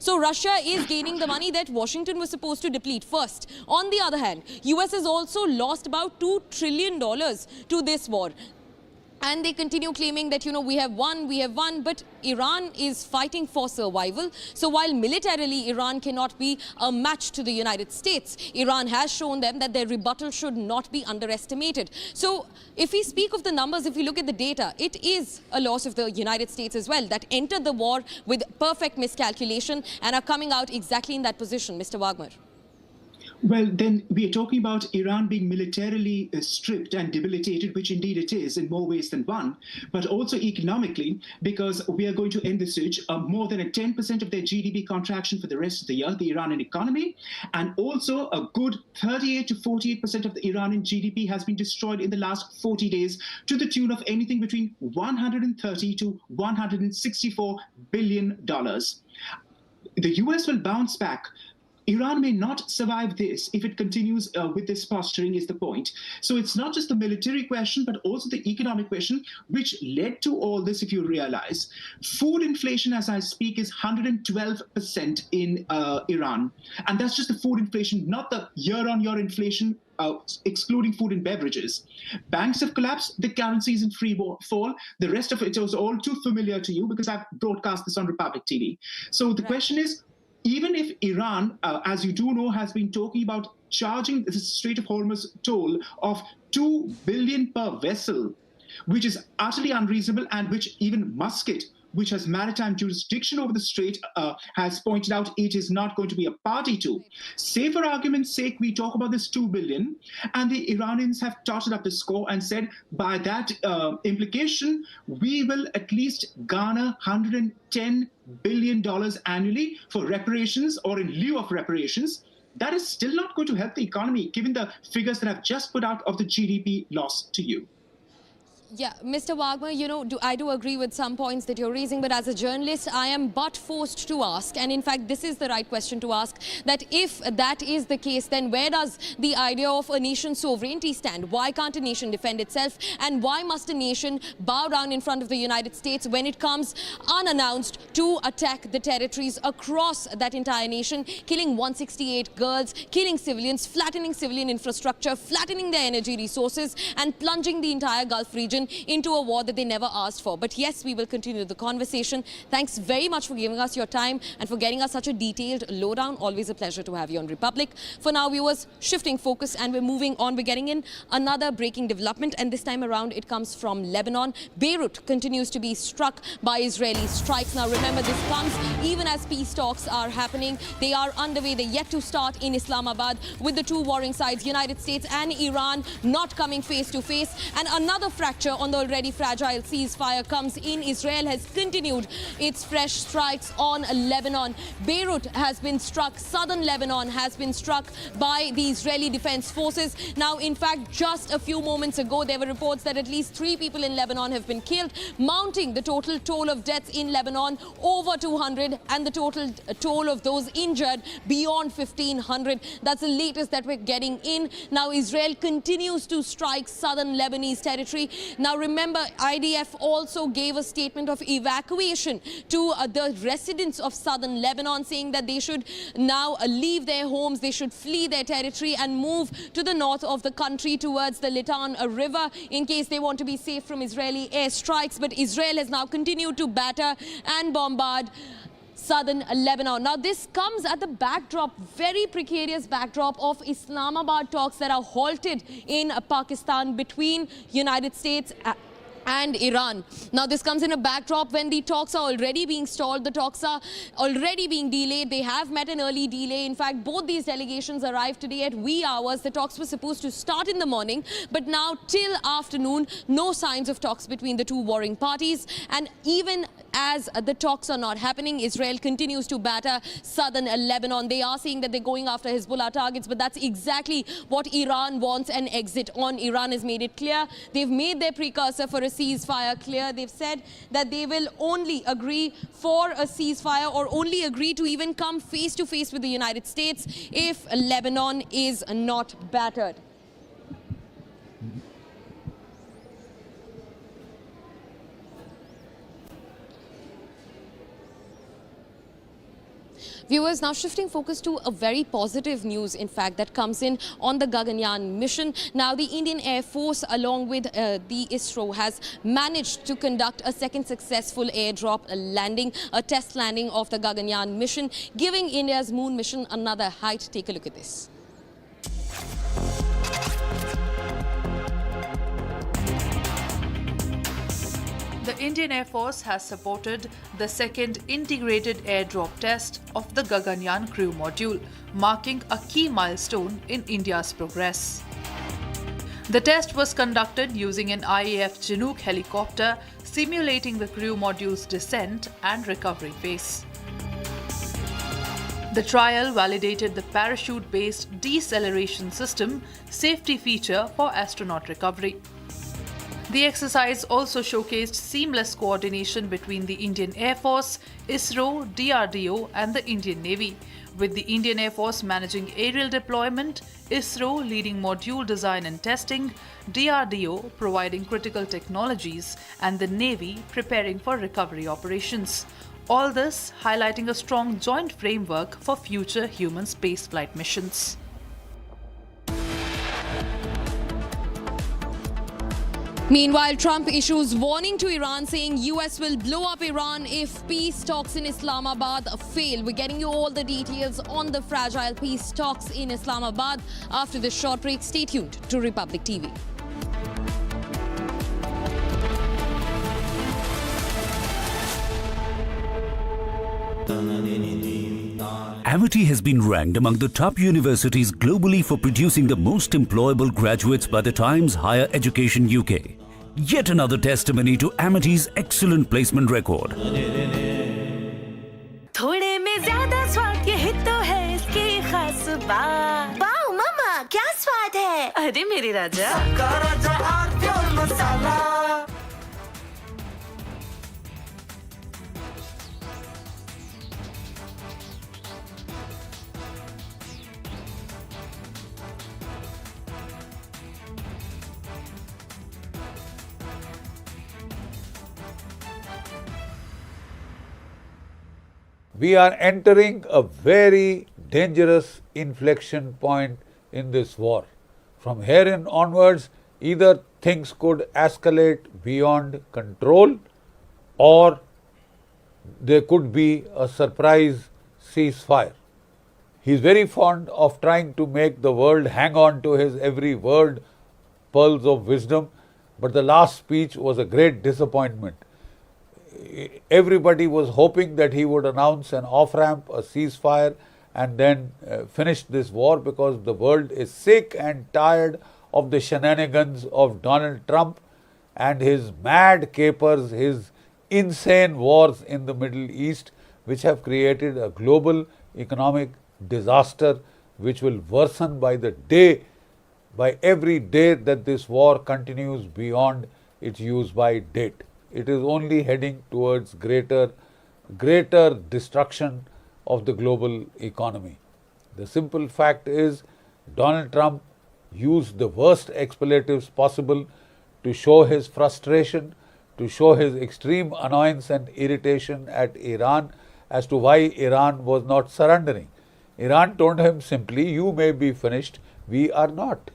So Russia is gaining the money that Washington was supposed to deplete first. On the other hand, US has also lost about $2 trillion to this war. And they continue claiming that, we have won, but Iran is fighting for survival. So while militarily Iran cannot be a match to the United States, Iran has shown them that their rebuttal should not be underestimated. So if we speak of the numbers, if we look at the data, it is a loss of the United States as well that entered the war with perfect miscalculation and are coming out exactly in that position. Mr. Wagner. Well, then we are talking about Iran being militarily stripped and debilitated, which indeed it is in more ways than one, but also economically, because we are going to envisage more than a 10% of their GDP contraction for the rest of the year, the Iranian economy, and also a good 38 to 48% of the Iranian GDP has been destroyed in the last 40 days to the tune of anything between $130 to $164 billion. The US will bounce back. Iran may not survive this if it continues with this posturing, is the point. So it's not just the military question, but also the economic question, which led to all this, if you realize. Food inflation, as I speak, is 112% in Iran. And that's just the food inflation, not the year-on-year inflation, excluding food and beverages. Banks have collapsed, the currency is in free fall. The rest of it was all too familiar to you because I've broadcast this on Republic TV. So the question is, even if Iran, as you do know, has been talking about charging the Strait of Hormuz toll of $2 billion per vessel, which is utterly unreasonable and which even Muscat, which has maritime jurisdiction over the strait, has pointed out it is not going to be a party to. Say for argument's sake, we talk about this $2 billion, and the Iranians have totted up the score and said, by that implication, we will at least garner $110 billion annually for reparations or in lieu of reparations. That is still not going to help the economy, given the figures that I've just put out of the GDP loss to you. Yeah, Mr. Wagner, I do agree with some points that you're raising, but as a journalist, I am but forced to ask, and in fact, this is the right question to ask, that if that is the case, then where does the idea of a nation's sovereignty stand? Why can't a nation defend itself? And why must a nation bow down in front of the United States when it comes unannounced to attack the territories across that entire nation, killing 168 girls, killing civilians, flattening civilian infrastructure, flattening their energy resources, and plunging the entire Gulf region into a war that they never asked for? But yes, we will continue the conversation. Thanks very much for giving us your time and for getting us such a detailed lowdown. Always a pleasure to have you on Republic. For now, viewers, shifting focus and we're moving on. We're getting in another breaking development, and this time around it comes from Lebanon. Beirut continues to be struck by Israeli strikes. Now remember, this comes even as peace talks are happening. They are underway. They're yet to start in Islamabad with the two warring sides, United States and Iran, not coming face to face. And another fracture on the already fragile ceasefire comes in. Israel has continued its fresh strikes on Lebanon. Beirut has been struck. Southern Lebanon has been struck by the Israeli Defense Forces. Now, in fact, just a few moments ago, there were reports that at least 3 people in Lebanon have been killed, mounting the total toll of deaths in Lebanon over 200 and the total toll of those injured beyond 1,500. That's the latest that we're getting in. Now, Israel continues to strike southern Lebanese territory. Now, remember, IDF also gave a statement of evacuation to the residents of southern Lebanon, saying that they should now leave their homes, they should flee their territory and move to the north of the country towards the Litani River in case they want to be safe from Israeli airstrikes. But Israel has now continued to batter and bombard southern Lebanon. Now, this comes at the backdrop, very precarious backdrop of Islamabad talks that are halted in Pakistan between United States and Iran. Now, this comes in a backdrop when the talks are already being stalled, the talks are already being delayed. They have met an early delay. In fact, both these delegations arrived today at wee hours. The talks were supposed to start in the morning, but now till afternoon, no signs of talks between the two warring parties. And even as the talks are not happening, Israel continues to batter southern Lebanon. They are saying that they're going after Hezbollah targets, but that's exactly what Iran wants an exit on. Iran has made it clear. They've made their precursor for a ceasefire clear. They've said that they will only agree for a ceasefire or only agree to even come face to face with the United States if Lebanon is not battered. Viewers, now shifting focus to a very positive news, in fact, that comes in on the Gaganyaan mission. Now, the Indian Air Force, along with the ISRO, has managed to conduct a second successful airdrop landing, a test landing of the Gaganyaan mission, giving India's moon mission another height. Take a look at this. The Indian Air Force has supported the second integrated airdrop test of the Gaganyaan crew module, marking a key milestone in India's progress. The test was conducted using an IAF Chinook helicopter, simulating the crew module's descent and recovery phase. The trial validated the parachute-based deceleration system, safety feature for astronaut recovery. The exercise also showcased seamless coordination between the Indian Air Force, ISRO, DRDO and the Indian Navy, with the Indian Air Force managing aerial deployment, ISRO leading module design and testing, DRDO providing critical technologies and the Navy preparing for recovery operations. All this highlighting a strong joint framework for future human spaceflight missions. Meanwhile, Trump issues warning to Iran, saying US will blow up Iran if peace talks in Islamabad fail. We're getting you all the details on the fragile peace talks in Islamabad after this short break. Stay tuned to Republic TV. Amity has been ranked among the top universities globally for producing the most employable graduates by the Times Higher Education UK. Yet another testimony to Amity's excellent placement record. थोड़े में ज़्यादा स्वाद ये तो है इसकी खास बात। वाओ मम्मा, क्या स्वाद है? अरे मेरे राजा। सबका राजा और pure masala. We are entering a very dangerous inflection point in this war. From here on onwards, either things could escalate beyond control or there could be a surprise ceasefire. He is very fond of trying to make the world hang on to his every word, pearls of wisdom, but the last speech was a great disappointment. Everybody was hoping that he would announce an off-ramp, a ceasefire, and then finish this war, because the world is sick and tired of the shenanigans of Donald Trump and his mad capers, his insane wars in the Middle East, which have created a global economic disaster which will worsen by the day, by every day that this war continues beyond its use-by date. It is only heading towards greater destruction of the global economy. The simple fact is, Donald Trump used the worst expletives possible to show his frustration, to show his extreme annoyance and irritation at Iran as to why Iran was not surrendering. Iran told him simply, you may be finished, we are not,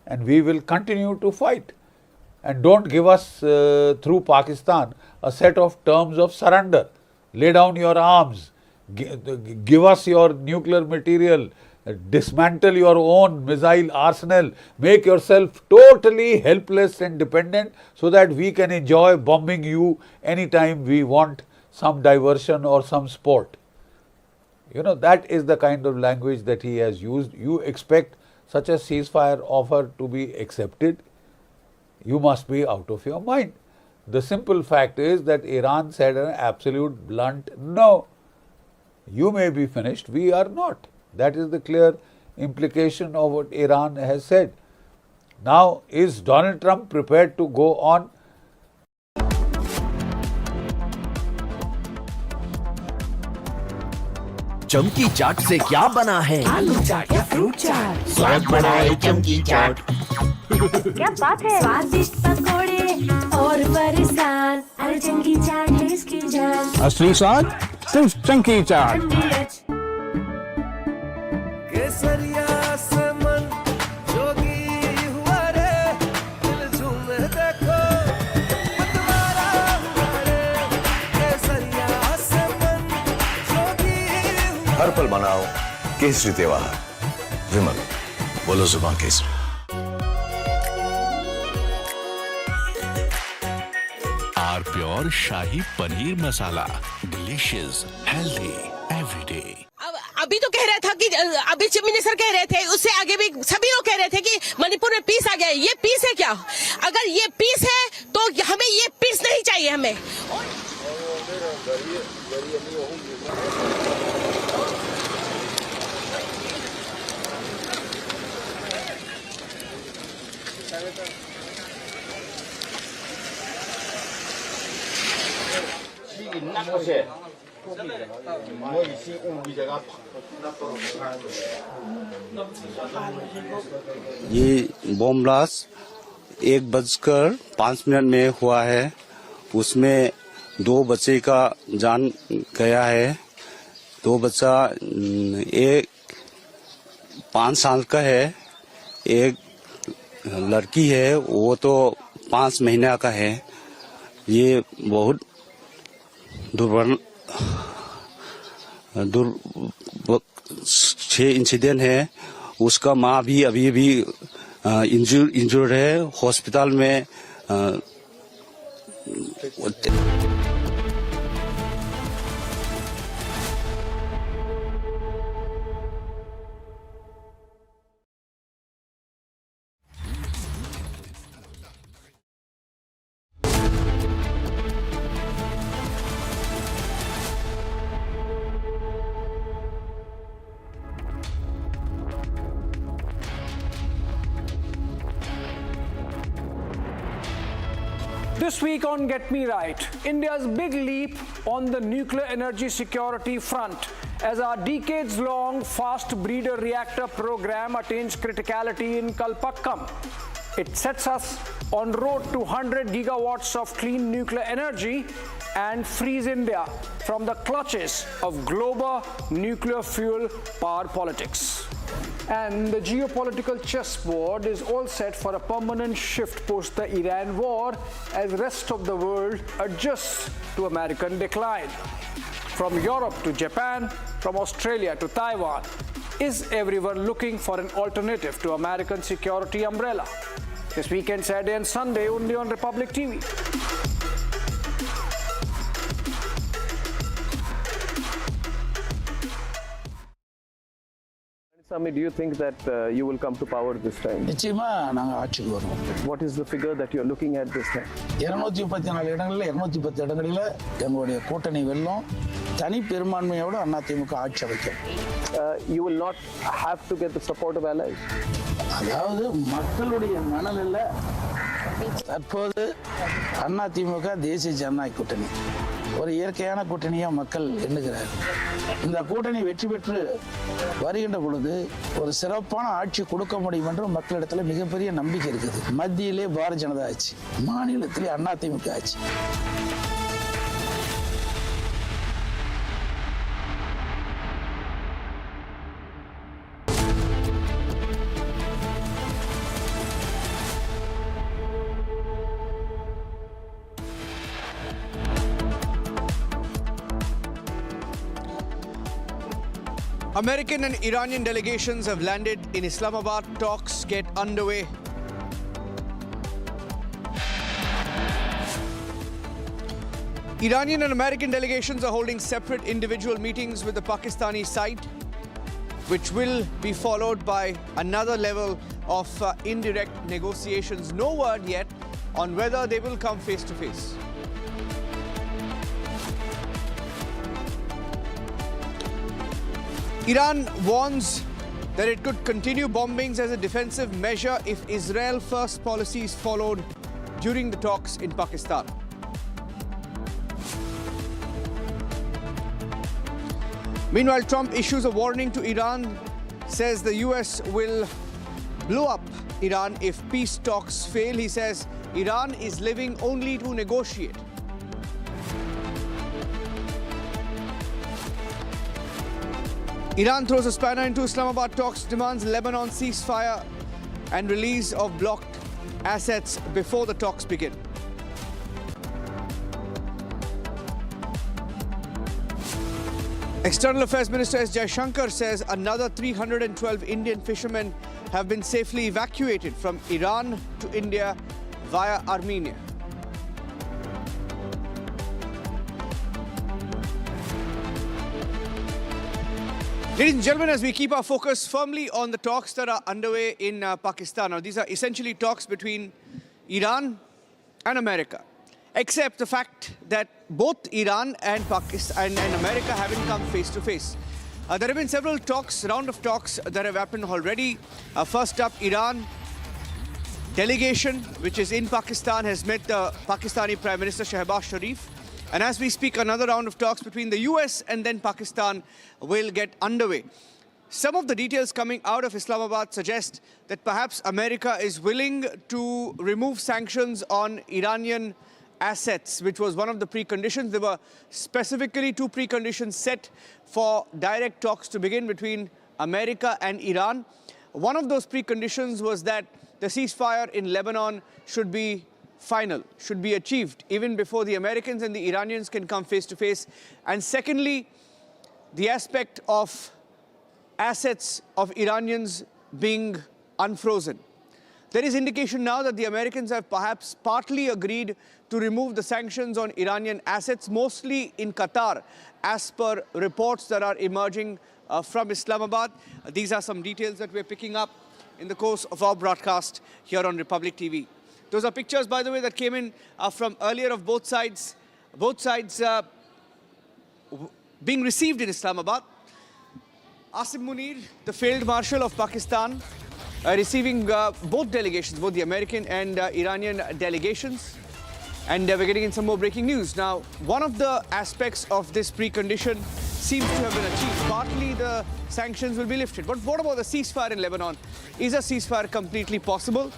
and we will continue to fight. And don't give us through Pakistan a set of terms of surrender. Lay down your arms, give us your nuclear material, dismantle your own missile arsenal, make yourself totally helpless and dependent so that we can enjoy bombing you anytime we want some diversion or some sport. You know, that is the kind of language that he has used. You expect such a ceasefire offer to be accepted? You must be out of your mind. The simple fact is that Iran said an absolute blunt no. You may be finished, we are not. That is the clear implication of what Iran has said. Now, is Donald Trump prepared to go on? चमकी चाट से क्या बना है? आलू चाट या fruit चाट, स्वाद बढ़ाए चमकी चाट। क्या बात है? स्वादिष्ट पकोड़े और फरसान, अरे चमकी चाट है इसकी जान। असली स्वाद सिर्फ चमकी चाट। केसरिया से मन जोगी हुआ रे दिल झूमे देखो मतवारा हुआ रे केसरिया से मन जोगी हुआ हर पल मनाओ केसरी त्योहार विमल बोलो जुबान केसरी are pure shahi paneer masala delicious healthy everyday. अभी तो कह रहा था कि अभी चीफ मिनिस्टर कह रहे थे, उससे आगे भी सभी लोग कह रहे थे कि मणिपुर में पीस आ गया। ये पीस है क्या? अगर ये पीस है तो हमें ये पीस नहीं चाहिए हमें। ये बॉम्ब ब्लास्ट 1:05 में हुआ है। उसमें 2 बच्चे का जान गया है। 2 बच्चा, एक 5 साल का है, एक लड़की है वो तो 5 महीना का है। ये बहुत छह इंसिडेंट है। उसका माँ भी अभी इंजर्ड है, हॉस्पिटल में। This week on Get Me Right, India's big leap on the nuclear energy security front as our decades-long fast breeder reactor program attains criticality in Kalpakkam. It sets us on road to 100 gigawatts of clean nuclear energy and frees India from the clutches of global nuclear fuel power politics. And the geopolitical chessboard is all set for a permanent shift post the Iran war as rest of the world adjusts to American decline. From Europe to Japan, from Australia to Taiwan, is everyone looking for an alternative to American security umbrella? This weekend, Saturday and Sunday, only on Republic TV. Do you think that you will come to power this time? நிச்சயமா நாங்க ஆட்சிக்கு வருவோம். What is the figure that you're looking at this time? 234 இடங்கள்ல 210 இடங்களில எங்களுடைய கூட்டணி வெல்லும். தனி பெரும்பான்மையோட அதிமுக ஆட்சி அமைக்கும். You will not have to get the support of allies. அதாவது மக்களுடைய மனநில தற்போது அதிமுக தேசிய ஜனநாயக கூட்டணி ஒரு இயற்கையான கூட்டணியா மக்கள் எண்ணுகிறார். இந்த கூட்டணி வெற்றி பெற்று வருகின்ற பொழுது ஒரு சிறப்பான ஆட்சி கொடுக்க முடியும் என்று மக்களிடத்தில் மிகப்பெரிய நம்பிக்கை இருக்குது. மத்தியிலே பாரதிய ஜனதா ஆட்சி, மாநிலத்திலே அதிமுக ஆட்சி. American and Iranian delegations have landed in Islamabad. Talks get underway. Iranian and American delegations are holding separate individual meetings with the Pakistani side, which will be followed by another level of indirect negotiations. No word yet on whether they will come face to face. Iran warns that it could continue bombings as a defensive measure if Israel first policy is followed during the talks in Pakistan. Meanwhile, Trump issues a warning to Iran, says the US will blow up Iran if peace talks fail. He says Iran is living only to negotiate. Iran throws a spanner into Islamabad talks, demands Lebanon ceasefire and release of blocked assets before the talks begin. External Affairs Minister S. Jaishankar says another 312 Indian fishermen have been safely evacuated from Iran to India via Armenia. Ladies and gentlemen, as we keep our focus firmly on the talks that are underway in Pakistan. Now, these are essentially talks between Iran and America, except the fact that both Iran and Pakistan and America haven't come face to face. There have been several round of talks that have happened already. First up, Iran delegation, which is in Pakistan, has met the Pakistani Prime Minister Shehbaz Sharif. And as we speak, another round of talks between the US and then Pakistan will get underway. Some of the details coming out of Islamabad suggest that perhaps America is willing to remove sanctions on Iranian assets, which was one of the preconditions. There were specifically two preconditions set for direct talks to begin between America and Iran. One of those preconditions was that the ceasefire in Lebanon should be final, should be achieved even before the Americans and the Iranians can come face to face. And secondly, the aspect of assets of Iranians being unfrozen. There is indication now that the Americans have perhaps partly agreed to remove the sanctions on Iranian assets, mostly in Qatar, as per reports that are emerging from Islamabad. These are some details that we're picking up in the course of our broadcast here on Republic TV. Those are pictures, by the way, that came in from earlier of both sides being received in Islamabad. Asim Munir, the Field Marshal of Pakistan, receiving both delegations, both the American and Iranian delegations. And we're getting in some more breaking news. Now, one of the aspects of this precondition seems to have been achieved. Partly the sanctions will be lifted. But what about the ceasefire in Lebanon? Is a ceasefire completely possible?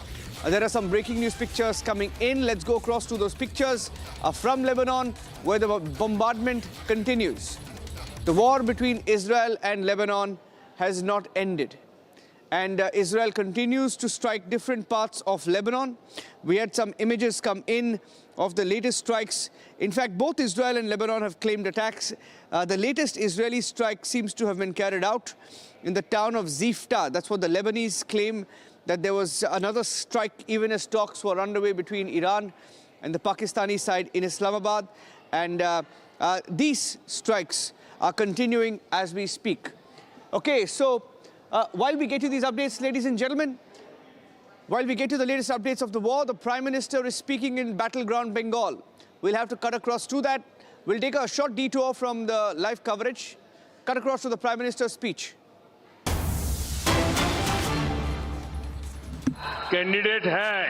There are some breaking news pictures coming in. Let's go across to those pictures from Lebanon, where the bombardment continues. The war between Israel and Lebanon has not ended. And Israel continues to strike different parts of Lebanon. We had some images come in of the latest strikes. In fact, both Israel and Lebanon have claimed attacks. The latest Israeli strike seems to have been carried out in the town of Zifta. That's what the Lebanese claim, that there was another strike even as talks were underway between Iran and the Pakistani side in Islamabad. And these strikes are continuing as we speak. Okay, so while we get to these updates, ladies and gentlemen, while we get to the latest updates of the war, the Prime Minister is speaking in battleground Bengal. We'll have to cut across to that. We'll take a short detour from the live coverage, cut across to the Prime Minister's speech. Candidate है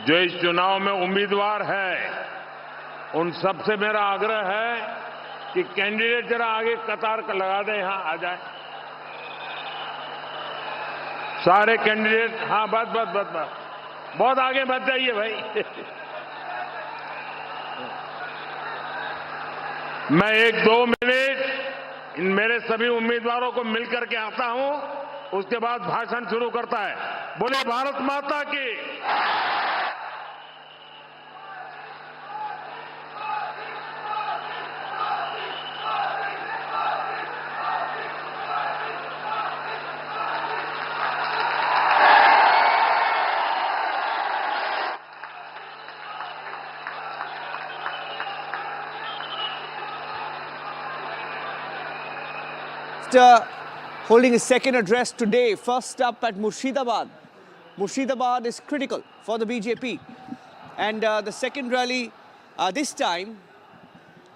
जो इस चुनाव में उम्मीदवार है, उन सबसे मेरा आग्रह है कि कैंडिडेट जरा आगे कतार लगा दें, यहां आ जाए सारे कैंडिडेट। हाँ, बस बहुत आगे मत जाइए भाई। मैं 1-2 मिनट इन मेरे सभी उम्मीदवारों को मिलकर के आता हूं, उसके बाद भाषण शुरू करता है। बोले भारत माता की। Holding his second address today, first up at Murshidabad. Murshidabad is critical for the BJP. And the second rally, this time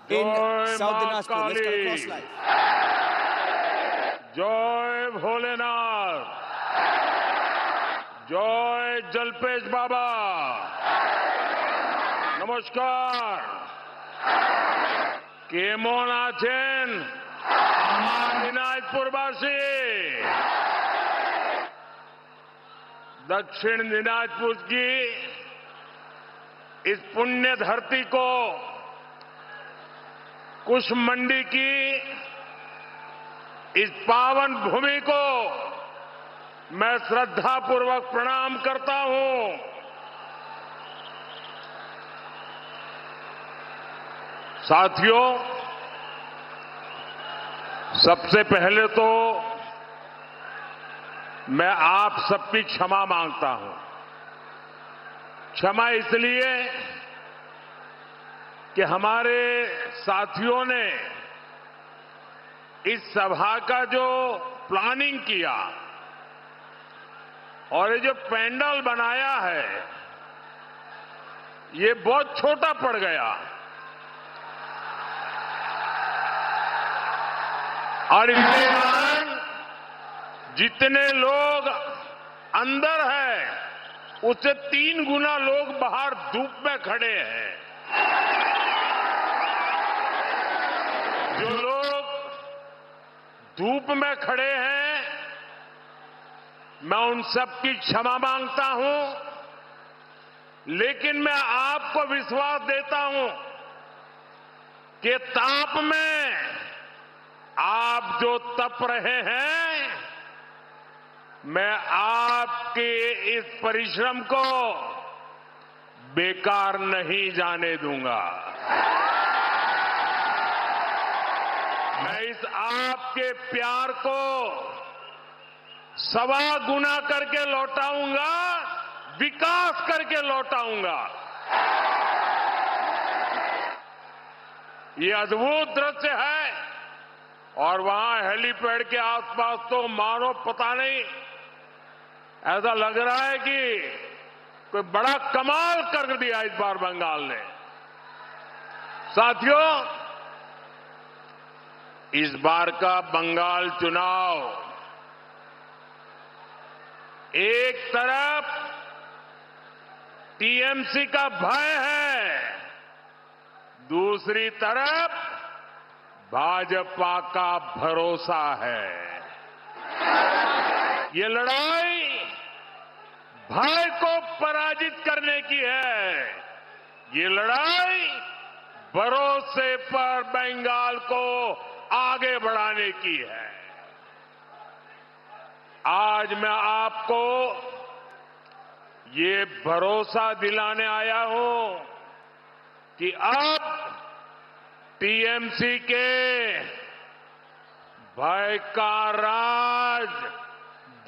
in South Dinajpur. Let's cut across live. Joy Bholenath. Joy Jalpesh Baba. Namaskar. Kemon achen? दिनाजपुरवासी, दक्षिण दिनाजपुर की इस पुण्य धरती को कुश मंडी की इस पावन भूमि को मैं श्रद्धापूर्वक प्रणाम करता हूं। साथियों, सबसे पहले तो मैं आप सबकी क्षमा मांगता हूं। क्षमा इसलिए कि हमारे साथियों ने इस सभा का जो प्लानिंग किया और ये जो पैंडल बनाया है, ये बहुत छोटा पड़ गया और इसके कारण जितने लोग अंदर हैं उससे 3 गुना लोग बाहर धूप में खड़े हैं। जो लोग धूप में खड़े हैं, मैं उन सबकी क्षमा मांगता हूं, लेकिन मैं आपको विश्वास देता हूं कि ताप में आप जो तप रहे हैं, मैं आपके इस परिश्रम को बेकार नहीं जाने दूंगा। मैं इस आपके प्यार को 1.25 गुना करके लौटाऊंगा, विकास करके लौटाऊंगा। ये अद्भुत दृश्य है और वहां हेलीपैड के आसपास तो मानो पता नहीं, ऐसा लग रहा है कि कोई बड़ा कमाल कर दिया इस बार बंगाल ने। साथियों, इस बार का बंगाल चुनाव एक तरफ टीएमसी का भय है, दूसरी तरफ भाजपा का भरोसा है। ये लड़ाई भय को पराजित करने की है। ये लड़ाई भरोसे पर बंगाल को आगे बढ़ाने की है। आज मैं आपको ये भरोसा दिलाने आया हूं कि अब टीएमसी के भय का राज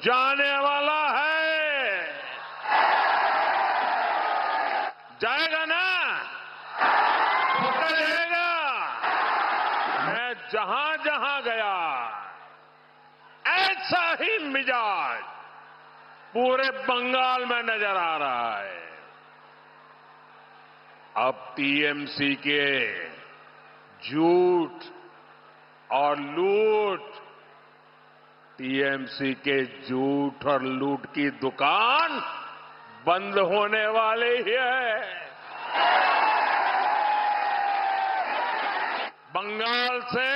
जाने वाला है। जाएगा ना? पक्का जाएगा। मैं जहां जहां गया ऐसा ही मिजाज पूरे बंगाल में नजर आ रहा है। अब टीएमसी के झूठ और लूट, टीएमसी के झूठ और लूट की दुकान बंद होने वाले ही है। बंगाल से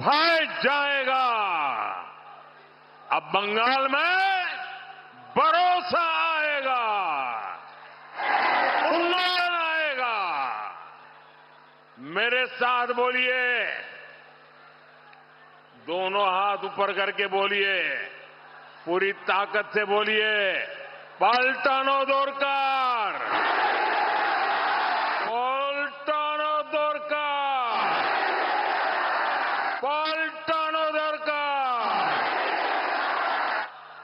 भय जाएगा। अब बंगाल में भरोसा आएगा, उन्नयन आएगा। मेरे साथ बोलिए, दोनों हाथ ऊपर करके बोलिए, पूरी ताकत से बोलिए, पाल्टानो दरकार, पाल्टानो दरकार, पाल्टानो दरकार,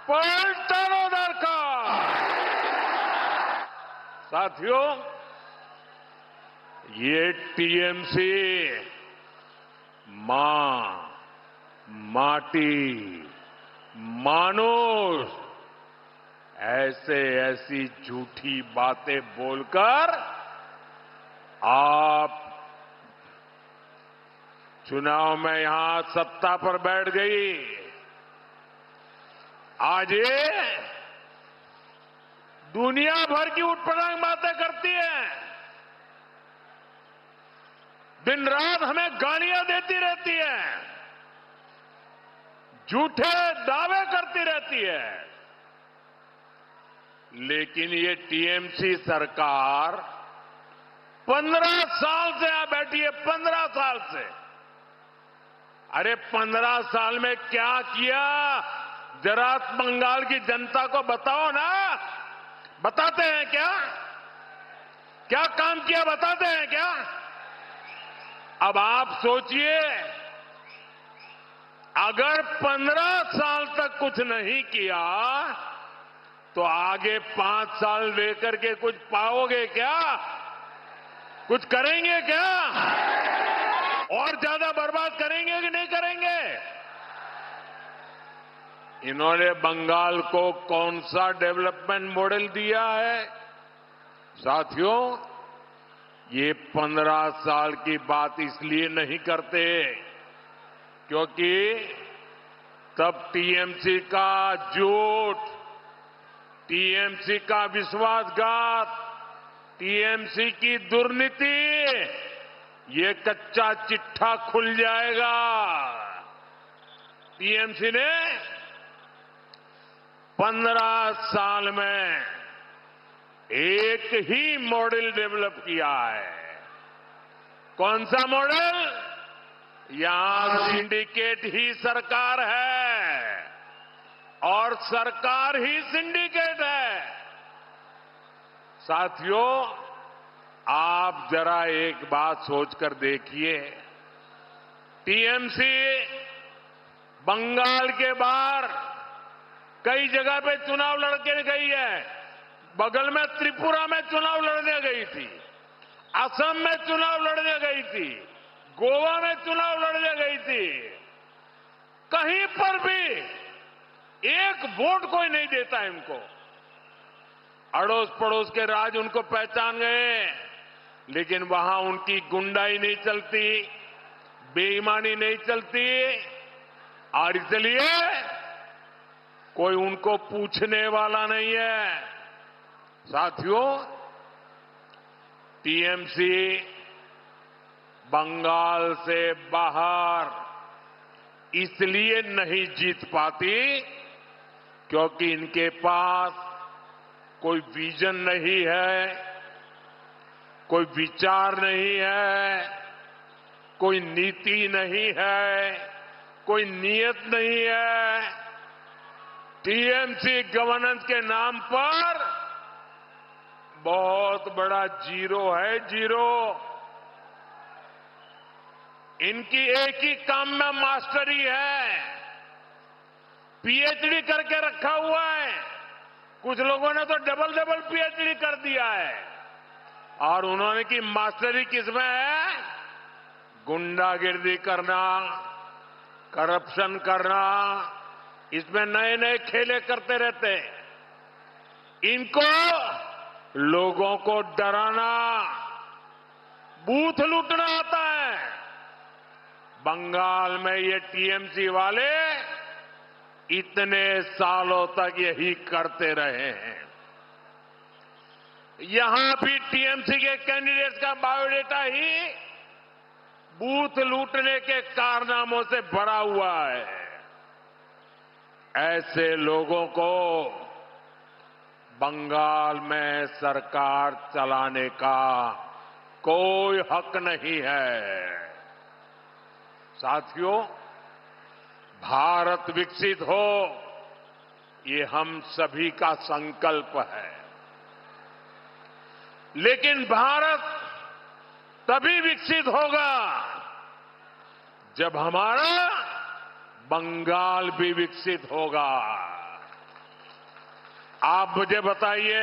पाल्टानो दरकार। साथियों, ये टीएमसी मां, माटी, मानुष ऐसी झूठी बातें बोलकर आप चुनाव में यहां सत्ता पर बैठ गई। आज ये दुनिया भर की उठपटांग बातें करती है, दिन रात हमें गालियां देती रहती है, झूठे दावे करती रहती है। लेकिन ये टीएमसी सरकार 15 साल से यहां बैठी है, 15 साल से। अरे 15 साल में क्या किया, जरा बंगाल की जनता को बताओ ना। बताते हैं क्या? क्या काम किया बताते हैं क्या? अब आप सोचिए, अगर 15 साल तक कुछ नहीं किया तो आगे 5 साल लेकर के कुछ पाओगे क्या? कुछ करेंगे क्या? और ज्यादा बर्बाद करेंगे कि नहीं करेंगे? इन्होंने बंगाल को कौन सा डेवलपमेंट मॉडल दिया है? साथियों, ये 15 साल की बात इसलिए नहीं करते क्योंकि तब टीएमसी का झूठ, टीएमसी का विश्वासघात, टीएमसी की दुर्नीति, ये कच्चा चिट्ठा खुल जाएगा। टीएमसी ने 15 साल में एक ही मॉडल डेवलप किया है। कौन सा मॉडल? यहां सिंडिकेट ही सरकार है और सरकार ही सिंडिकेट है। साथियों, आप जरा एक बात सोचकर देखिए, टीएमसी बंगाल के बाहर कई जगह पे चुनाव लड़के गई है। बगल में त्रिपुरा में चुनाव लड़ने गई थी, असम में चुनाव लड़ने गई थी, गोवा में चुनाव लड़ने गई थी। कहीं पर भी एक वोट कोई नहीं देता इनको। अड़ोस पड़ोस के राज उनको पहचान गए, लेकिन वहां उनकी गुंडाई नहीं चलती, बेईमानी नहीं चलती, और इसलिए कोई उनको पूछने वाला नहीं है। साथियों, टीएमसी बंगाल से बाहर इसलिए नहीं जीत पाती क्योंकि इनके पास कोई विजन नहीं है, कोई विचार नहीं है, कोई नीति नहीं है, कोई नियत नहीं है। टीएमसी गवर्नेंस के नाम पर बहुत बड़ा जीरो है, जीरो। इनकी एक ही काम में मास्टरी है, पीएचडी करके रखा हुआ है। कुछ लोगों ने तो डबल डबल पीएचडी कर दिया है। और उन्होंने की मास्टरी किसमें है? गुंडागिर्दी करना, करप्शन करना, इसमें नए नए खेले करते रहते हैं। इनको लोगों को डराना, बूथ लूटना आता है। बंगाल में ये टीएमसी वाले इतने सालों तक यही करते रहे हैं। यहां भी टीएमसी के कैंडिडेट्स का बायोडेटा ही बूथ लूटने के कारनामों से भरा हुआ है। ऐसे लोगों को बंगाल में सरकार चलाने का कोई हक नहीं है। साथियों, भारत विकसित हो, ये हम सभी का संकल्प है। लेकिन भारत तभी विकसित होगा जब हमारा बंगाल भी विकसित होगा। आप मुझे बताइए,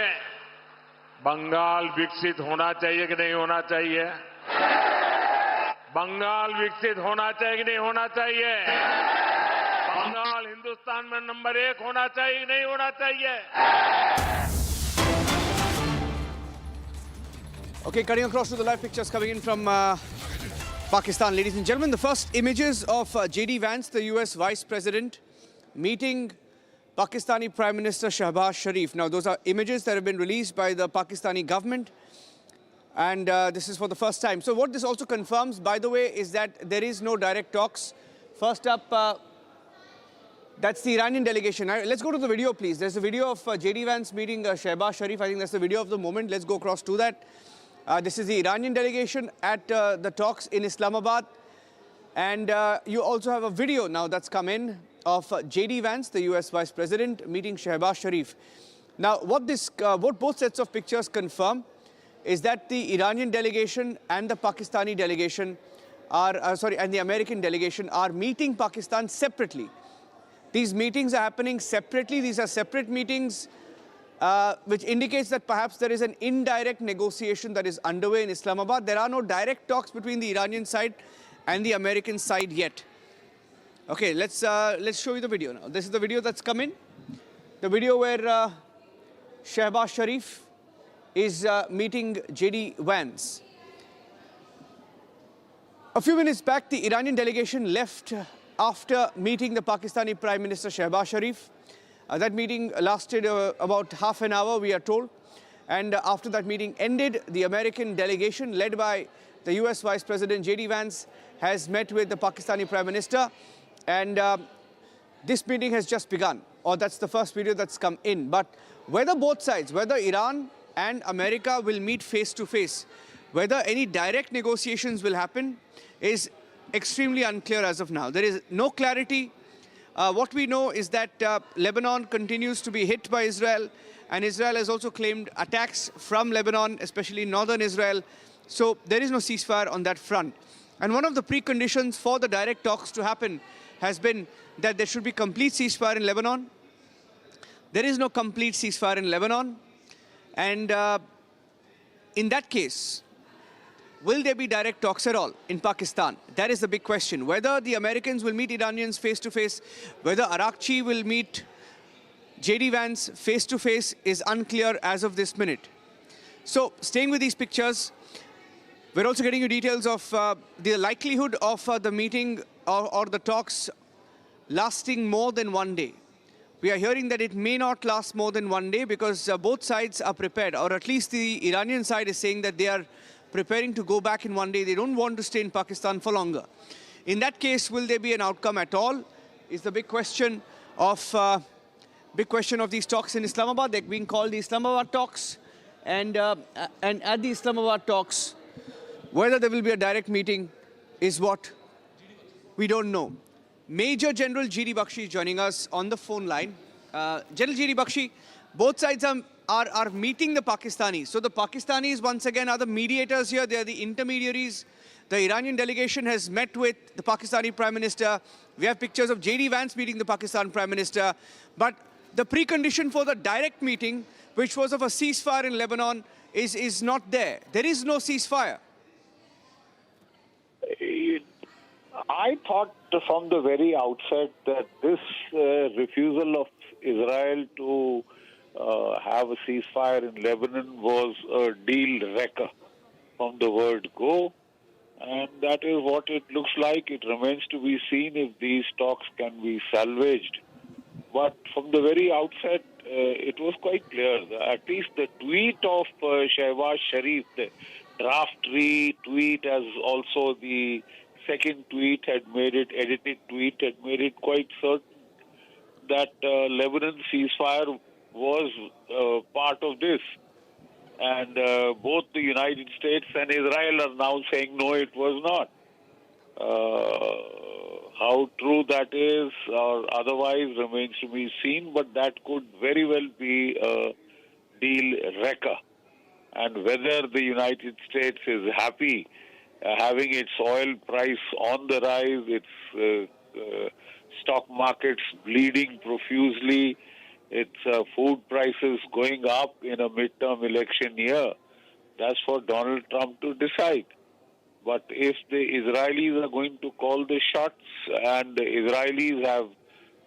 बंगाल विकसित होना चाहिए कि नहीं होना चाहिए? बंगाल विकसित होना चाहिए कि नहीं होना चाहिए? बंगाल हिंदुस्तान में नंबर 1 होना चाहिए कि नहीं होना चाहिए? Okay, cutting across to the live pictures coming in from Pakistan. Ladies and gentlemen, the first images of J.D. Vance, the US Vice President, meeting Pakistani Prime Minister Shahbaz Sharif. Now, those are images that have been released by the Pakistani government, and this is for the first time. So what this also confirms, by the way, is that there is no direct talks. First up, that's the Iranian delegation. Now, let's go to the video, please. There's a video of J.D. Vance meeting Shahbaz Sharif. I think that's the video of the moment. Let's go across to that. This is the Iranian delegation at the talks in Islamabad. And you also have a video now that's come in of J.D. Vance, the US Vice President, meeting Shehbaz Sharif. Now, what both sets of pictures confirm is that the Iranian delegation and the Pakistani delegation and the American delegation are meeting Pakistan separately. These meetings are happening separately. These are separate meetings, which indicates that perhaps there is an indirect negotiation that is underway in Islamabad. There are no direct talks between the Iranian side and the American side yet. Okay, let's show you the video now. This is the video that's come in. The video where Shehbaz Sharif is meeting J.D. Vance. A few minutes back, the Iranian delegation left after meeting the Pakistani Prime Minister Shehbaz Sharif. That meeting lasted about half an hour, we are told. And after that meeting ended, the American delegation, led by the US Vice President J.D. Vance, has met with the Pakistani Prime Minister. And this meeting has just begun, or that's the first video that's come in. But whether both sides, whether Iran and America will meet face to face, whether any direct negotiations will happen, is extremely unclear as of now. There is no clarity. What we know is that Lebanon continues to be hit by Israel, and Israel has also claimed attacks from Lebanon, especially northern Israel. So there is no ceasefire on that front. And one of the preconditions for the direct talks to happen has been that there should be complete ceasefire in Lebanon. There is no complete ceasefire in Lebanon. And in that case, will there be direct talks at all in Pakistan? That is the big question. Whether the Americans will meet Iranians face to face, whether Arakchi will meet J.D. Vance face to face is unclear as of this minute. So, staying with these pictures, we're also getting you details of the likelihood of the meeting or the talks lasting more than one day. We are hearing that it may not last more than one day because both sides are prepared, or at least the Iranian side is saying that they are preparing to go back in one day. They don't want to stay in Pakistan for longer. In that case, will there be an outcome at all? Is the big question of these talks in Islamabad. They're being called the Islamabad talks, and at the Islamabad talks, whether there will be a direct meeting is what we don't know. Major General G.D. Bakshi is joining us on the phone line. General G.D. Bakshi, both sides are meeting the Pakistanis. So the Pakistanis, once again, are the mediators here. They are the intermediaries. The Iranian delegation has met with the Pakistani Prime Minister. We have pictures of J.D. Vance meeting the Pakistan Prime Minister. But the precondition for the direct meeting, which was of a ceasefire in Lebanon, is not there. There is no ceasefire. I thought from the very outset that this refusal of Israel to have a ceasefire in Lebanon was a deal wrecker from the word go. And that is what it looks like. It remains to be seen if these talks can be salvaged. But from the very outset, it was quite clear. At least the tweet of Shehbaz Sharif, the draft tweet, as also the second tweet had made it, edited tweet had made it quite certain that Lebanon ceasefire was part of this. And both the United States and Israel are now saying, no, it was not. How true that is or otherwise remains to be seen, but that could very well be a deal wrecker. And whether the United States is happy having its oil price on the rise, its stock markets bleeding profusely, its food prices going up in a midterm election year, that's for Donald Trump to decide. But if the Israelis are going to call the shots, and the Israelis have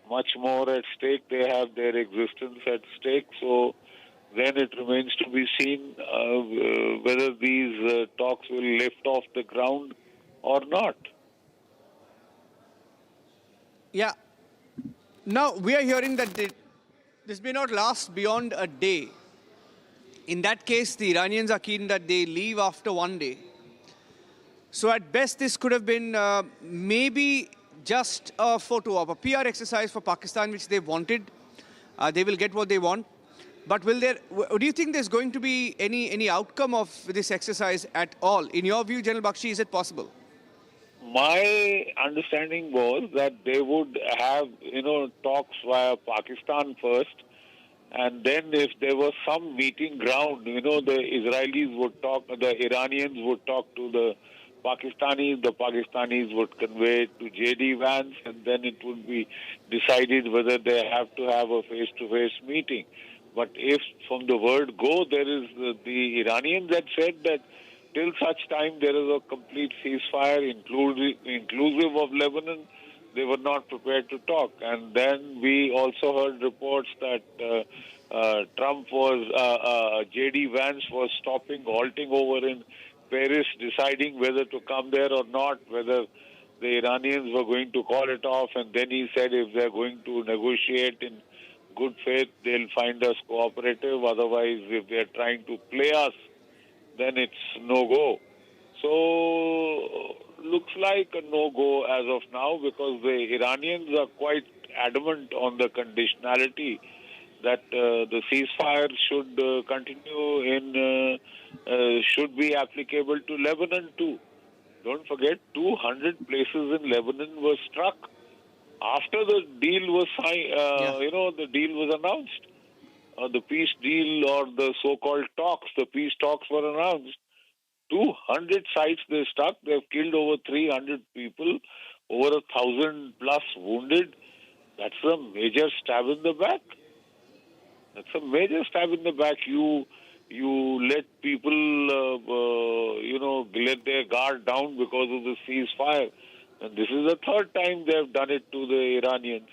much more at stake, they have their existence at stake, so then it remains to be seen whether these talks will lift off the ground or not. Yeah. Now, we are hearing that this may not last beyond a day. In that case, the Iranians are keen that they leave after one day. So at best, this could have been maybe just a photo op, a PR exercise for Pakistan, which they wanted. They will get what they want. But do you think there's going to be any outcome of this exercise at all? In your view, General Bakshi, is it possible? my understanding was that they would have, talks via Pakistan first, and then if there was some meeting ground, the Israelis would talk, the Iranians would talk to the Pakistanis would convey it to J.D. Vance, and then it would be decided whether they have to have a face-to-face meeting. But if from the word go, there is the Iranians had said that till such time there is a complete ceasefire, inclusive of Lebanon, they were not prepared to talk. And then we also heard reports that Trump was, J.D. Vance was halting over in Paris, deciding whether to come there or not, whether the Iranians were going to call it off. And then he said if they're going to negotiate in good faith, they'll find us cooperative. Otherwise, if they're trying to play us, then it's no-go. So, looks like a no-go as of now, because the Iranians are quite adamant on the conditionality that the ceasefire should continue should be applicable to Lebanon too. Don't forget, 200 places in Lebanon were struck after the deal was signed, the deal was announced. The peace deal, or the so-called talks, the peace talks were announced. 200 sites they struck. They've killed over 300 people, over 1,000 plus wounded. That's a major stab in the back. That's a major stab in the back. You let people, let their guard down because of the ceasefire. And this is the third time they've done it to the Iranians.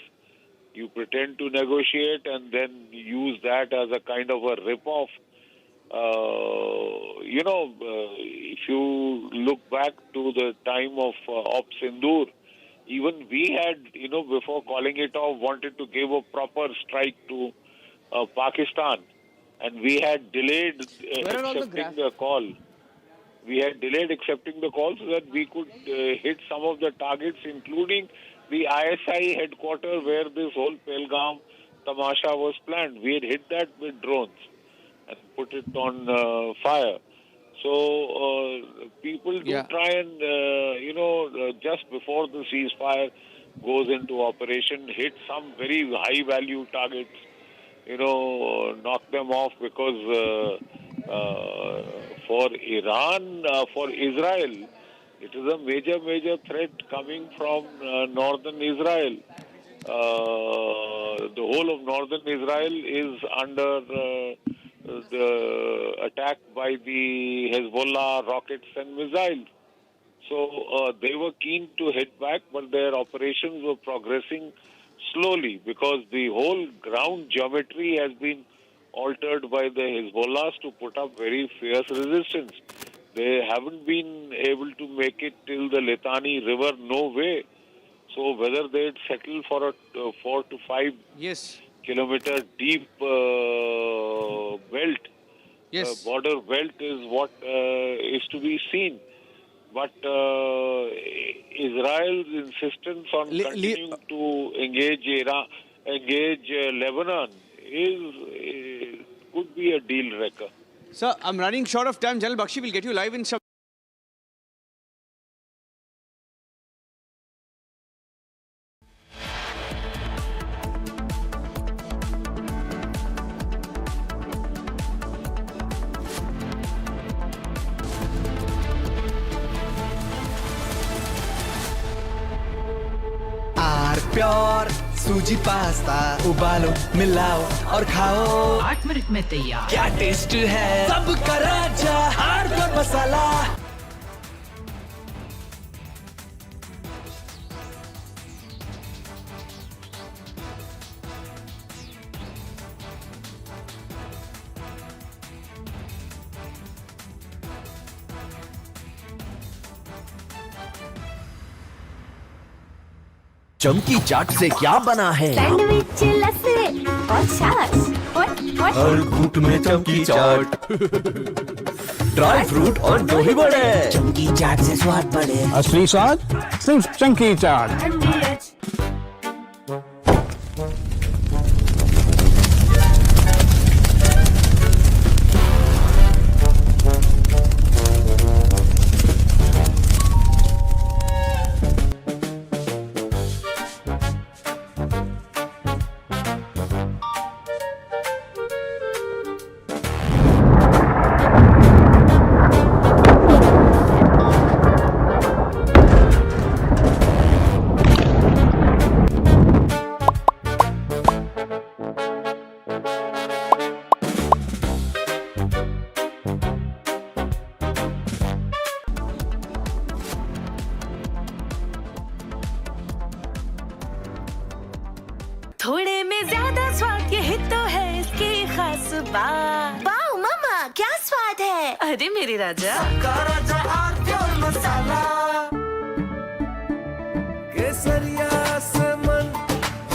You pretend to negotiate and then use that as a kind of a rip-off. If you look back to the time of Op Sindoor, even we had, before calling it off, wanted to give a proper strike to Pakistan. And we had delayed accepting the call. We had delayed accepting the call so that we could hit some of the targets, including the ISI headquarters where this whole Pelgam tamasha was planned. We had hit that with drones and put it on fire. So people do try and, just before the ceasefire goes into operation, hit some very high-value targets, knock them off, because for Iran, for Israel, it is a major threat coming from northern Israel. The whole of northern Israel is under the attack by the Hezbollah rockets and missiles. So they were keen to hit back, but their operations were progressing slowly because the whole ground geometry has been altered by the Hezbollahs to put up very fierce resistance. They haven't been able to make it till the Litani River, no way. So whether they'd settle for a 4 to 5 kilometer deep belt, border belt, is what is to be seen. But Israel's insistence on continuing to engage Lebanon could be a deal wrecker. Sir, I'm running short of time. General Bakshi will get you live in some. Pure सूजी pasta उबालो मिलाओ और खाओ 8 minute में तैयार। क्या taste है सबका राजा हार्डकोर मसाला। चमकी चाट से क्या बना है? सैंडविच लस्सी और छाछ हर घूंट में चमकी चाट ड्राई फ्रूट और दही बड़े चमकी चाट से स्वाद बढ़े असली स्वाद सिर्फ चमकी चाट। थोड़े में ज्यादा स्वाद यही तो है इसकी खास बात। वाओ मम्मा, क्या स्वाद है? अरे मेरे राजा, राजा और प्योर मसाला, केसरिया से मन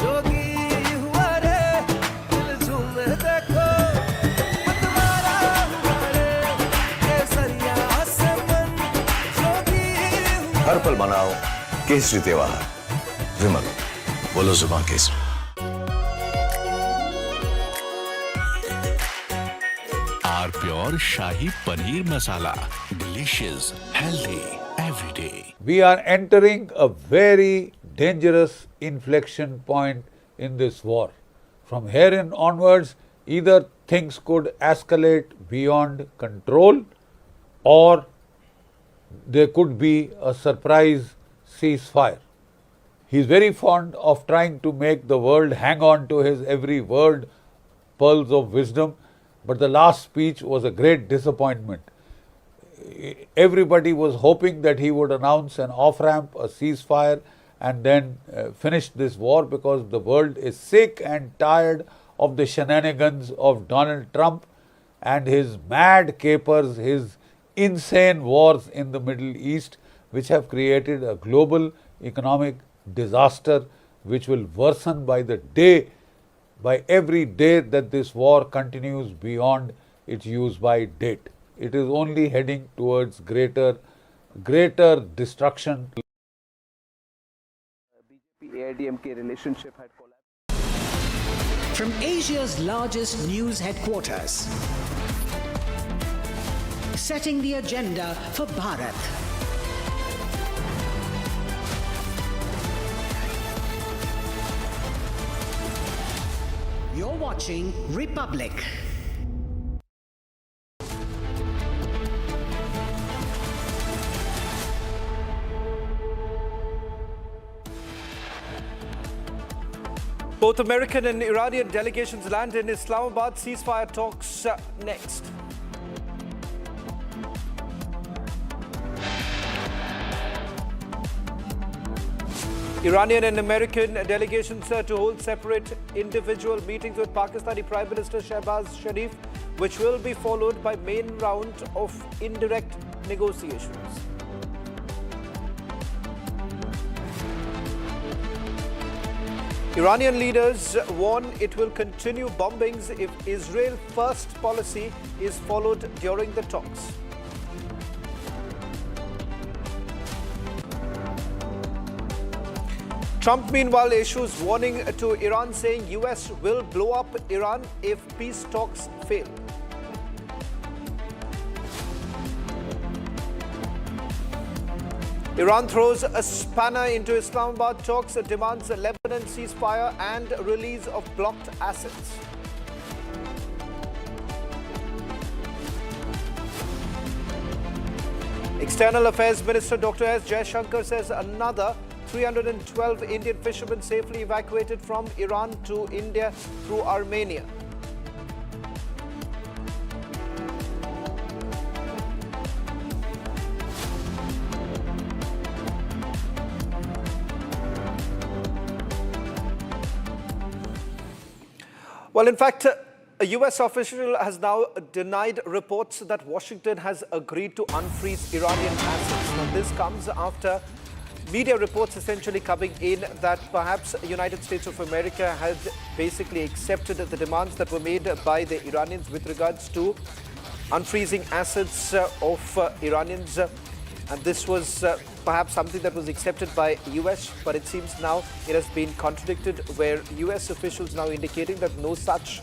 जोगी हुआ रे, दिल झूमे देखो मतवारा हुआ रे, केसरिया से मन जोगी हुआ। हर पल मनाओ केसरी त्योहार। विमल, बोलो जुबान केसरी। Are pure shahi paneer masala, delicious, healthy, everyday. We are entering a very dangerous inflection point in this war. From here in onwards, either things could escalate beyond control or there could be a surprise ceasefire. He is very fond of trying to make the world hang on to his every word, pearls of wisdom, but the last speech was a great disappointment. Everybody was hoping that he would announce an off-ramp, a ceasefire, and then finish this war, because the world is sick and tired of the shenanigans of Donald Trump and his mad capers, his insane wars in the Middle East, which have created a global economic disaster which will worsen by the day, by every day that this war continues beyond its use-by date. It is only heading towards greater destruction. BJP-AIDMK relationship had collapsed. From Asia's largest news headquarters, setting the agenda for Bharat. You're watching Republic. Both American and Iranian delegations land in Islamabad. Ceasefire talks next. Iranian and American delegations to hold separate individual meetings with Pakistani Prime Minister Shehbaz Sharif, which will be followed by main round of indirect negotiations. Iranian leaders warn it will continue bombings if Israel first policy is followed during the talks. Trump, meanwhile, issues warning to Iran, saying US will blow up Iran if peace talks fail. Iran throws a spanner into Islamabad talks, demands a Lebanon ceasefire and release of blocked assets. External Affairs Minister Dr. S. Jaishankar says another 312 Indian fishermen safely evacuated from Iran to India through Armenia. Well, in fact, a US official has now denied reports that Washington has agreed to unfreeze Iranian assets. Now, this comes after media reports essentially coming in that perhaps the United States of America had basically accepted the demands that were made by the Iranians with regards to unfreezing assets of Iranians. And this was perhaps something that was accepted by US, but it seems now it has been contradicted, where US officials now indicating that no such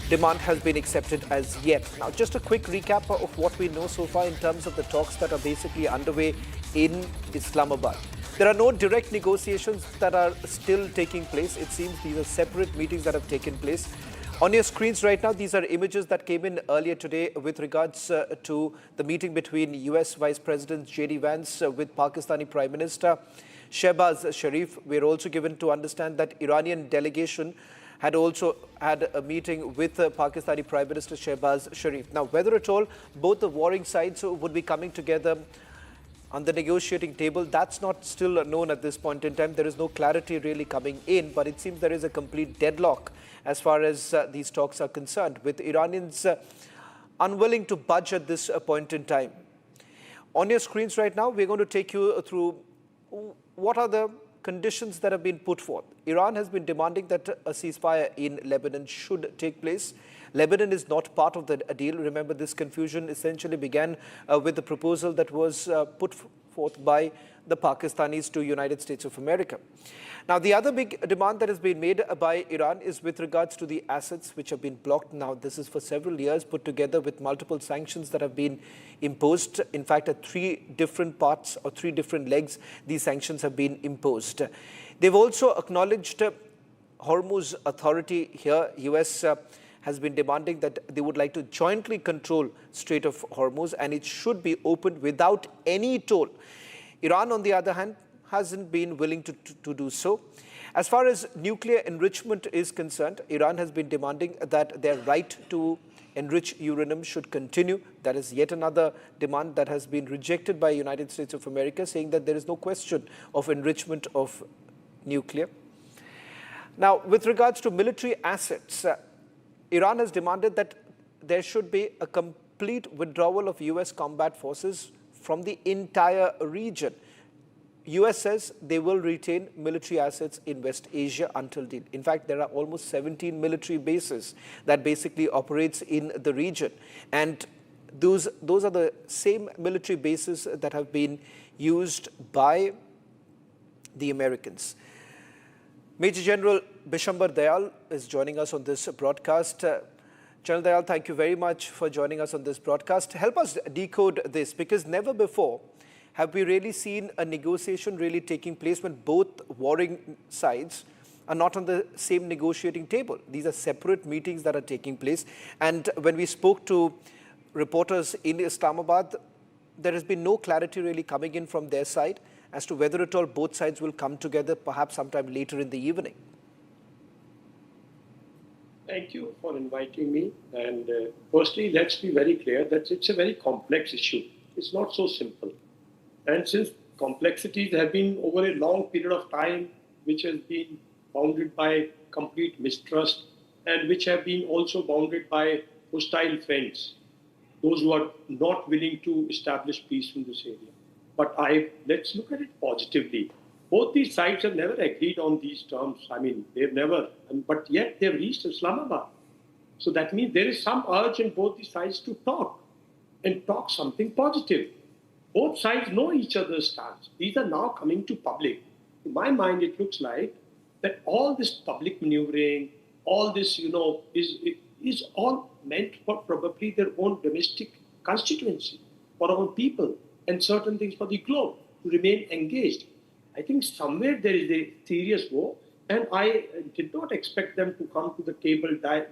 demand has been accepted as yet. Now, just a quick recap of what we know so far in terms of the talks that are basically underway in Islamabad. There are no direct negotiations that are still taking place. It seems these are separate meetings that have taken place. On your screens right now, these are images that came in earlier today with regards to the meeting between US Vice President J.D. Vance with Pakistani Prime Minister Shehbaz Sharif. We're also given to understand that Iranian delegation had also had a meeting with Pakistani Prime Minister Shehbaz Sharif. Now, whether at all both the warring sides would be coming together on the negotiating table. That's not still known at this point in time. There is no clarity really coming in, but it seems there is a complete deadlock as far as these talks are concerned, with Iranians unwilling to budge at this point in time. On your screens right now, we're going to take you through what are the conditions that have been put forth. Iran has been demanding that a ceasefire in Lebanon should take place. Lebanon is not part of the deal. Remember, this confusion essentially began with the proposal that was put forth by the Pakistanis to United States of America. Now, the other big demand that has been made by Iran is with regards to the assets which have been blocked. Now, this is for several years put together with multiple sanctions that have been imposed. In fact, at 3 different parts or 3 different legs, these sanctions have been imposed. They've also acknowledged Hormuz Authority here. US has been demanding that they would like to jointly control Strait of Hormuz, and it should be opened without any toll. Iran, on the other hand, hasn't been willing to do so. As far as nuclear enrichment is concerned, Iran has been demanding that their right to enrich uranium should continue. That is yet another demand that has been rejected by United States of America, saying that there is no question of enrichment of nuclear. Now, with regards to military assets, Iran has demanded that there should be a complete withdrawal of US combat forces from the entire region. US says they will retain military assets in West Asia until deal. In fact, there are almost 17 military bases that basically operates in the region. And those are the same military bases that have been used by the Americans. Major General Bishambar Dayal is joining us on this broadcast. General Dayal, thank you very much for joining us on this broadcast. Help us decode this, because never before have we really seen a negotiation really taking place when both warring sides are not on the same negotiating table. These are separate meetings that are taking place. And when we spoke to reporters in Islamabad, there has been no clarity really coming in from their side as to whether at all both sides will come together perhaps sometime later in the evening. Thank you for inviting me. And firstly, let's be very clear that it's a very complex issue. It's not so simple. And since complexities have been over a long period of time, which has been bounded by complete mistrust and which have been also bounded by hostile friends, those who are not willing to establish peace in this area. But let's look at it positively. Both these sides have never agreed on these terms. I mean, they've never, but yet they've reached Islamabad. So that means there is some urge in both these sides to talk and talk something positive. Both sides know each other's stance. These are now coming to public. In my mind, it looks like that all this public maneuvering, all this, is all meant for probably their own domestic constituency, for our own people, and certain things for the globe to remain engaged. I think somewhere there is a serious war, and I did not expect them to come to the table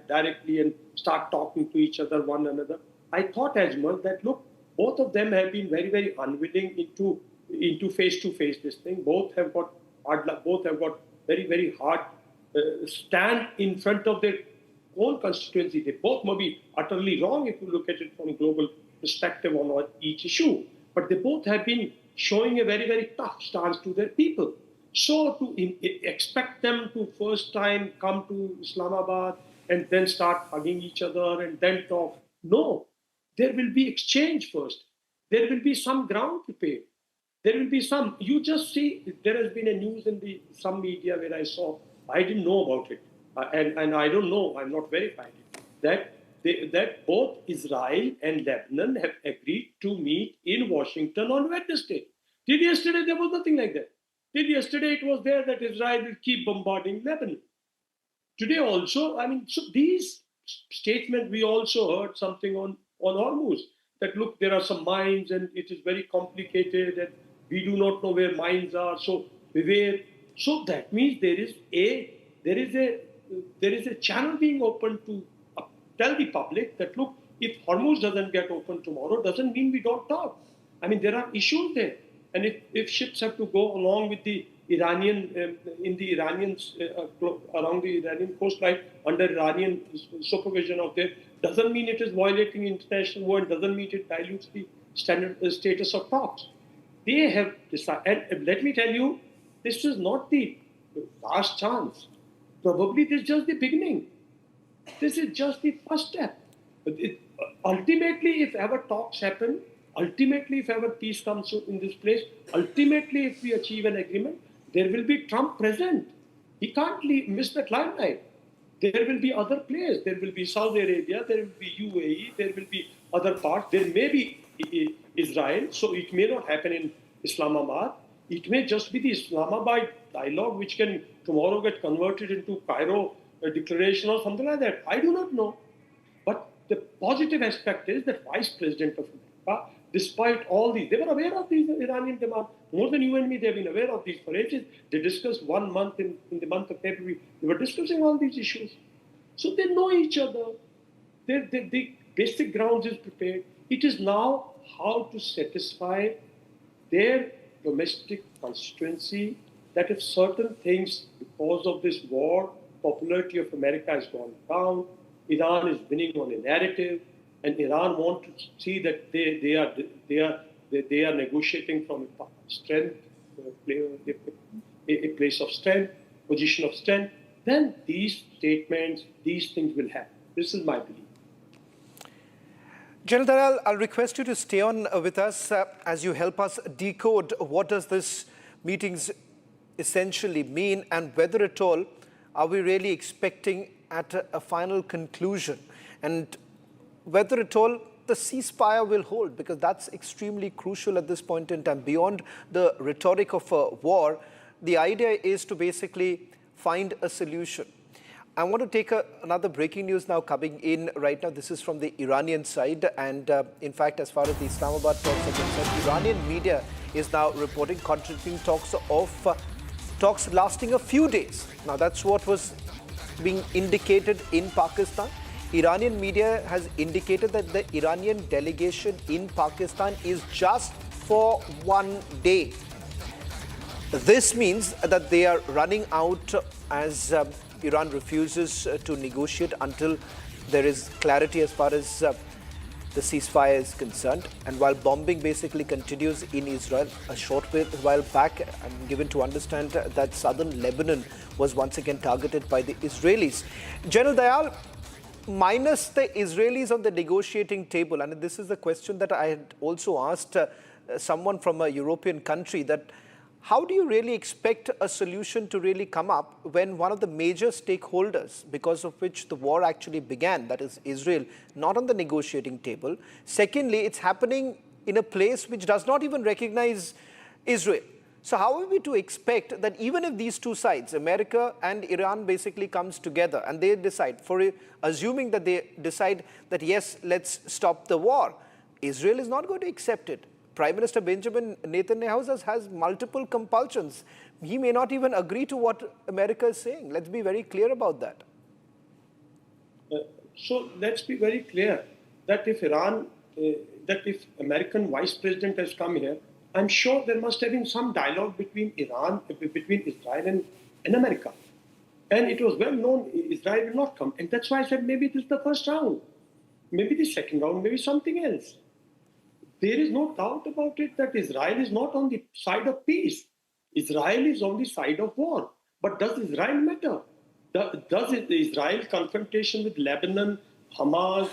directly and start talking to each other, one another. I thought as much that, look, both of them have been very, very unwilling into face-to-face this thing. Both have got very, very hard stand in front of their own constituency. They both may be utterly wrong if you look at it from a global perspective on each issue. But they both have been showing a very, very tough stance to their people. So to expect them to first time come to Islamabad and then start hugging each other and then talk, no. There will be exchange first. There will be some ground prepared. There will be some. You just see, there has been a news in some media where I saw, I didn't know about it. And I don't know, I'm not verified it, that both Israel and Lebanon have agreed to meet in Washington on Wednesday. Till yesterday, there was nothing like that. Till yesterday, it was there that Israel will keep bombarding Lebanon. Today also, so these statements, we also heard something on Hormuz, that look, there are some mines and it is very complicated and we do not know where mines are, so beware. So that means there is a channel being opened to tell the public that, look, if Hormuz doesn't get open tomorrow, doesn't mean we don't talk. There are issues there. And if ships have to go along with the Iranian, around the Iranian coastline, under Iranian supervision of them, doesn't mean it is violating international law and doesn't mean it dilutes the standard status of talks. they have decided, and let me tell you, this is not the last chance. Probably this is just the beginning. This is just the first step. Ultimately, if ever talks happen, ultimately, if ever peace comes in this place, ultimately, if we achieve an agreement, there will be Trump present. He can't miss that limelight. There will be other players. There will be Saudi Arabia, there will be UAE, there will be other parts. There may be Israel, so it may not happen in Islamabad. It may just be the Islamabad dialogue, which can tomorrow get converted into Cairo declaration or something like that. I do not know. But the positive aspect is that Vice President of America, despite all these, they were aware of these Iranian demands. More than you and me, they've been aware of these for ages. They discussed 1 month in the month of February. They were discussing all these issues. So they know each other. The basic grounds is prepared. It is now how to satisfy their domestic constituency that if certain things, because of this war, popularity of America has gone down, Iran is winning on a narrative, and Iran want to see that they are negotiating from a strength, a place of strength, position of strength, then these statements, these things will happen. This is my belief. General Dayal, I'll request you to stay on with us as you help us decode what does this meetings essentially mean, and whether at all are we really expecting at a final conclusion, and whether at all the ceasefire will hold, because that's extremely crucial at this point in time. Beyond the rhetoric of a war, the idea is to basically find a solution. I want to take another breaking news now coming in right now. This is from the Iranian side, and in fact, as far as the Islamabad talks are concerned, Iranian media is now reporting contradicting talks of talks lasting a few days. Now, that's what was being indicated in Pakistan. Iranian media has indicated that the Iranian delegation in Pakistan is just for 1 day. This means that they are running out as Iran refuses to negotiate until there is clarity as far as the ceasefire is concerned. And while bombing basically continues in Israel, a short while back, I'm given to understand that southern Lebanon was once again targeted by the Israelis. General Dayal, minus the Israelis on the negotiating table, and this is the question that I had also asked someone from a European country, that how do you really expect a solution to really come up when one of the major stakeholders, because of which the war actually began, that is Israel, not on the negotiating table? Secondly, it's happening in a place which does not even recognize Israel. So how are we to expect that even if these two sides, America and Iran, basically comes together and they decide, assuming that they decide that yes, let's stop the war, Israel is not going to accept it. Prime Minister Benjamin Netanyahu has multiple compulsions. He may not even agree to what America is saying. Let's be very clear about that. So let's be very clear that if if American Vice President has come here, I'm sure there must have been some dialogue between Israel and America. And it was well known Israel will not come. And that's why I said maybe this is the first round, maybe the second round, maybe something else. There is no doubt about it that Israel is not on the side of peace. Israel is on the side of war. But does Israel matter? Does the Israel confrontation with Lebanon, Hamas,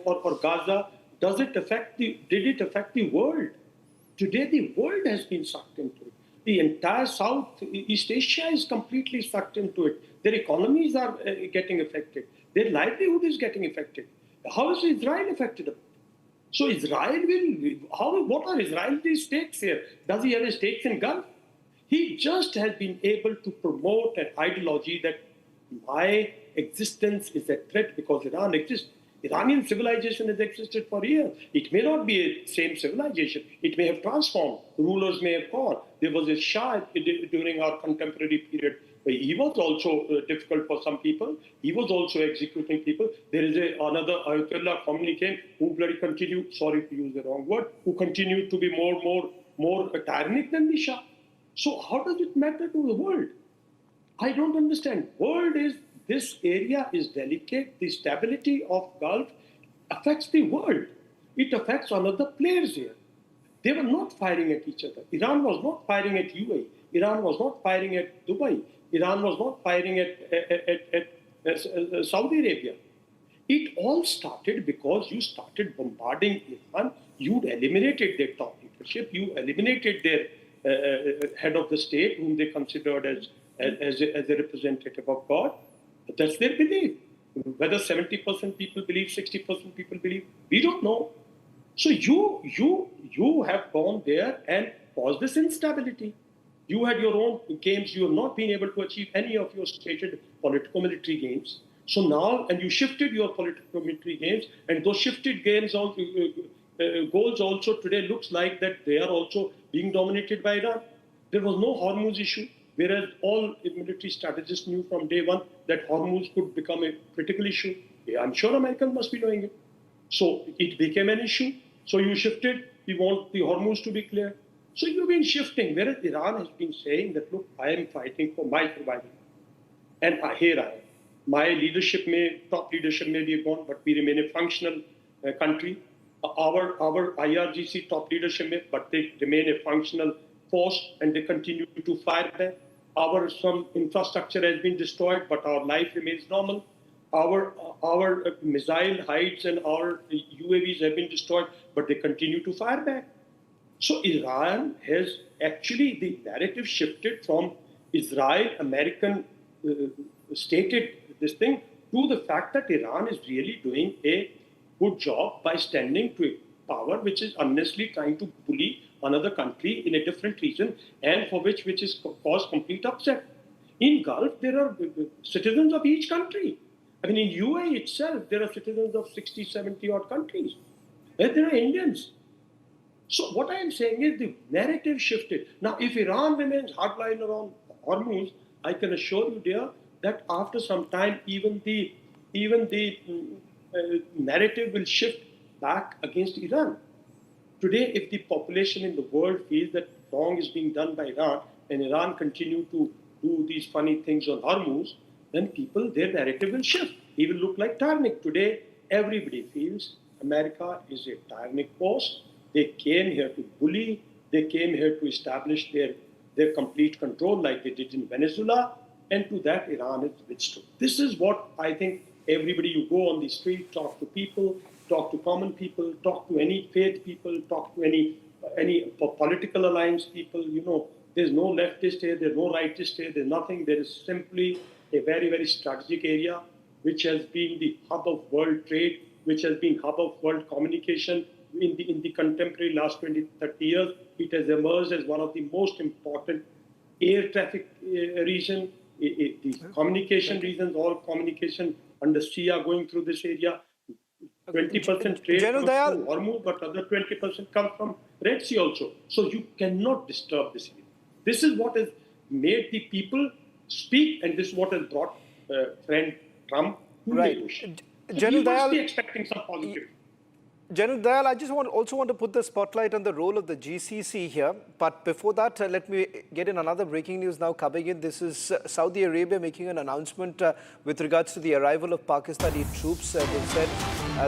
or Gaza, did it affect the world? Today, the world has been sucked into it. The entire Southeast Asia is completely sucked into it. Their economies are getting affected. Their livelihood is getting affected. How is Israel affected? So Israel what are Israel's stakes here? Does he have stakes in Gulf? He just has been able to promote an ideology that my existence is a threat because Iran exists. Iranian civilization has existed for years. It may not be a same civilization. It may have transformed. Rulers may have gone. There was a Shah during our contemporary period. He was also difficult for some people. He was also executing people. There is another Ayatollah Khomeini came who continued, sorry to use the wrong word, who continued to be more tyrannic than the Shah. So how does it matter to the world? I don't understand. This area is delicate. The stability of Gulf affects the world. It affects another players here. They were not firing at each other. Iran was not firing at UAE. Iran was not firing at Dubai. Iran was not firing at Saudi Arabia. It all started because you started bombarding Iran. You eliminated their top leadership. You eliminated their head of the state, whom they considered as a representative of God. That's their belief. Whether 70% people believe, 60% people believe, we don't know. So you have gone there and caused this instability. You had your own games. You have not been able to achieve any of your stated political military gains. So now, and you shifted your political military gains, and those shifted gains, goals also today looks like that they are also being dominated by Iran. There was no Hormuz issue, whereas all military strategists knew from day one that Hormuz could become a critical issue. Yeah, I'm sure Americans must be knowing it. So it became an issue. So you shifted. We want the Hormuz to be clear. So you've been shifting, whereas Iran has been saying that, look, I am fighting for my survival. And here I am. My leadership top leadership may be gone, but we remain a functional country. Our IRGC top leadership may, but they remain a functional force, and they continue to fire back. Some infrastructure has been destroyed, but our life remains normal. Our missile heights and our UAVs have been destroyed, but they continue to fire back. So Iran has actually, the narrative shifted from Israel, American stated this thing, to the fact that Iran is really doing a good job by standing to a power which is honestly trying to bully another country in a different region, and for which is caused complete upset. In Gulf, there are citizens of each country. I mean, in UAE itself, there are citizens of 60, 70 odd countries. And there are Indians. So what I am saying is the narrative shifted. Now, if Iran remains hardliner on Hormuz, I can assure you, dear, that after some time, even the narrative will shift back against Iran. Today, if the population in the world feels that wrong is being done by Iran, and Iran continue to do these funny things on Hormuz, then their narrative will shift. He will look like tyrannic. Today, everybody feels America is a tyrannic force. They came here to bully. They came here to establish their complete control like they did in Venezuela. And to that, Iran is withstood. This is what I think everybody, you go on the street, talk to people, talk to common people, talk to any faith people, talk to any political alliance people, there's no leftist here, there's no rightist here, there's nothing. There is simply a very, very strategic area which has been the hub of world trade, which has been hub of world communication in the contemporary last 20, 30 years. It has emerged as one of the most important air traffic region, the communication regions, all communication under sea are going through this area. 20% trade comes through Hormuz, but other 20% comes from Red Sea also. So you cannot disturb this area. This is what has made the people speak, and this is what has brought friend Trump to negotiate. So we must be expecting some positive. General Dayal, I just also want to put the spotlight on the role of the GCC here. But before that, let me get in another breaking news now coming in. This is Saudi Arabia making an announcement with regards to the arrival of Pakistani troops. They said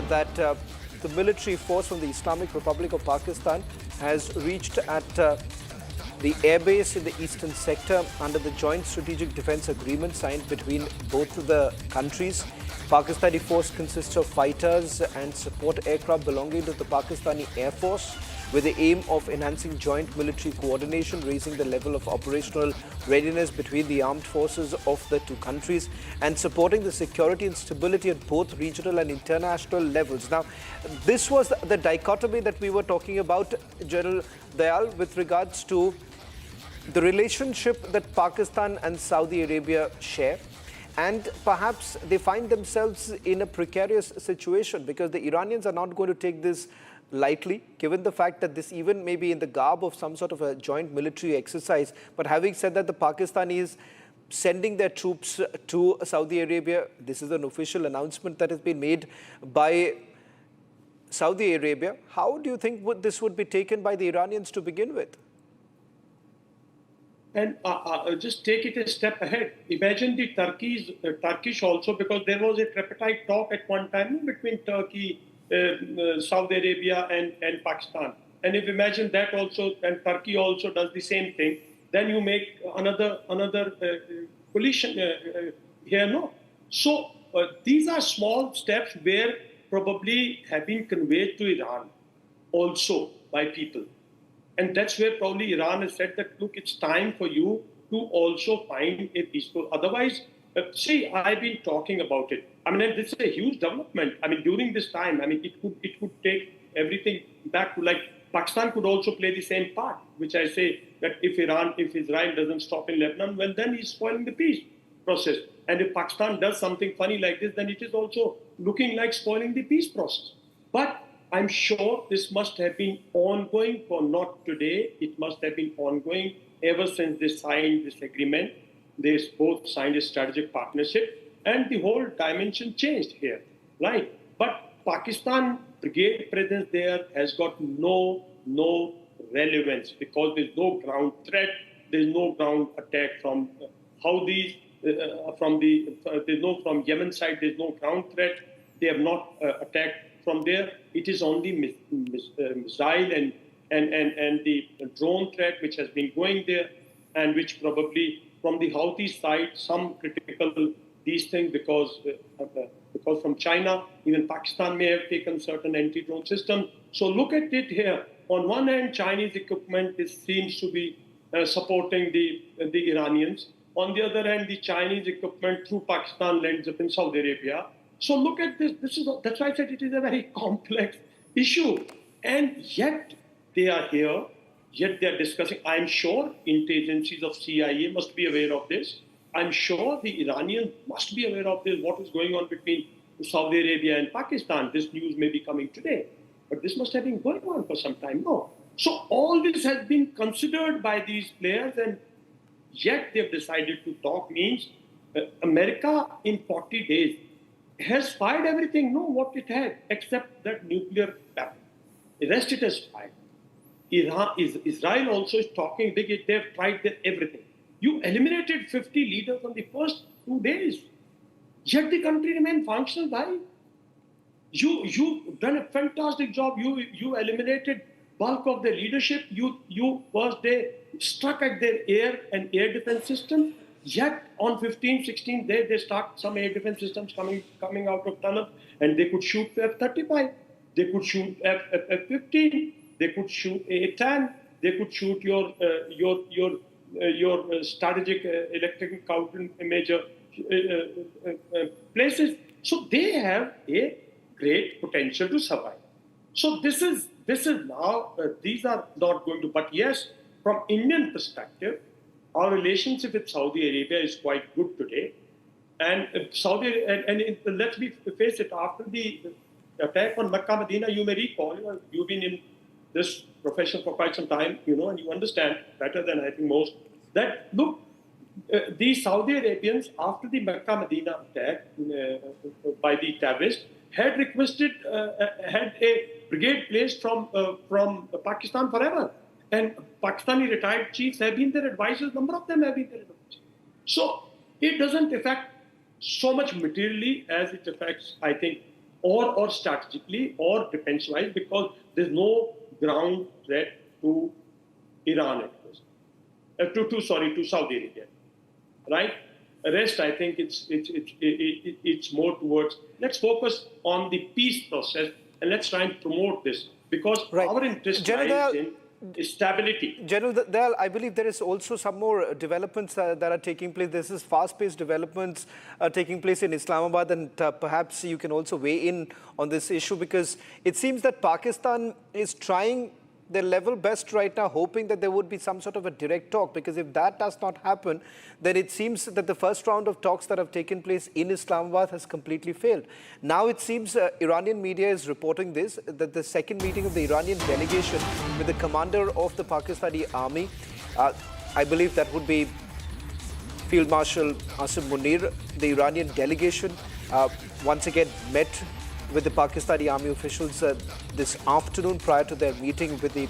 that the military force from the Islamic Republic of Pakistan has reached at the airbase in the eastern sector under the Joint Strategic Defence Agreement signed between both of the countries. Pakistani force consists of fighters and support aircraft belonging to the Pakistani Air Force, with the aim of enhancing joint military coordination, raising the level of operational readiness between the armed forces of the two countries, and supporting the security and stability at both regional and international levels. Now, this was the dichotomy that we were talking about, General Dayal, with regards to the relationship that Pakistan and Saudi Arabia share. And perhaps they find themselves in a precarious situation because the Iranians are not going to take this lightly, given the fact that this even may be in the garb of some sort of a joint military exercise. But having said that, the Pakistanis sending their troops to Saudi Arabia, this is an official announcement that has been made by Saudi Arabia. How do you think this would be taken by the Iranians to begin with? And just take it a step ahead. Imagine the Turkish also, because there was a tripartite talk at one time between Turkey, Saudi Arabia and Pakistan. And if imagine that also, and Turkey also does the same thing, then you make another coalition here, no? So these are small steps where probably have been conveyed to Iran also by people. And that's where probably Iran has said that, look, it's time for you to also find a peaceful. Otherwise, see, I've been talking about it. I mean, this is a huge development. I mean, during this time, I mean, it could take everything back to like Pakistan could also play the same part, which I say that if Israel doesn't stop in Lebanon, well, then he's spoiling the peace process. And if Pakistan does something funny like this, then it is also looking like spoiling the peace process. But I'm sure this must have been ongoing for not today. It must have been ongoing ever since they signed this agreement. They both signed a strategic partnership, and the whole dimension changed here, right? But Pakistan brigade presence there has got no relevance because there's no ground threat. There's no ground attack from Houthis. From Yemen side, there's no ground threat. They have not attacked from there. It is only missile and the drone threat which has been going there, and which probably from the Houthi side, some critical these things because from China, even Pakistan may have taken certain anti-drone systems. So look at it here. On one hand, Chinese equipment seems to be supporting the Iranians. On the other hand, the Chinese equipment through Pakistan lands up in Saudi Arabia. So look at this. That's why I said it is a very complex issue. And yet they are here. Yet they are discussing. I'm sure intelligences of CIA must be aware of this. I'm sure the Iranians must be aware of this, what is going on between Saudi Arabia and Pakistan. This news may be coming today, but this must have been going on for some time now. So all this has been considered by these players, and yet they've decided to talk. Means America in 40 days has fired everything, what it had, except that nuclear weapon. The rest it has fired. Israel also is talking big. They've tried everything. You eliminated 50 leaders on the first 2 days. Yet the country remained functional, bhai. You've done a fantastic job. You eliminated bulk of the leadership. You first day struck at their air and air defense system. Yet on 15th, 16th day, they start some air defense systems coming out of tunnel, and they could shoot F-35. They could shoot F-15. They could shoot A-10. They could shoot your strategic electric counter major places. So they have a great potential to survive. So this is now, these are not going to, but yes, from Indian perspective, our relationship with Saudi Arabia is quite good today. And let's face it, after the attack on Mecca, Medina, you may recall, you've been in this profession for quite some time, and you understand better than I think most, that look, the Saudi Arabians, after the Mecca Medina attack by the terrorists, had requested, had a brigade placed from Pakistan forever. And Pakistani retired chiefs have been their advisors, number of them have been their advisors. So it doesn't affect so much materially as it affects, I think, or strategically or defense-wise, because there's no ground threat to Iran at present. To Saudi Arabia, right? The rest, I think it's more towards, let's focus on the peace process and let's try and promote this, because our interest lies in stability. General Dayal, I believe there is also some more developments that are taking place. This is fast-paced developments taking place in Islamabad, and perhaps you can also weigh in on this issue, because it seems that Pakistan is trying their level best right now, hoping that there would be some sort of a direct talk, because if that does not happen, then it seems that the first round of talks that have taken place in Islamabad has completely failed. Now it seems Iranian media is reporting this, that the second meeting of the Iranian delegation with the commander of the Pakistani army, I believe that would be Field Marshal Asim Munir, the Iranian delegation once again met with the Pakistani army officials this afternoon prior to their meeting with the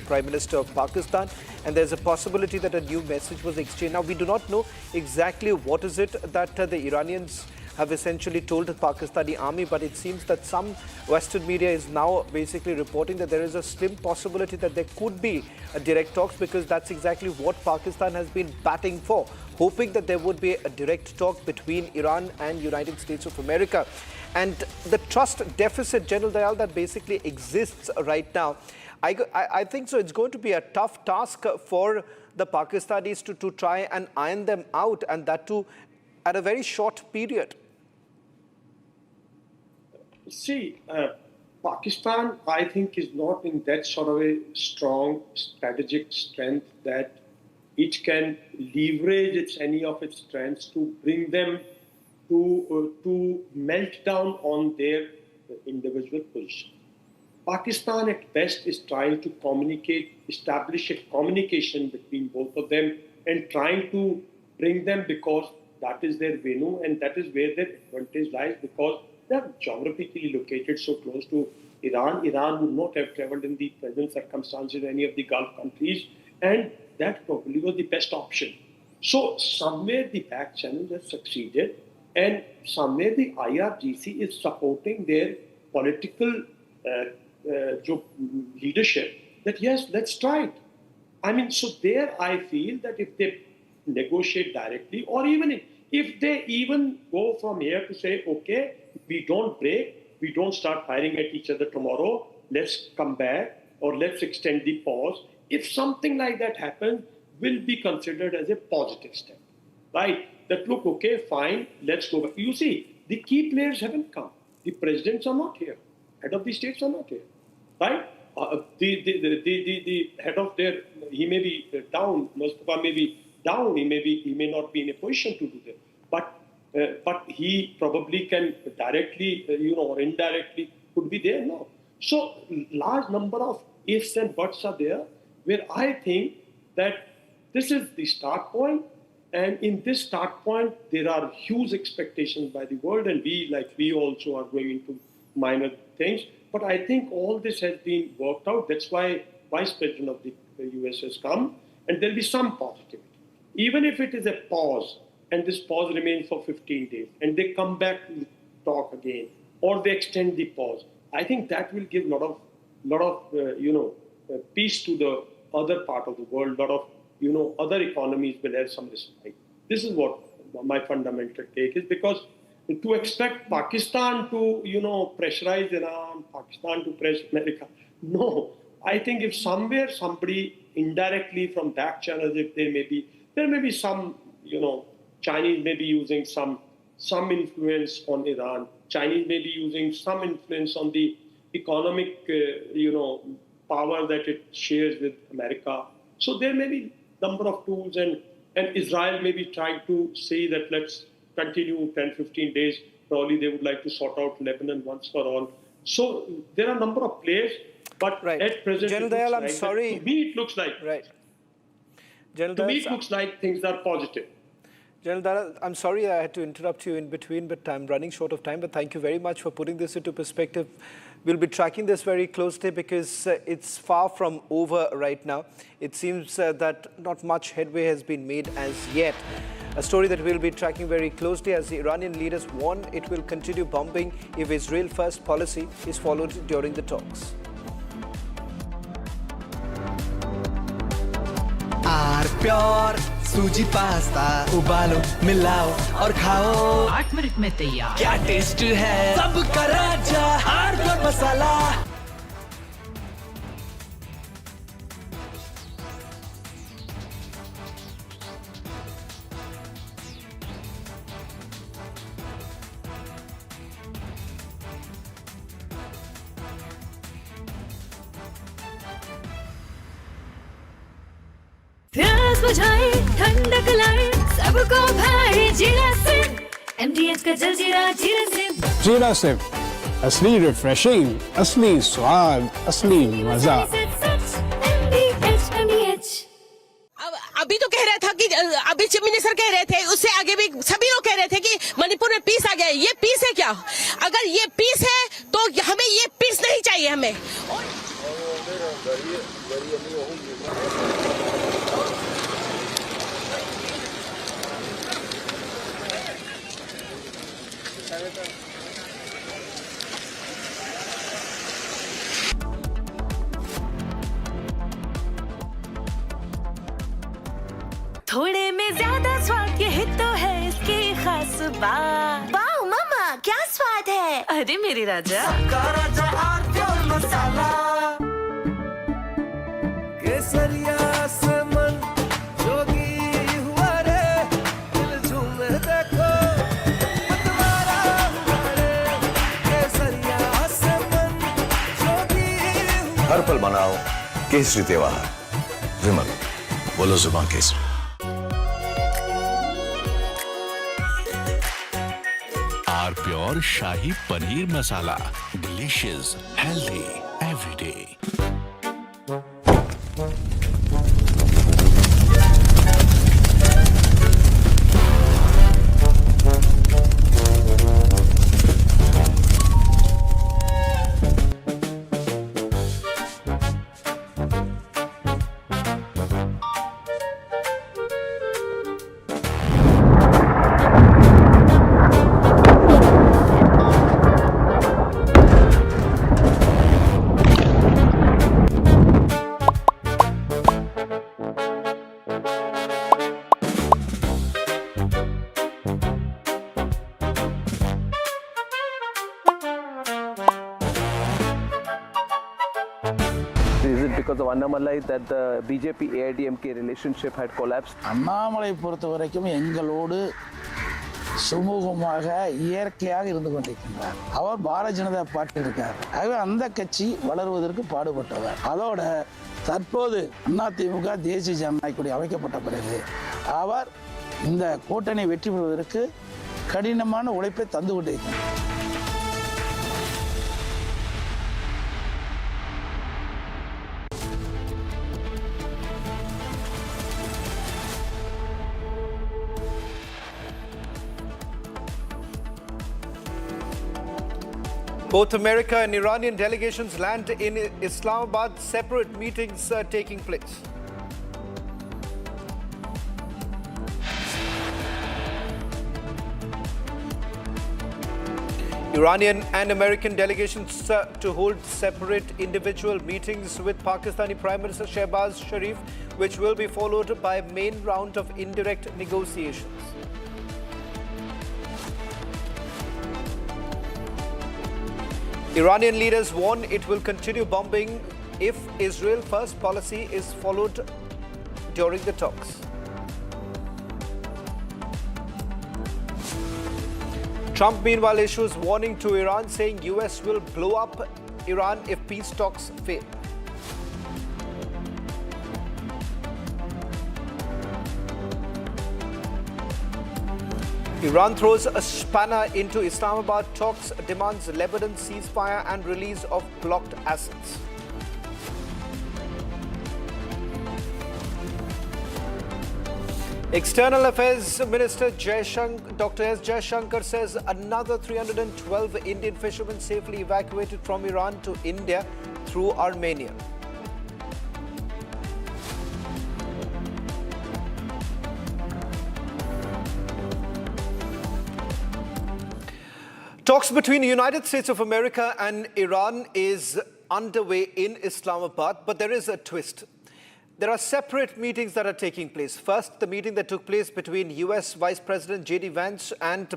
Prime Minister of Pakistan, and there's a possibility that a new message was exchanged. Now, we do not know exactly what is it that the Iranians have essentially told the Pakistani army, but it seems that some Western media is now basically reporting that there is a slim possibility that there could be a direct talks, because that's exactly what Pakistan has been batting for, hoping that there would be a direct talk between Iran and United States of America. And the trust deficit, General Dayal, that basically exists right now, I think so it's going to be a tough task for the Pakistanis to try and iron them out, and that too at a very short period. See, Pakistan, I think, is not in that sort of a strong strategic strength that it can leverage any of its strengths to bring them to melt down on their individual position. Pakistan at best is trying to establish a communication between both of them and trying to bring them, because that is their venue and that is where their advantage lies, because they are geographically located so close to Iran. Iran would not have traveled in the present circumstances in any of the Gulf countries, and that probably was the best option. So somewhere the back channels have succeeded, and somewhere the IRGC is supporting their political leadership that yes, let's try it. I mean, so there I feel that if they negotiate directly, or even if they even go from here to say, okay, we don't break, we don't start firing at each other tomorrow, let's come back, or let's extend the pause. If something like that happens, will be considered as a positive step, right? That look, okay, fine, let's go back. You see, the key players haven't come. The presidents are not here. Head of the states are not here, right? The head of their, he may be down, Mustafa may be down, he may not be in a position to do that, but he probably can directly, or indirectly could be there now. So large number of ifs and buts are there, where I think that this is the start point, and in this start point there are huge expectations by the world, and we also are going into minor things. But I think all this has been worked out. That's why Vice President of the US has come, and there'll be some positivity. Even if it is a pause, and this pause remains for 15 days, and they come back to talk again, or they extend the pause, I think that will give lot of peace to the other part of the world. Lot of other economies will have some respite. This is what my fundamental take is, because to expect Pakistan to, pressurize Iran, Pakistan to press America, no. I think if somewhere somebody indirectly from back channels, if there may be some, Chinese may be using some influence on Iran. Chinese may be using some influence on the economic, power that it shares with America. So there may be number of tools, and Israel may be trying to say that let's continue 10, 15 days. Probably they would like to sort out Lebanon once for all. So there are a number of players, but at present, General Dayal, I'm sorry. To me, it looks like. Right. General to Dayal, me, it looks like things are positive. General Dayal, I'm sorry I had to interrupt you in between, but I'm running short of time. But thank you very much for putting this into perspective. We'll be tracking this very closely, because it's far from over right now. It seems that not much headway has been made as yet. A story that we'll be tracking very closely, as the Iranian leaders warn it will continue bombing if Israel-first policy is followed during the talks. Pure सूजी pasta उबालो मिलाओ और खाओ 8 minute में तैयार। क्या taste है सबका राजा are pure मसाला। प्यास बुझाए ठंडक लाए सबको भाई जीरा से MDH का जलजीरा जीरा से जीरा से असली रिफ्रेशिंग असली स्वाद असली मजा। अभी तो कह रहा था कि अभी चीफ मिनिस्टर कह रहे थे, उससे आगे भी सभी लोग कह रहे थे कि मणिपुर में पीस आ गया। ये पीस है क्या? अगर ये पीस है तो हमें ये पीस नहीं चाहिए हमें। थोड़े में ज्यादा स्वाद यही तो है इसकी खास बात। वाह मामा क्या स्वाद है। अरे मेरे राजा राजा और प्योर मसाला केसरिया से मन जोगी हुआ रे दिल झूमे देखो मतवारा हुआ रे केसरिया से मन जोगी हुआ। हर पल मनाओ केसरी त्योहार। विमल बोलो जुबान केसरी। Are pure shahi paneer masala, delicious, healthy everyday. Is it because of Annamalai that the BJP-AIDMK relationship had collapsed? Annamalai பொறுத்த வரைக்கும் எங்களோடு சுமூகமாக இயற்கையாக இருந்து கொண்டிருக்கின்றார். அவர் பாரதிய ஜனதா பார்ட்டி இருக்கார். ஆகவே அந்த கட்சி வளருவதற்கு பாடுபட்டவர். அதோட தற்போது அதிமுக தேசிய ஜனநாயக கூட்டணி அமைக்கப்பட்ட பிறகு அவர் இந்த கூட்டணி வெற்றி பெறுவதற்கு கடினமான உழைப்பை தந்து கொண்டிருக்கிறார். Both America and Iranian delegations land in Islamabad, separate meetings taking place. Iranian and American delegations to hold separate individual meetings with Pakistani Prime Minister Shehbaz Sharif, which will be followed by a main round of indirect negotiations. Iranian leaders warn it will continue bombing if Israel first policy is followed during the talks. Trump meanwhile issues warning to Iran, saying US will blow up Iran if peace talks fail. Iran throws a spanner into Islamabad talks, demands Lebanon ceasefire and release of blocked assets. External Affairs Minister Dr. S. Jaishankar says another 312 Indian fishermen safely evacuated from Iran to India through Armenia. Talks between the United States of America and Iran is underway in Islamabad, but there is a twist. There are separate meetings that are taking place. First, the meeting that took place between US Vice President J.D. Vance and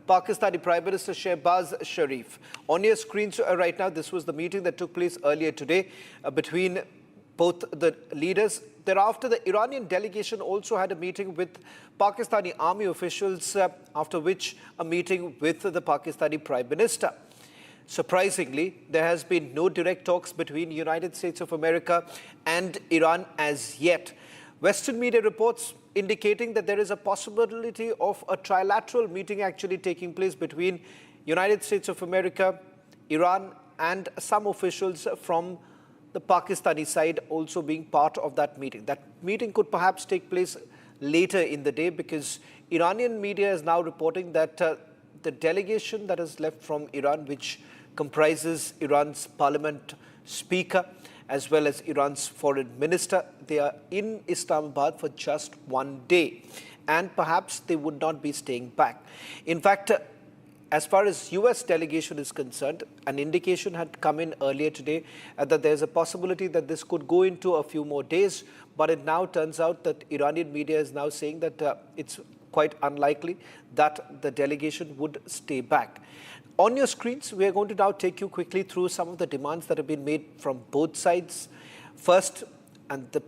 Pakistani Prime Minister Shehbaz Sharif. On your screens right now, this was the meeting that took place earlier today between both the leaders. Thereafter, the Iranian delegation also had a meeting with Pakistani army officials, after which a meeting with the Pakistani Prime Minister. Surprisingly, there has been no direct talks between United States of America and Iran as yet. Western media reports indicating that there is a possibility of a trilateral meeting actually taking place between United States of America, Iran, and some officials from the Pakistani side also being part of that meeting. That meeting could perhaps take place later in the day, because Iranian media is now reporting that the delegation that is left from Iran, which comprises Iran's parliament speaker as well as Iran's foreign minister, they are in Islamabad for just one day, and perhaps they would not be staying back. In fact, as far as US delegation is concerned, an indication had come in earlier today that there's a possibility that this could go into a few more days, but it now turns out that Iranian media is now saying that it's quite unlikely that the delegation would stay back. On your screens, we are going to now take you quickly through some of the demands that have been made from both sides. First, and the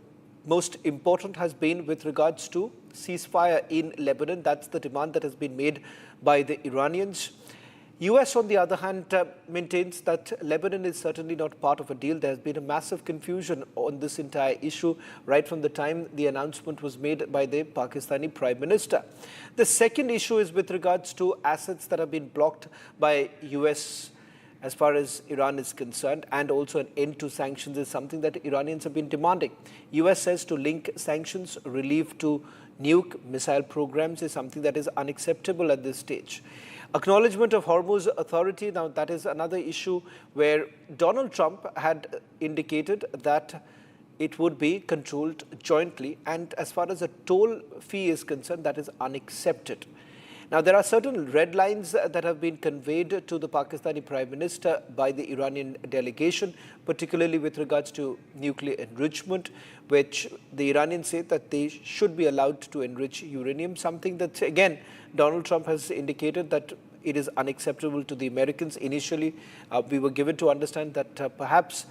most important, has been with regards to ceasefire in Lebanon. That's the demand that has been made by the Iranians. US, on the other hand, maintains that Lebanon is certainly not part of a deal. There has been a massive confusion on this entire issue right from the time the announcement was made by the Pakistani Prime Minister. The second issue is with regards to assets that have been blocked by US as far as Iran is concerned, and also an end to sanctions is something that Iranians have been demanding. US says to link sanctions relief to nuke missile programs is something that is unacceptable at this stage. Acknowledgement of Hormuz Authority, now that is another issue where Donald Trump had indicated that it would be controlled jointly, and as far as a toll fee is concerned, that is unaccepted. Now, there are certain red lines that have been conveyed to the Pakistani Prime Minister by the Iranian delegation, particularly with regards to nuclear enrichment, which the Iranians say that they should be allowed to enrich uranium, something that, again, Donald Trump has indicated that it is unacceptable to the Americans. Initially, we were given to understand that perhaps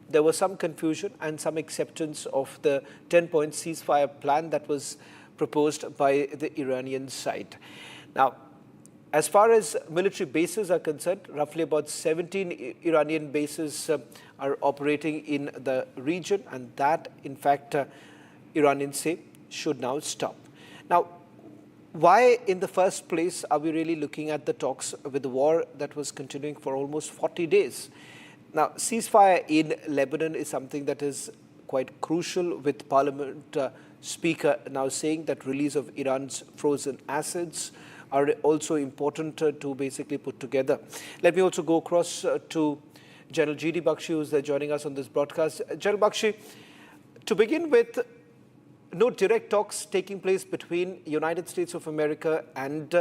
there was some confusion and some acceptance of the 10-point ceasefire plan that was proposed by the Iranian side. Now, as far as military bases are concerned, roughly about 17 Iranian bases are operating in the region, and that, in fact, Iranians say should now stop. Now, why in the first place are we really looking at the talks with the war that was continuing for almost 40 days? Now, ceasefire in Lebanon is something that is quite crucial, with Parliament Speaker now saying that release of Iran's frozen assets are also important to basically put together. Let me also go across to General G.D. Bakshi, who is joining us on this broadcast. General Bakshi, to begin with, no direct talks taking place between United States of America and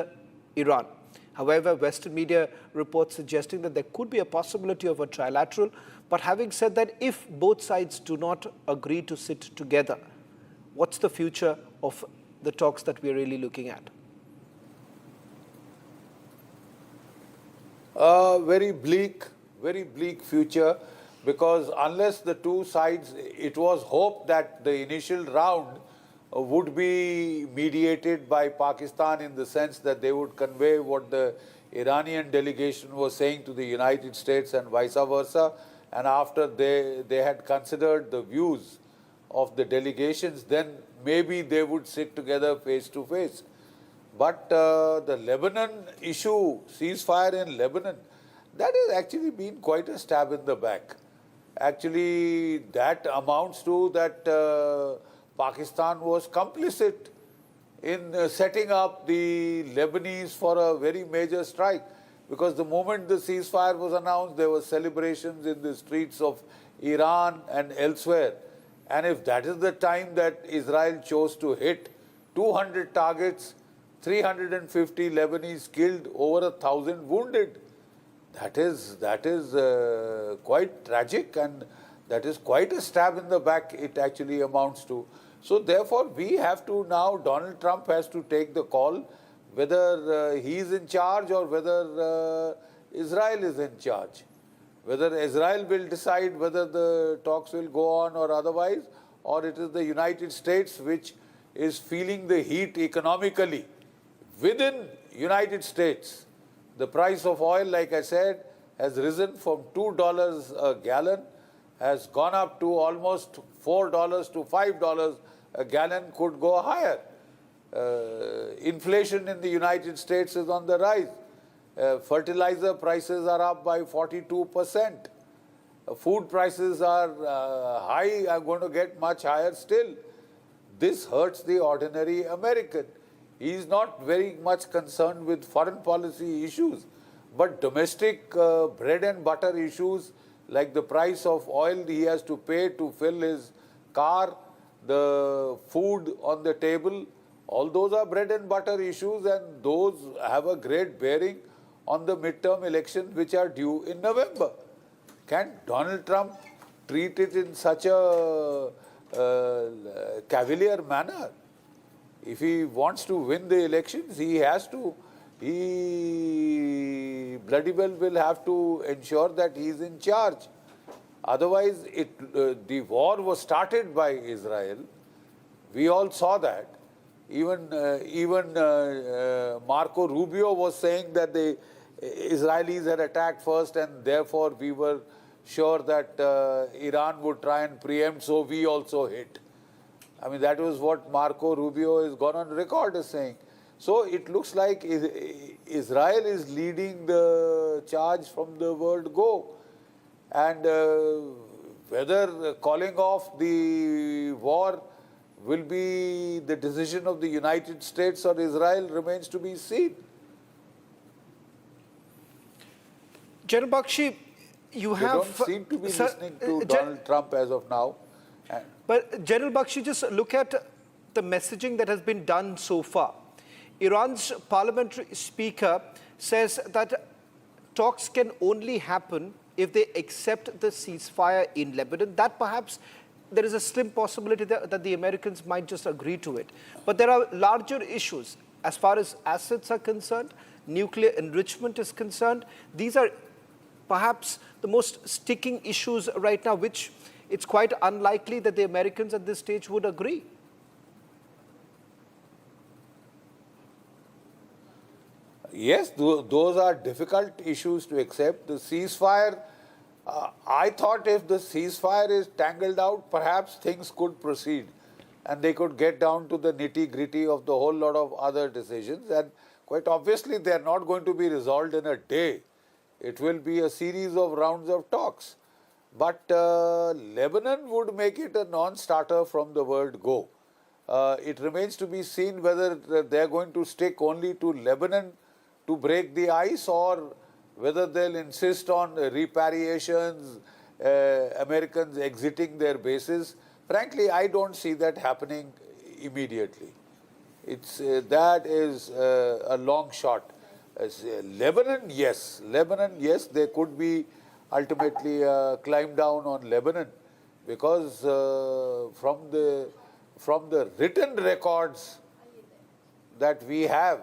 Iran. However, Western media reports suggesting that there could be a possibility of a trilateral. But having said that, if both sides do not agree to sit together, what's the future of the talks that we're really looking at? Very bleak future, because unless the two sides, it was hoped that the initial round would be mediated by Pakistan, in the sense that they would convey what the Iranian delegation was saying to the United States and vice versa, and after they had considered the views of the delegations, then maybe they would sit together face to face. But the Lebanon issue, ceasefire in Lebanon, that has actually been quite a stab in the back. Actually, that amounts to that Pakistan was complicit in setting up the Lebanese for a very major strike. Because the moment the ceasefire was announced, there were celebrations in the streets of Iran and elsewhere. And if that is the time that Israel chose to hit 200 targets, 350 Lebanese killed, over 1,000 wounded, that is quite tragic, and that is quite a stab in the back it actually amounts to. So therefore, we have to now, Donald Trump has to take the call whether he is in charge or whether Israel is in charge. Whether Israel will decide whether the talks will go on or otherwise, or it is the United States which is feeling the heat economically. Within United States, the price of oil, like I said, has risen from $2 a gallon, has gone up to almost $4 to $5 a gallon, could go higher. Inflation in the United States is on the rise. Fertilizer prices are up by 42%. Food prices are high, are going to get much higher still. This hurts the ordinary American. He is not very much concerned with foreign policy issues, but domestic bread and butter issues, like the price of oil he has to pay to fill his car, the food on the table, all those are bread and butter issues, and those have a great bearing on the midterm elections which are due in November. Can Donald Trump treat it in such a cavalier manner? If he wants to win the elections, he has to, he bloody well will have to ensure that he is in charge. Otherwise, the war was started by Israel. We all saw that. Even Marco Rubio was saying that the Israelis had attacked first, and therefore we were sure that Iran would try and preempt, so we also hit. I mean, that was what Marco Rubio has gone on record as saying. So it looks like Israel is leading the charge from the word go. And whether calling off the war will be the decision of the United States or Israel remains to be seen. General Bakshi, you have... They don't seem to be listening to Donald Trump as of now. But General Bakshi, just look at the messaging that has been done so far. Iran's parliamentary speaker says that talks can only happen if they accept the ceasefire in Lebanon. That perhaps there is a slim possibility that the Americans might just agree to it. But there are larger issues as far as assets are concerned, nuclear enrichment is concerned. These are perhaps the most sticking issues right now, which it's quite unlikely that the Americans at this stage would agree. Yes, those are difficult issues to accept. The ceasefire, I thought if the ceasefire is tangled out, perhaps things could proceed and they could get down to the nitty-gritty of the whole lot of other decisions. And quite obviously, they are not going to be resolved in a day. It will be a series of rounds of talks. But Lebanon would make it a non-starter from the word go. It remains to be seen whether they are going to stick only to Lebanon to break the ice, or whether they'll insist on repatriations, Americans exiting their bases. Frankly, I don't see that happening immediately. That is a long shot. Lebanon, yes, there could be ultimately a climb down on Lebanon, because from the written records that we have,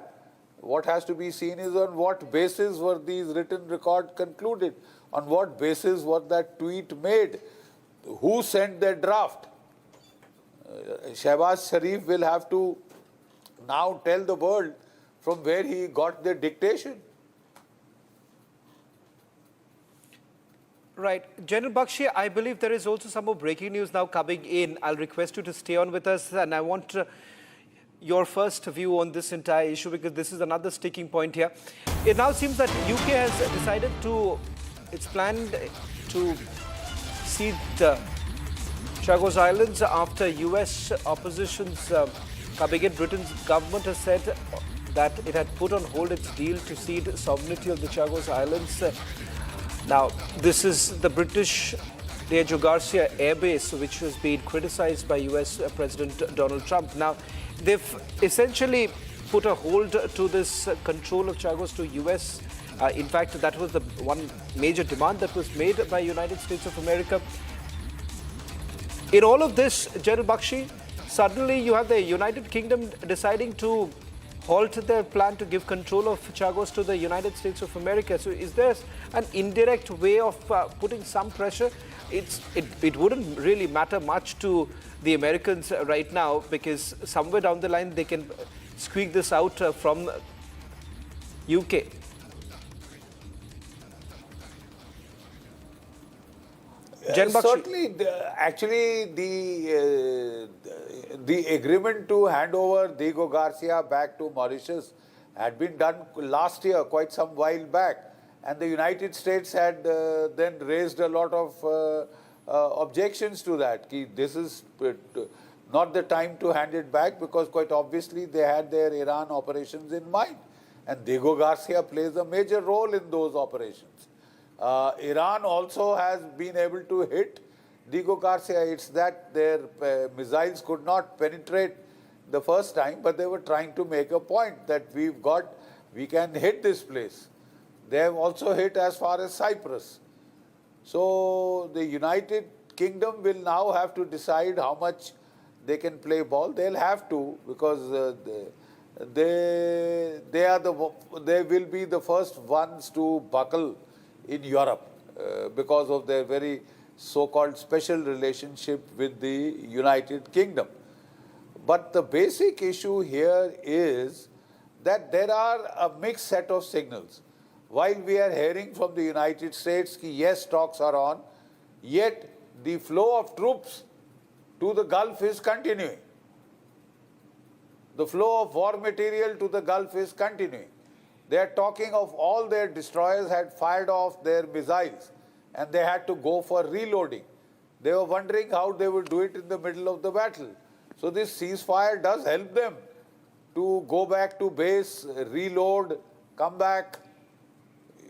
what has to be seen is on what basis were these written records concluded, on what basis was that tweet made, who sent their draft. Shehbaz Sharif will have to now tell the world from where he got the dictation. Right. General Bakshi, I believe there is also some more breaking news now coming in. I'll request you to stay on with us, and I want your first view on this entire issue, because this is another sticking point here. It now seems that UK has decided it's planned to cede Chagos Islands after US opposition's coming in. Britain's government has said that it had put on hold its deal to cede sovereignty of the Chagos Islands. Now, this is the British Diego Garcia Air Base, which was being criticized by US President Donald Trump. Now, they've essentially put a hold to this control of Chagos to US. In fact, that was the one major demand that was made by United States of America. In all of this, General Bakshi, suddenly you have the United Kingdom deciding to halt their plan to give control of Chagos to the United States of America. So is there an indirect way of putting some pressure? It wouldn't really matter much to the Americans right now, because somewhere down the line they can squeak this out from UK. Certainly, the agreement to hand over Diego Garcia back to Mauritius had been done last year, quite some while back, and the United States had then raised a lot of objections to that. This is not the time to hand it back, because quite obviously they had their Iran operations in mind, and Diego Garcia plays a major role in those operations. Iran also has been able to hit Diego Garcia. It's that their missiles could not penetrate the first time, but they were trying to make a point that we can hit this place. They have also hit as far as Cyprus. So the United Kingdom will now have to decide how much they can play ball. They'll have to, because they will be the first ones to buckle in Europe because of their very so-called special relationship with the United Kingdom. But the basic issue here is that there are a mixed set of signals. While we are hearing from the United States that yes, talks are on, yet the flow of troops to the Gulf is continuing. The flow of war material to the Gulf is continuing. They are talking of all their destroyers had fired off their missiles and they had to go for reloading. They were wondering how they would do it in the middle of the battle. So this ceasefire does help them to go back to base, reload, come back.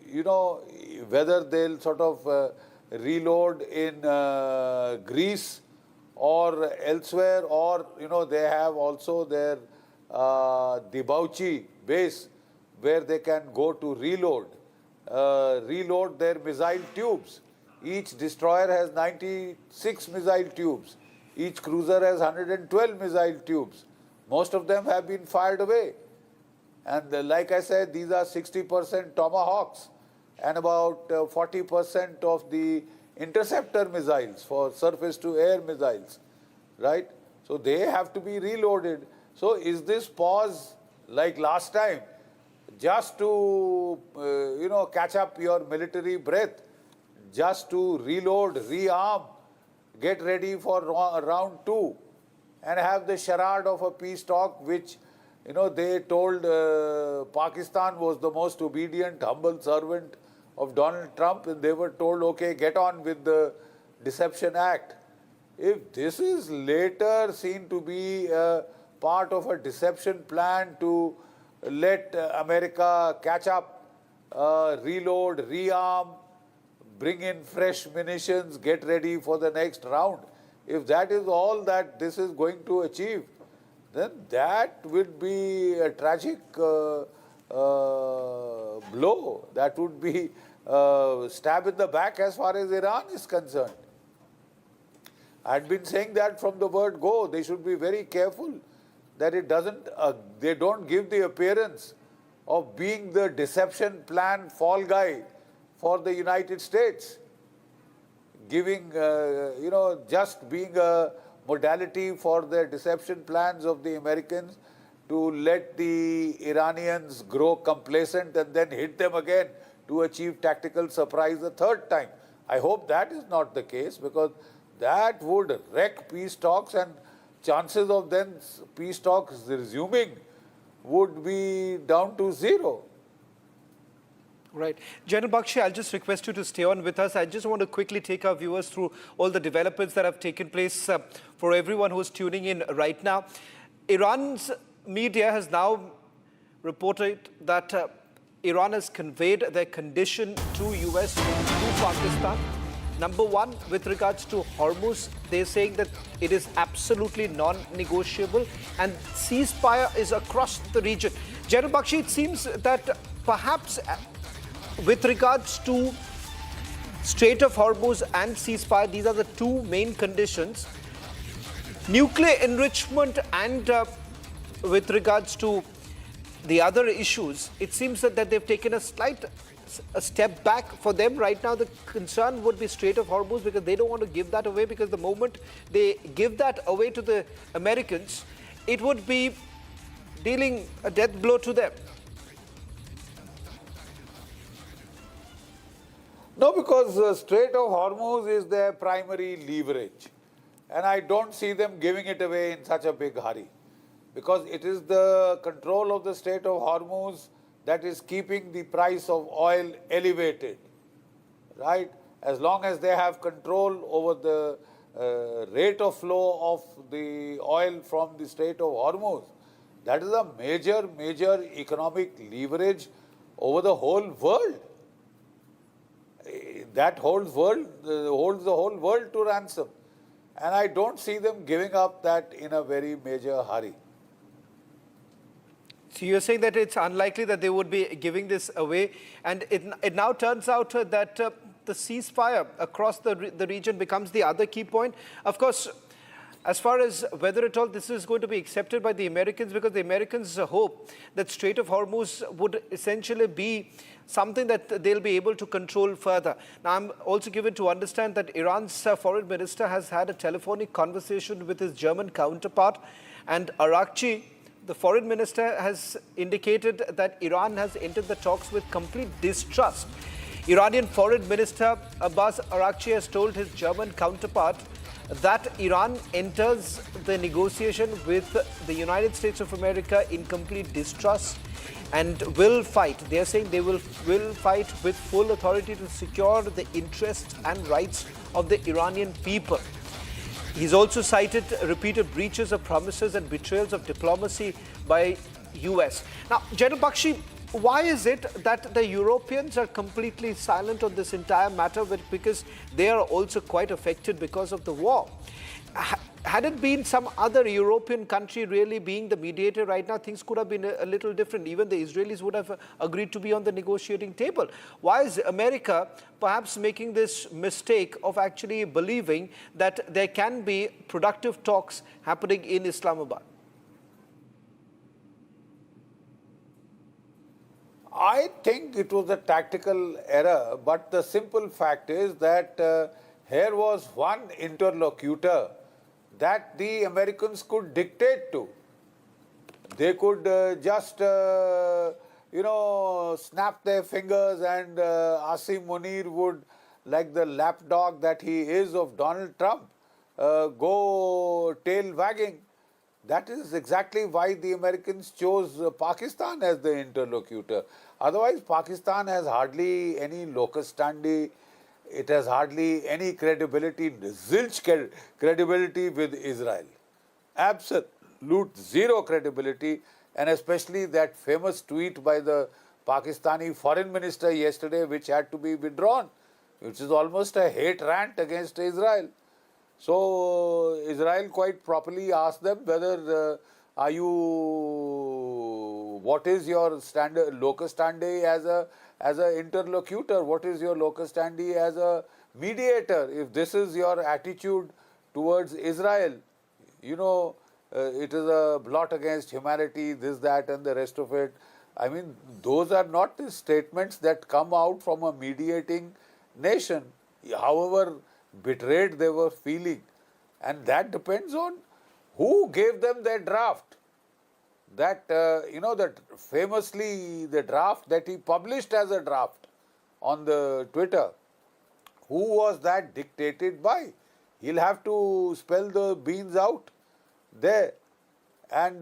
You know, whether they'll sort of reload in Greece or elsewhere, or, you know, they have also their Dibauchi base where they can go to reload their missile tubes. Each destroyer has 96 missile tubes. Each cruiser has 112 missile tubes. Most of them have been fired away. And like I said, these are 60% Tomahawks and about 40% of the interceptor missiles for surface-to-air missiles, right? So they have to be reloaded. So is this pause like last time just to, you know, catch up your military breath, just to reload, rearm, get ready for round two, and have the charade of a peace talk which, you know, they told Pakistan was the most obedient, humble servant of Donald Trump, and they were told, okay, get on with the Deception Act. If this is later seen to be part of a deception plan to let America catch up, reload, rearm, bring in fresh munitions, get ready for the next round, if that is all that this is going to achieve, then that would be a tragic blow. That would be stab in the back as far as Iran is concerned. I had been saying that from the word go. They should be very careful that it doesn't, they don't give the appearance of being the deception plan fall guy for the United States, giving, you know, just being a modality for the deception plans of the Americans to let the Iranians grow complacent and then hit them again to achieve tactical surprise a third time. I hope that is not the case, because that would wreck peace talks, and chances of then peace talks resuming would be down to zero. Right. General Bakshi, I'll just request you to stay on with us. I just want to quickly take our viewers through all the developments that have taken place for everyone who's tuning in right now. Iran's media has now reported that Iran has conveyed their condition to US, to Pakistan. Number one, with regards to Hormuz, they're saying that it is absolutely non-negotiable and ceasefire is across the region. General Bakshi, it seems that perhaps with regards to Strait of Hormuz and ceasefire, these are the two main conditions. Nuclear enrichment and with regards to the other issues, it seems that they've taken a step back. For them right now, the concern would be Strait of Hormuz, because they don't want to give that away, because the moment they give that away to the Americans, it would be dealing a death blow to them. No, because Strait of Hormuz is their primary leverage. And I don't see them giving it away in such a big hurry. Because it is the control of the Strait of Hormuz that is keeping the price of oil elevated, right? As long as they have control over the rate of flow of the oil from the Strait of Hormuz, that is a major economic leverage over the whole world. That holds the whole world to ransom. And I don't see them giving up that in a very major hurry. So you're saying that it's unlikely that they would be giving this away, and it now turns out that the ceasefire across the region becomes the other key point. Of course, as far as whether at all this is going to be accepted by the Americans, because the Americans hope that Strait of Hormuz would essentially be something that they'll be able to control further. Now, I'm also given to understand that Iran's foreign minister has had a telephonic conversation with his German counterpart, and Arakchi, the foreign minister, has indicated that Iran has entered the talks with complete distrust. Iranian Foreign Minister Abbas Arakchi has told his German counterpart that Iran enters the negotiation with the United States of America in complete distrust and will fight. They are saying they will fight with full authority to secure the interests and rights of the Iranian people. He's also cited repeated breaches of promises and betrayals of diplomacy by US. Now, General Bakshi, why is it that the Europeans are completely silent on this entire matter? Because they are also quite affected because of the war. Had it been some other European country really being the mediator right now, things could have been a little different. Even the Israelis would have agreed to be on the negotiating table. Why is America perhaps making this mistake of actually believing that there can be productive talks happening in Islamabad? I think it was a tactical error, but the simple fact is that here was one interlocutor that the Americans could dictate to. They could just, snap their fingers, and Asim Munir would, like the lapdog that he is of Donald Trump, go tail wagging. That is exactly why the Americans chose Pakistan as the interlocutor. Otherwise, Pakistan has hardly any locus standi. It has hardly any credibility, zilch credibility with Israel. Absolute zero credibility, and especially that famous tweet by the Pakistani foreign minister yesterday, which had to be withdrawn, which is almost a hate rant against Israel. So Israel quite properly asked them whether what is your locus standi as a interlocutor? What is your locus standi as a mediator? If this is your attitude towards Israel, it is a blot against humanity, this, that, and the rest of it. I mean, those are not the statements that come out from a mediating nation, however betrayed they were feeling. And that depends on who gave them their draft. That, that famously the draft that he published as a draft on the Twitter, who was that dictated by? He'll have to spell the beans out there. And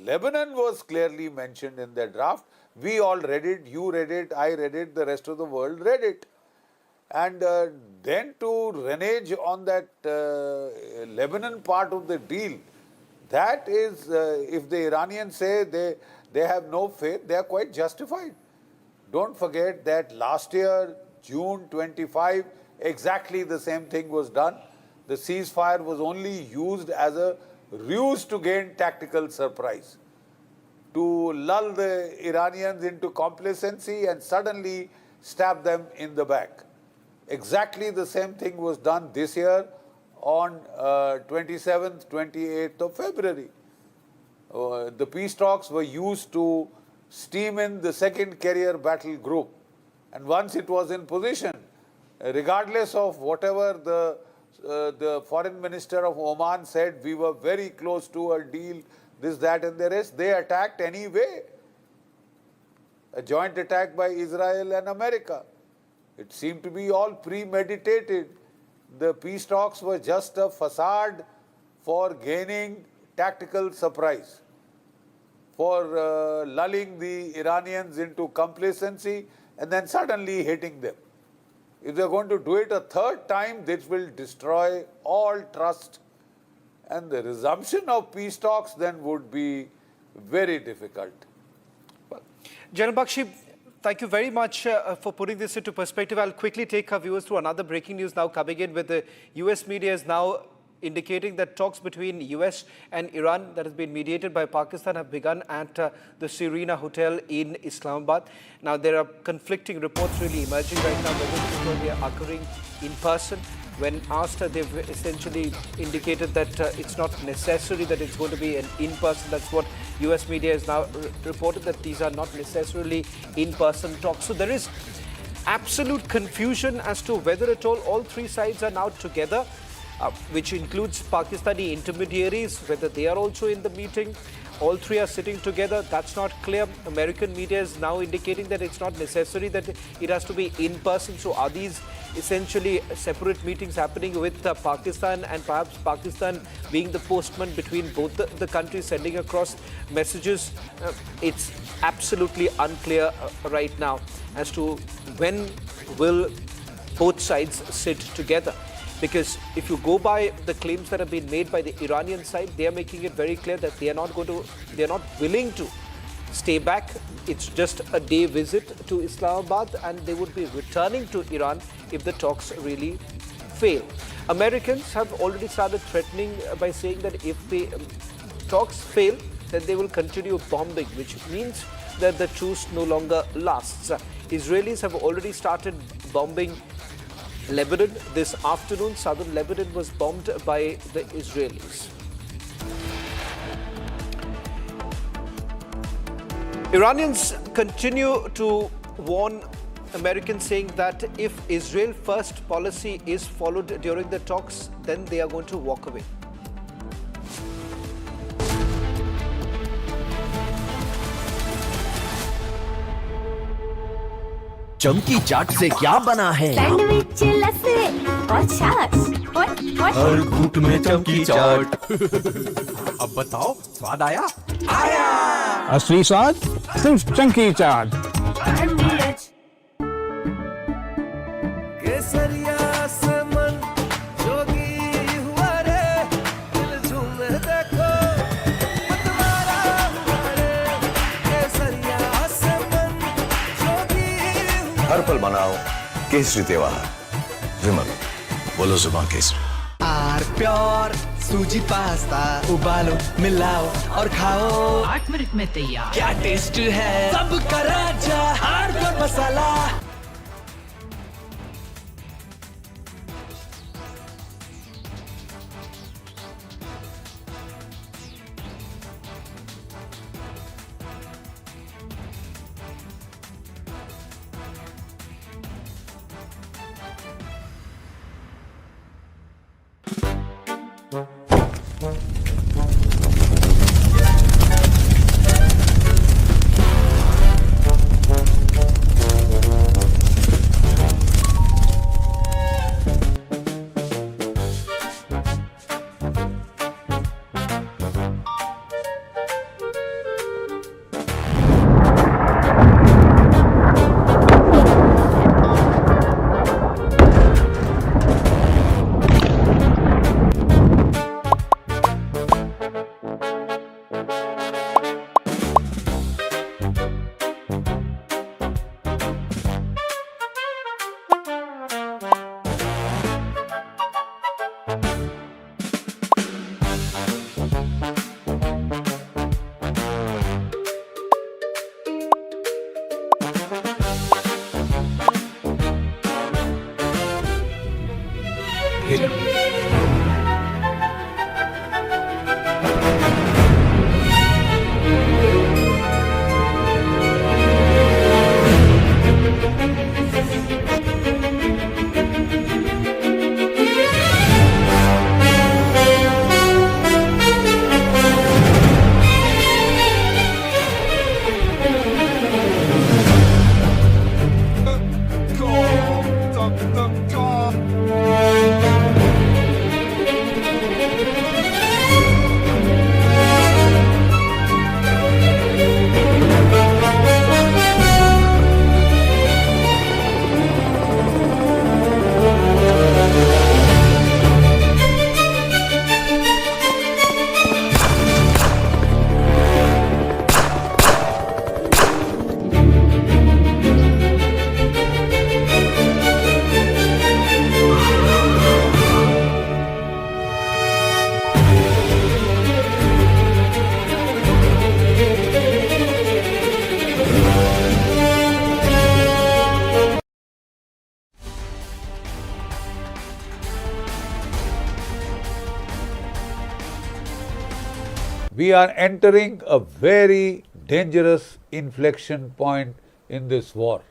Lebanon was clearly mentioned in the draft. We all read it, you read it, I read it, the rest of the world read it. And then to renege on that Lebanon part of the deal, that is, if the Iranians say they have no faith, they are quite justified. Don't forget that last year, June 25, exactly the same thing was done. The ceasefire was only used as a ruse to gain tactical surprise, to lull the Iranians into complacency and suddenly stab them in the back. Exactly the same thing was done this year on 27th, 28th of February. The peace talks were used to steam in the second carrier battle group. And once it was in position, regardless of whatever the foreign minister of Oman said, we were very close to a deal, this, that, and the rest, they attacked anyway. A joint attack by Israel and America. It seemed to be all premeditated. The peace talks were just a facade for gaining tactical surprise, for lulling the Iranians into complacency and then suddenly hitting them. If they're going to do it a third time, this will destroy all trust, and the resumption of peace talks then would be very difficult. General Bakshi, thank you very much for putting this into perspective. I'll quickly take our viewers through another breaking news now coming in, with the US media is now indicating that talks between US and Iran that has been mediated by Pakistan have begun at the Serena Hotel in Islamabad. Now, there are conflicting reports really emerging right now whether they are occurring in person. When asked, they've essentially indicated that it's not necessary that it's going to be an in-person. That's what US media has now reported, that these are not necessarily in-person talks. So there is absolute confusion as to whether at all three sides are now together, which includes Pakistani intermediaries, whether they are also in the meeting. All three are sitting together. That's not clear. American media is now indicating that it's not necessary that it has to be in person. So are these essentially separate meetings happening with Pakistan, and perhaps Pakistan being the postman between both the countries, sending across messages? It's absolutely unclear right now as to when will both sides sit together. Because if you go by the claims that have been made by the Iranian side, they are making it very clear that they are not willing to stay back. It's just a day visit to Islamabad, and they would be returning to Iran if the talks really fail. Americans have already started threatening by saying that if the talks fail, then they will continue bombing, which means that the truce no longer lasts. Israelis have already started bombing Lebanon this afternoon. Southern Lebanon was bombed by the Israelis. Iranians continue to warn Americans, saying that if Israel first policy is followed during the talks, then they are going to walk away. चमकी चाट से क्या बना है? Sandwich, लस्सी और छाछ और हर घूंट में चमकी चाट। अब बताओ, स्वाद आया? आया। असली स्वाद सिर्फ चंकी चाट। केसरिया से मन जोगी हुआ रे, दिल झूमे देखो मतवारा हुआ रे। केसरिया से मन जोगी हर पल मनाओ केसरी त्योहार। विमल, बोलो जुबान केसरी। आर प्योर सूजी पास्ता उबालो, मिलाओ और खाओ। 8 मिनट में तैयार। क्या टेस्ट है सबका राजा, hardcore masala. We are entering a very dangerous inflection point in this war.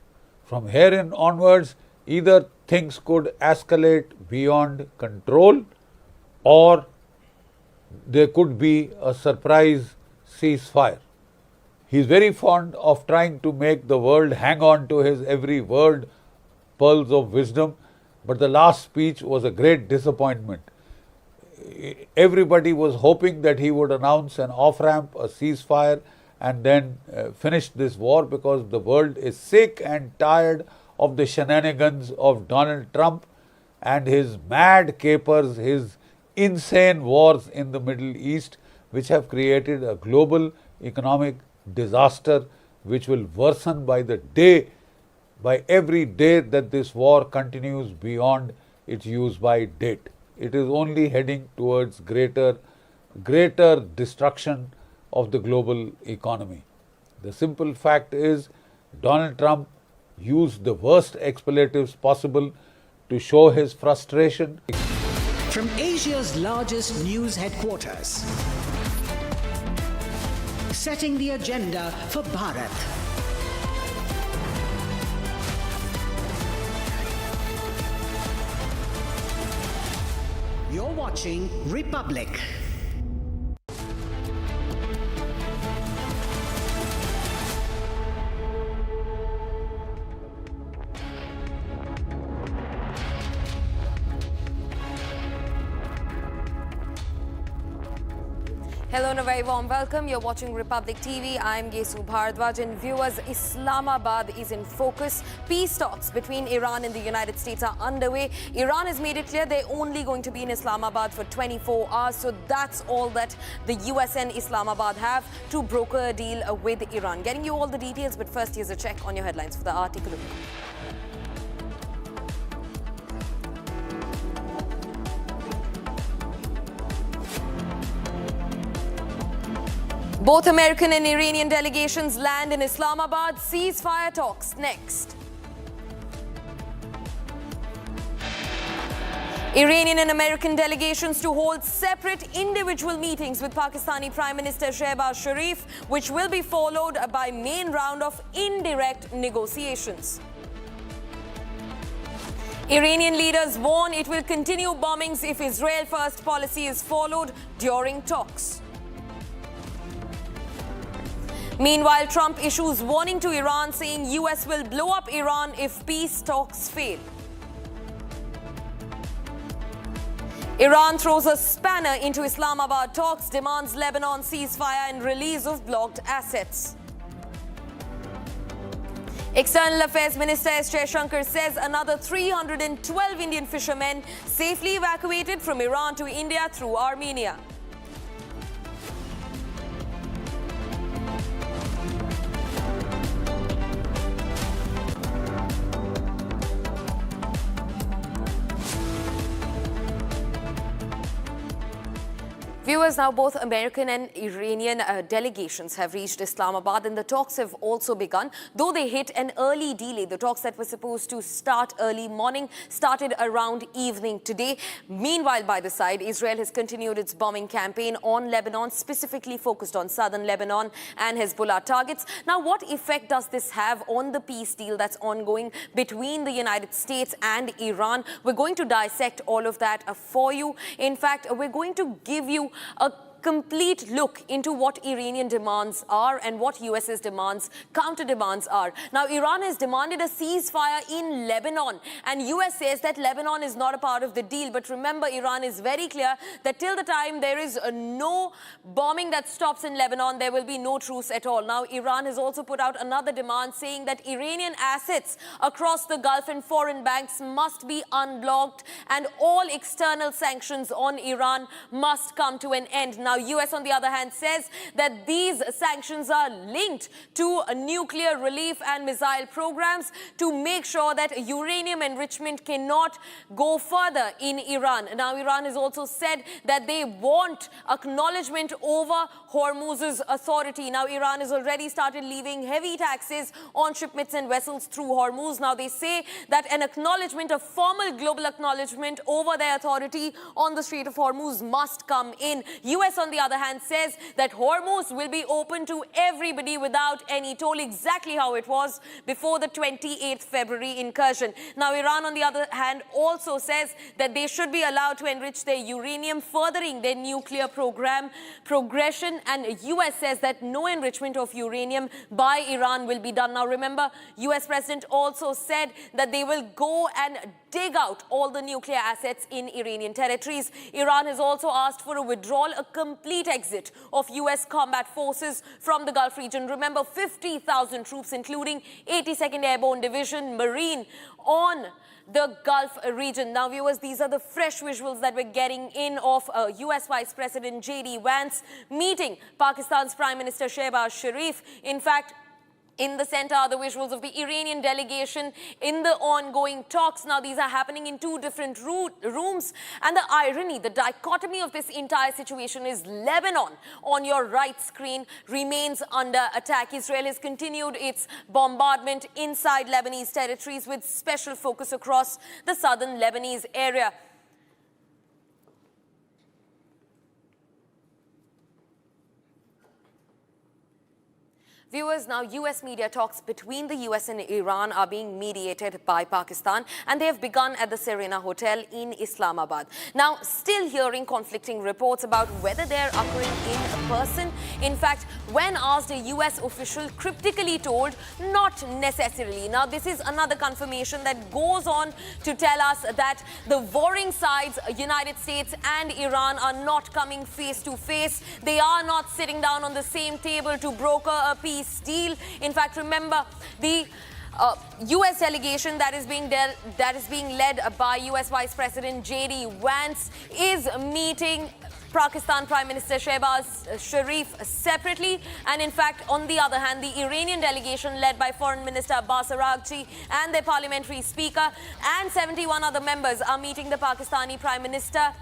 From here in onwards, either things could escalate beyond control or there could be a surprise ceasefire. He is very fond of trying to make the world hang on to his every word, pearls of wisdom, but the last speech was a great disappointment. Everybody was hoping that he would announce an off-ramp, a ceasefire, and then finish this war, because the world is sick and tired of the shenanigans of Donald Trump and his mad capers, his insane wars in the Middle East, which have created a global economic disaster which will worsen by the day, by every day that this war continues beyond its use-by date. It is only heading towards greater destruction of the global economy. The simple fact is, Donald Trump used the worst expletives possible to show his frustration. From Asia's largest news headquarters, setting the agenda for Bharat. You're watching Republic. Hello and a very warm welcome. You're watching Republic TV. I'm Gesu Bharadwaj, and viewers, Islamabad is in focus. Peace talks between Iran and the United States are underway. Iran has made it clear they're only going to be in Islamabad for 24 hours. So that's all that the US and Islamabad have to broker a deal with Iran. Getting you all the details, but first here's a check on your headlines for the article. Both American and Iranian delegations land in Islamabad. Ceasefire talks next. Iranian and American delegations to hold separate individual meetings with Pakistani Prime Minister Shehbaz Sharif, which will be followed by main round of indirect negotiations. Iranian leaders warn it will continue bombings if Israel-first policy is followed during talks. Meanwhile, Trump issues warning to Iran, saying US will blow up Iran if peace talks fail. Iran throws a spanner into Islamabad talks, demands Lebanon ceasefire and release of blocked assets. External Affairs Minister S. Jaishankar says another 312 Indian fishermen safely evacuated from Iran to India through Armenia. Viewers, now both American and Iranian delegations have reached Islamabad, and the talks have also begun. Though they hit an early delay, the talks that were supposed to start early morning started around evening today. Meanwhile, by the side, Israel has continued its bombing campaign on Lebanon, specifically focused on southern Lebanon and Hezbollah targets. Now, what effect does this have on the peace deal that's ongoing between the United States and Iran? We're going to dissect all of that for you. In fact, we're going to give you a complete look into what Iranian demands are and what US's demands, counter demands are. Now, Iran has demanded a ceasefire in Lebanon, and US says that Lebanon is not a part of the deal. But remember, Iran is very clear that till the time there is no bombing that stops in Lebanon, there will be no truce at all. Now, Iran has also put out another demand saying that Iranian assets across the Gulf and foreign banks must be unblocked, and all external sanctions on Iran must come to an end. Now, US, on the other hand, says that these sanctions are linked to nuclear relief and missile programs to make sure that uranium enrichment cannot go further in Iran. Now, Iran has also said that they want acknowledgement over Hormuz's authority. Now, Iran has already started levying heavy taxes on shipments and vessels through Hormuz. Now, they say that an acknowledgement, a formal global acknowledgement over their authority on the Strait of Hormuz must come in. US US, on the other hand, says that Hormuz will be open to everybody without any toll, exactly how it was before the 28th February incursion. Now, Iran, on the other hand, also says that they should be allowed to enrich their uranium, furthering their nuclear program progression. And US says that no enrichment of uranium by Iran will be done. Now, remember, US President also said that they will go and dig out all the nuclear assets in Iranian territories. Iran has also asked for a withdrawal, a complete exit of US combat forces from the Gulf region. Remember, 50,000 troops, including 82nd Airborne Division, Marine, on the Gulf region. Now, viewers, these are the fresh visuals that we're getting in of US Vice President J.D. Vance meeting Pakistan's Prime Minister Shehbaz Sharif. In fact, in the center are the visuals of the Iranian delegation in the ongoing talks. Now, these are happening in two different rooms. And the irony, the dichotomy of this entire situation is Lebanon, on your right screen, remains under attack. Israel has continued its bombardment inside Lebanese territories with special focus across the southern Lebanese area. Viewers, now US media talks between the US and Iran are being mediated by Pakistan, and they have begun at the Serena Hotel in Islamabad. Now, still hearing conflicting reports about whether they're occurring in person. In fact, when asked, a US official cryptically told, not necessarily. Now, this is another confirmation that goes on to tell us that the warring sides, United States and Iran, are not coming face to face. They are not sitting down on the same table to broker a peace deal. In fact, remember, the U.S. delegation that is being led by U.S. Vice President J.D. Vance is meeting Pakistan Prime Minister Shehbaz Sharif separately. And in fact, on the other hand, the Iranian delegation led by Foreign Minister Abbas Araghchi and their parliamentary speaker and 71 other members are meeting the Pakistani Prime Minister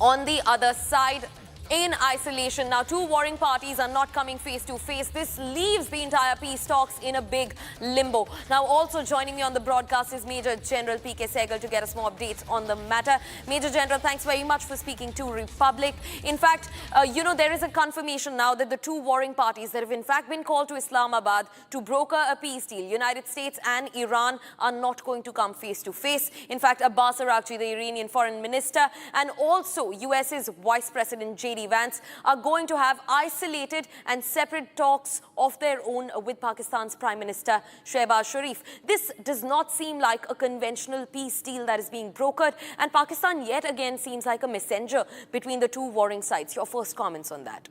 on the other side in isolation. Now, two warring parties are not coming face to face. This leaves the entire peace talks in a big limbo. Now, also joining me on the broadcast is Major General P.K. Sehgal to get us more updates on the matter. Major General, thanks very much for speaking to Republic. In fact, there is a confirmation now that the two warring parties that have in fact been called to Islamabad to broker a peace deal, United States and Iran, are not going to come face to face. In fact, Abbas Araghchi, the Iranian foreign minister, and also US's Vice President J.D. Vance are going to have isolated and separate talks of their own with Pakistan's Prime Minister Shehbaz Sharif. This does not seem like a conventional peace deal that is being brokered, and Pakistan yet again seems like a messenger between the two warring sides. Your first comments on that?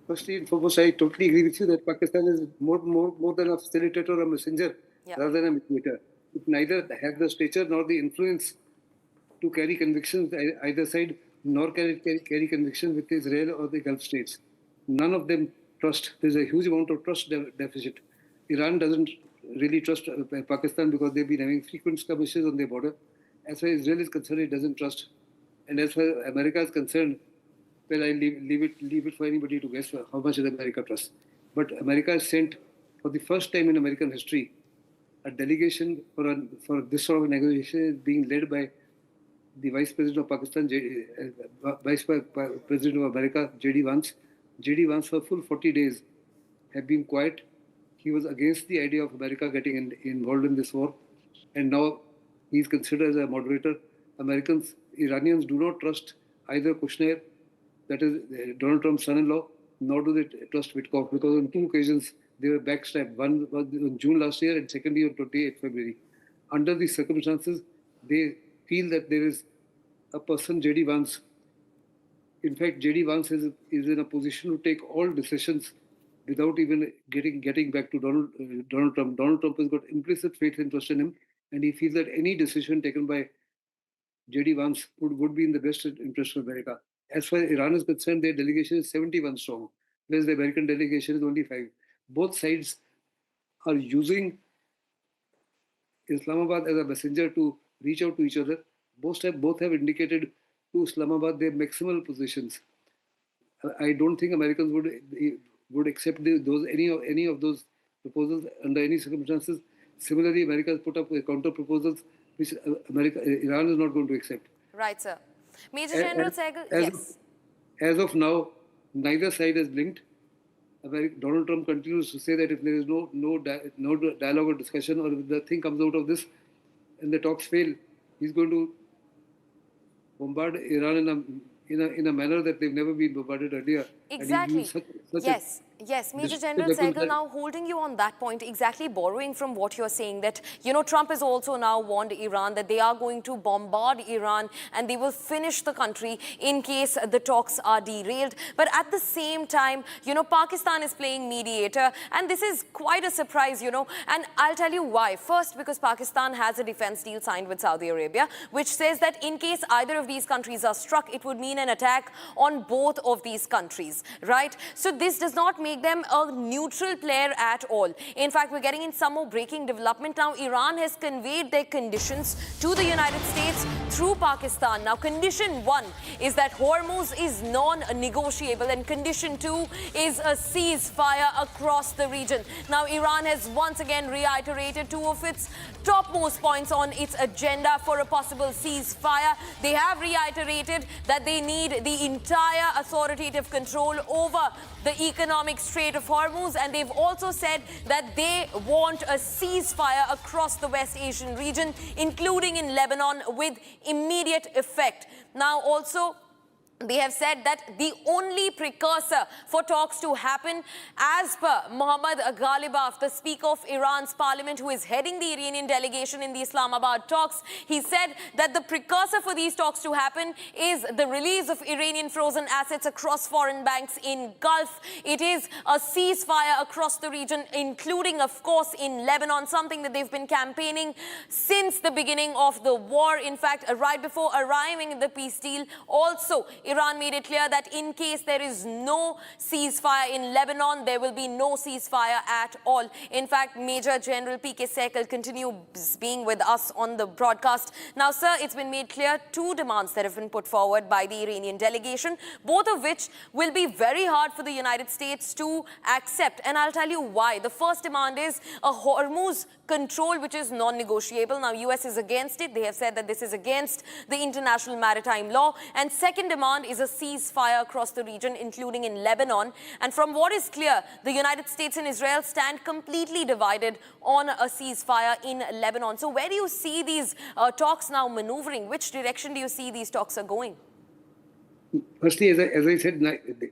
Firstly and foremost, I totally agree with you that Pakistan is more than a facilitator or a messenger rather than a mediator. It neither has the stature nor the influence to carry convictions either side, nor carry convictions with Israel or the Gulf states. None of them trust. There's a huge amount of trust deficit. Iran doesn't really trust Pakistan because they've been having frequent skirmishes on their border. As far as Israel is concerned, it doesn't trust. And as far as America is concerned, well, I leave it for anybody to guess how much does America trust. But America has sent, for the first time in American history, a delegation for this sort of negotiation being led by the Vice President of Pakistan, Vice President of America, J.D. Vance. J.D. Vance for full 40 days have been quiet. He was against the idea of America getting involved in this war. And now he's considered as a moderator. Iranians do not trust either Kushner, that is Donald Trump's son-in-law, nor do they trust Witkoff, because on two occasions they were backstabbed. One was in June last year and secondly on 28th February. Under these circumstances, they feel that there is a person, J.D. Vance. In fact, J.D. Vance is in a position to take all decisions without even getting back to Donald Trump. Donald Trump has got implicit faith and trust in him, and he feels that any decision taken by J.D. Vance would be in the best interest of America. As far as Iran is concerned, their delegation is 71 strong, whereas the American delegation is only 5. Both sides are using Islamabad as a messenger to reach out to each other. Both have indicated to Islamabad their maximal positions. I don't think Americans would accept any of those proposals under any circumstances. Similarly, America has put up counter proposals which Iran is not going to accept. Right, sir. Major General Sehgal, yes. as of now, neither side has blinked. Donald Trump continues to say that if there is no dialogue or discussion, or if the thing comes out of this and the talks fail, he's going to bombard Iran in a manner that they've never been bombarded earlier. Exactly. Yes, Major General Sehgal, now holding you on that point, exactly borrowing from what you're saying, that, Trump has also now warned Iran that they are going to bombard Iran and they will finish the country in case the talks are derailed. But at the same time, Pakistan is playing mediator, and this is quite a surprise, and I'll tell you why. First, because Pakistan has a defense deal signed with Saudi Arabia, which says that in case either of these countries are struck, it would mean an attack on both of these countries, right? So this does not make them a neutral player at all. In fact, we're getting in some more breaking development now. Iran has conveyed their conditions to the United States through Pakistan. Now, condition 1 is that Hormuz is non-negotiable, and condition 2 is a ceasefire across the region. Now, Iran has once again reiterated two of its topmost points on its agenda for a possible ceasefire. They have reiterated that they need the entire authoritative control over the economic Strait of Hormuz, and they've also said that they want a ceasefire across the West Asian region, including in Lebanon, with immediate effect. Now, also, they have said that the only precursor for talks to happen, as per Mohammad Ghalibaf, the Speaker of Iran's parliament, who is heading the Iranian delegation in the Islamabad talks, he said that the precursor for these talks to happen is the release of Iranian frozen assets across foreign banks in Gulf. It is a ceasefire across the region, including, of course, in Lebanon, something that they've been campaigning since the beginning of the war. In fact, right before arriving at the peace deal, also, Iran made it clear that in case there is no ceasefire in Lebanon, there will be no ceasefire at all. In fact, Major General P.K. Sehgal continues being with us on the broadcast. Now, sir, it's been made clear two demands that have been put forward by the Iranian delegation, both of which will be very hard for the United States to accept. And I'll tell you why. The first demand is a Hormuz control, which is non-negotiable. Now, US is against it. They have said that this is against the international maritime law. And second demand is a ceasefire across the region, including in Lebanon. And from what is clear, the United States and Israel stand completely divided on a ceasefire in Lebanon. So where do you see these talks now maneuvering? Which direction do you see these talks are going? Firstly, as I said,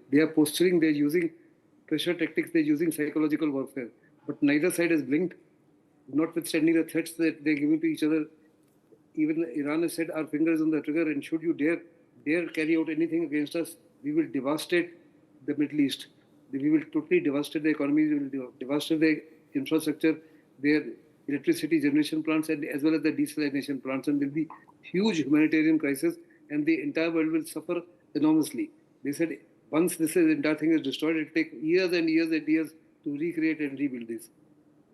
they are posturing, they're using pressure tactics, they're using psychological warfare. But neither side has blinked, notwithstanding the threats that they're giving to each other. Even Iran has said, our fingers on the trigger, and should you dare carry out anything against us, we will devastate the Middle East. We will totally devastate the economy, we will devastate the infrastructure, their electricity generation plants, and as well as the desalination plants. And there will be huge humanitarian crisis, and the entire world will suffer enormously. They said once this entire thing is destroyed, it will take years and years and years to recreate and rebuild this.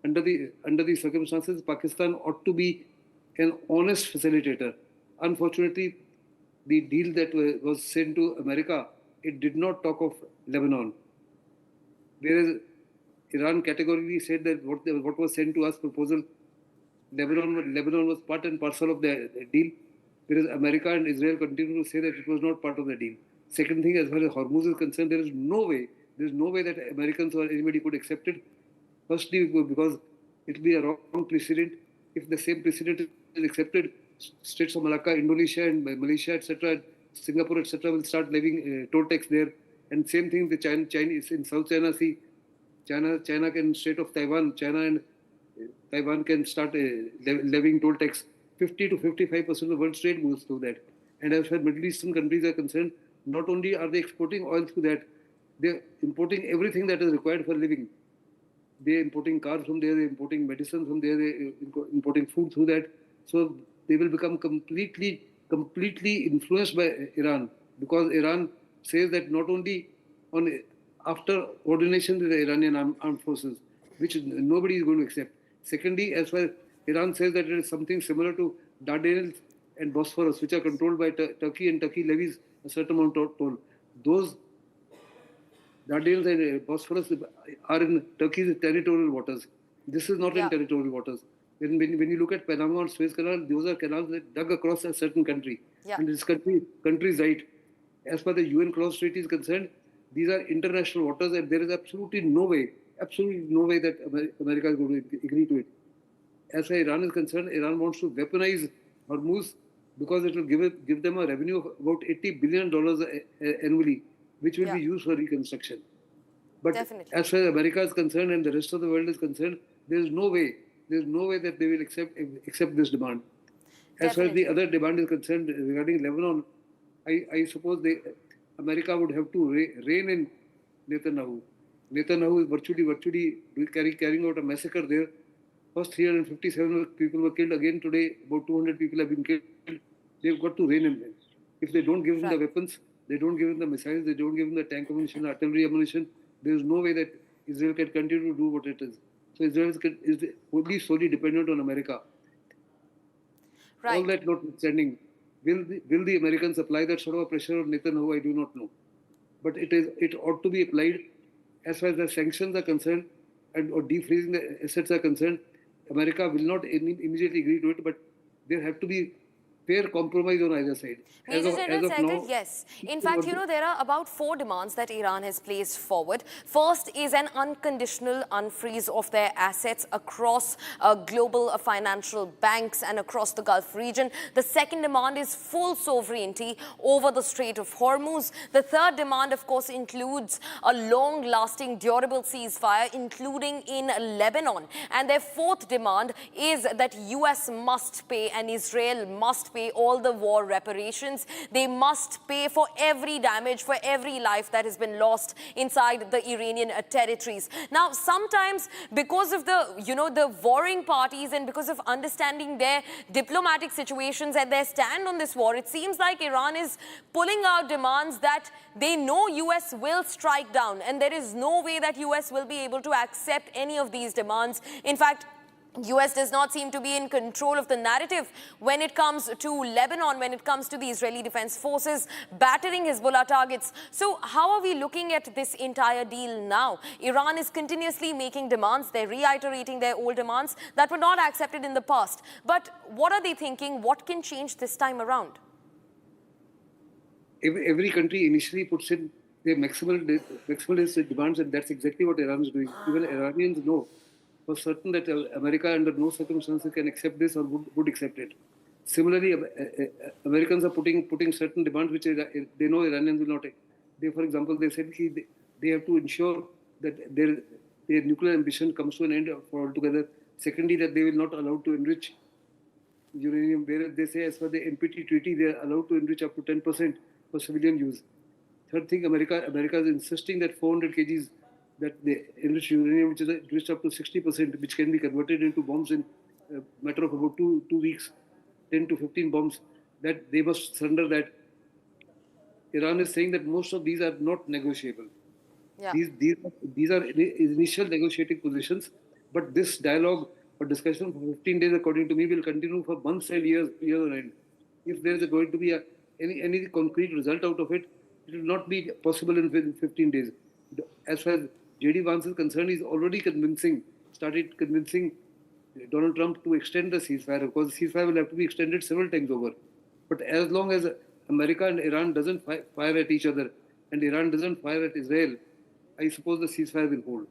Under these circumstances, Pakistan ought to be an honest facilitator. Unfortunately, the deal that was sent to America, it did not talk of Lebanon. Whereas Iran categorically said that what was sent to us proposal, Lebanon was part and parcel of the deal. Whereas America and Israel continue to say that it was not part of the deal. Second thing, as far as Hormuz is concerned, there is no way that Americans or anybody could accept it. Firstly, because it will be a wrong precedent. If the same precedent is accepted, States of Malacca, Indonesia and Malaysia, etc., Singapore, etc., will start levying toll tax there. And same thing, the Chinese in South China Sea, China can, Strait of Taiwan, China and Taiwan can start levying toll tax. 50 to 55% of the world's trade moves through that. And as far as Middle Eastern countries are concerned, not only are they exporting oil through that, they're importing everything that is required for living. They're importing cars from there, they're importing medicine from there, they're importing food through that. So they will become completely influenced by Iran, because Iran says that not only after ordination to the Iranian armed forces, which nobody is going to accept. Secondly, as far as Iran says that it is something similar to Dardanelles and Bosphorus, which are controlled by Turkey, and Turkey levies a certain amount of toll. Those Dardanelles and Bosphorus are in Turkey's territorial waters. This is not in territorial waters. When you look at Panama or Suez Canal, those are canals that dug across a certain country. And this country's right. As far as the UN clause treaty is concerned, these are international waters, and there is absolutely no way that America is going to agree to it. As far as Iran is concerned, Iran wants to weaponize Hormuz because it will give them a revenue of about $80 billion annually, which will be used for reconstruction. But as far as America is concerned and the rest of the world is concerned, there is no way that they will accept this demand. As far as the other demand is concerned regarding Lebanon, I suppose America would have to rein in Netanyahu. Netanyahu is virtually carrying out a massacre there. First 357 people were killed. Again today, about 200 people have been killed. They've got to rein him in. If they don't give him the weapons, they don't give him the missiles, they don't give him the tank ammunition, artillery ammunition, there is no way that Israel can continue to do what it is. So Israel is only solely dependent on America. Right. All that notwithstanding, will the Americans apply that sort of pressure on Netanyahu? I do not know. But it ought to be applied as far as the sanctions are concerned or defreezing the assets are concerned. America will not immediately agree to it, but there have to be fair compromise on either side. Major General Secretary, yes. In fact, there are about 4 demands that Iran has placed forward. First is an unconditional unfreeze of their assets across global financial banks and across the Gulf region. The second demand is full sovereignty over the Strait of Hormuz. The third demand, of course, includes a long-lasting, durable ceasefire, including in Lebanon. And their fourth demand is that US must pay and Israel must pay all the war reparations. They must pay for every damage, for every life that has been lost inside the Iranian territories. Now, sometimes because of the warring parties and because of understanding their diplomatic situations and their stand on this war, it seems like Iran is pulling out demands that they know US will strike down, and there is no way that US will be able to accept any of these demands. In fact, US does not seem to be in control of the narrative when it comes to Lebanon, when it comes to the Israeli Defense Forces battering Hezbollah targets. So how are we looking at this entire deal now? Iran is continuously making demands. They're reiterating their old demands that were not accepted in the past. But what are they thinking? What can change this time around? Every country initially puts in their maximalist demands, and that's exactly what Iran is doing. Even Iranians know for certain that America under no circumstances can accept this or would accept it. Similarly, Americans are putting certain demands which they know Iranians will not take. For example, they said they have to ensure that their nuclear ambition comes to an end altogether. Secondly, that they will not allow to enrich uranium, whereas they say as per the NPT treaty, they are allowed to enrich up to 10% for civilian use. Third thing, America is insisting that 400 kgs that the enriched uranium, which is enriched up to 60%, which can be converted into bombs in a matter of about two weeks, 10 to 15 bombs, that they must surrender that. Iran is saying that most of these are not negotiable. Yeah. These are initial negotiating positions, but this dialogue or discussion for 15 days, according to me, will continue for months and years on end. If there is going to be any concrete result out of it, it will not be possible in 15 days. As far as J.D. Vance is concerned, he's already started convincing Donald Trump to extend the ceasefire, because the ceasefire will have to be extended several times over. But as long as America and Iran doesn't fire at each other and Iran doesn't fire at Israel, I suppose the ceasefire will hold.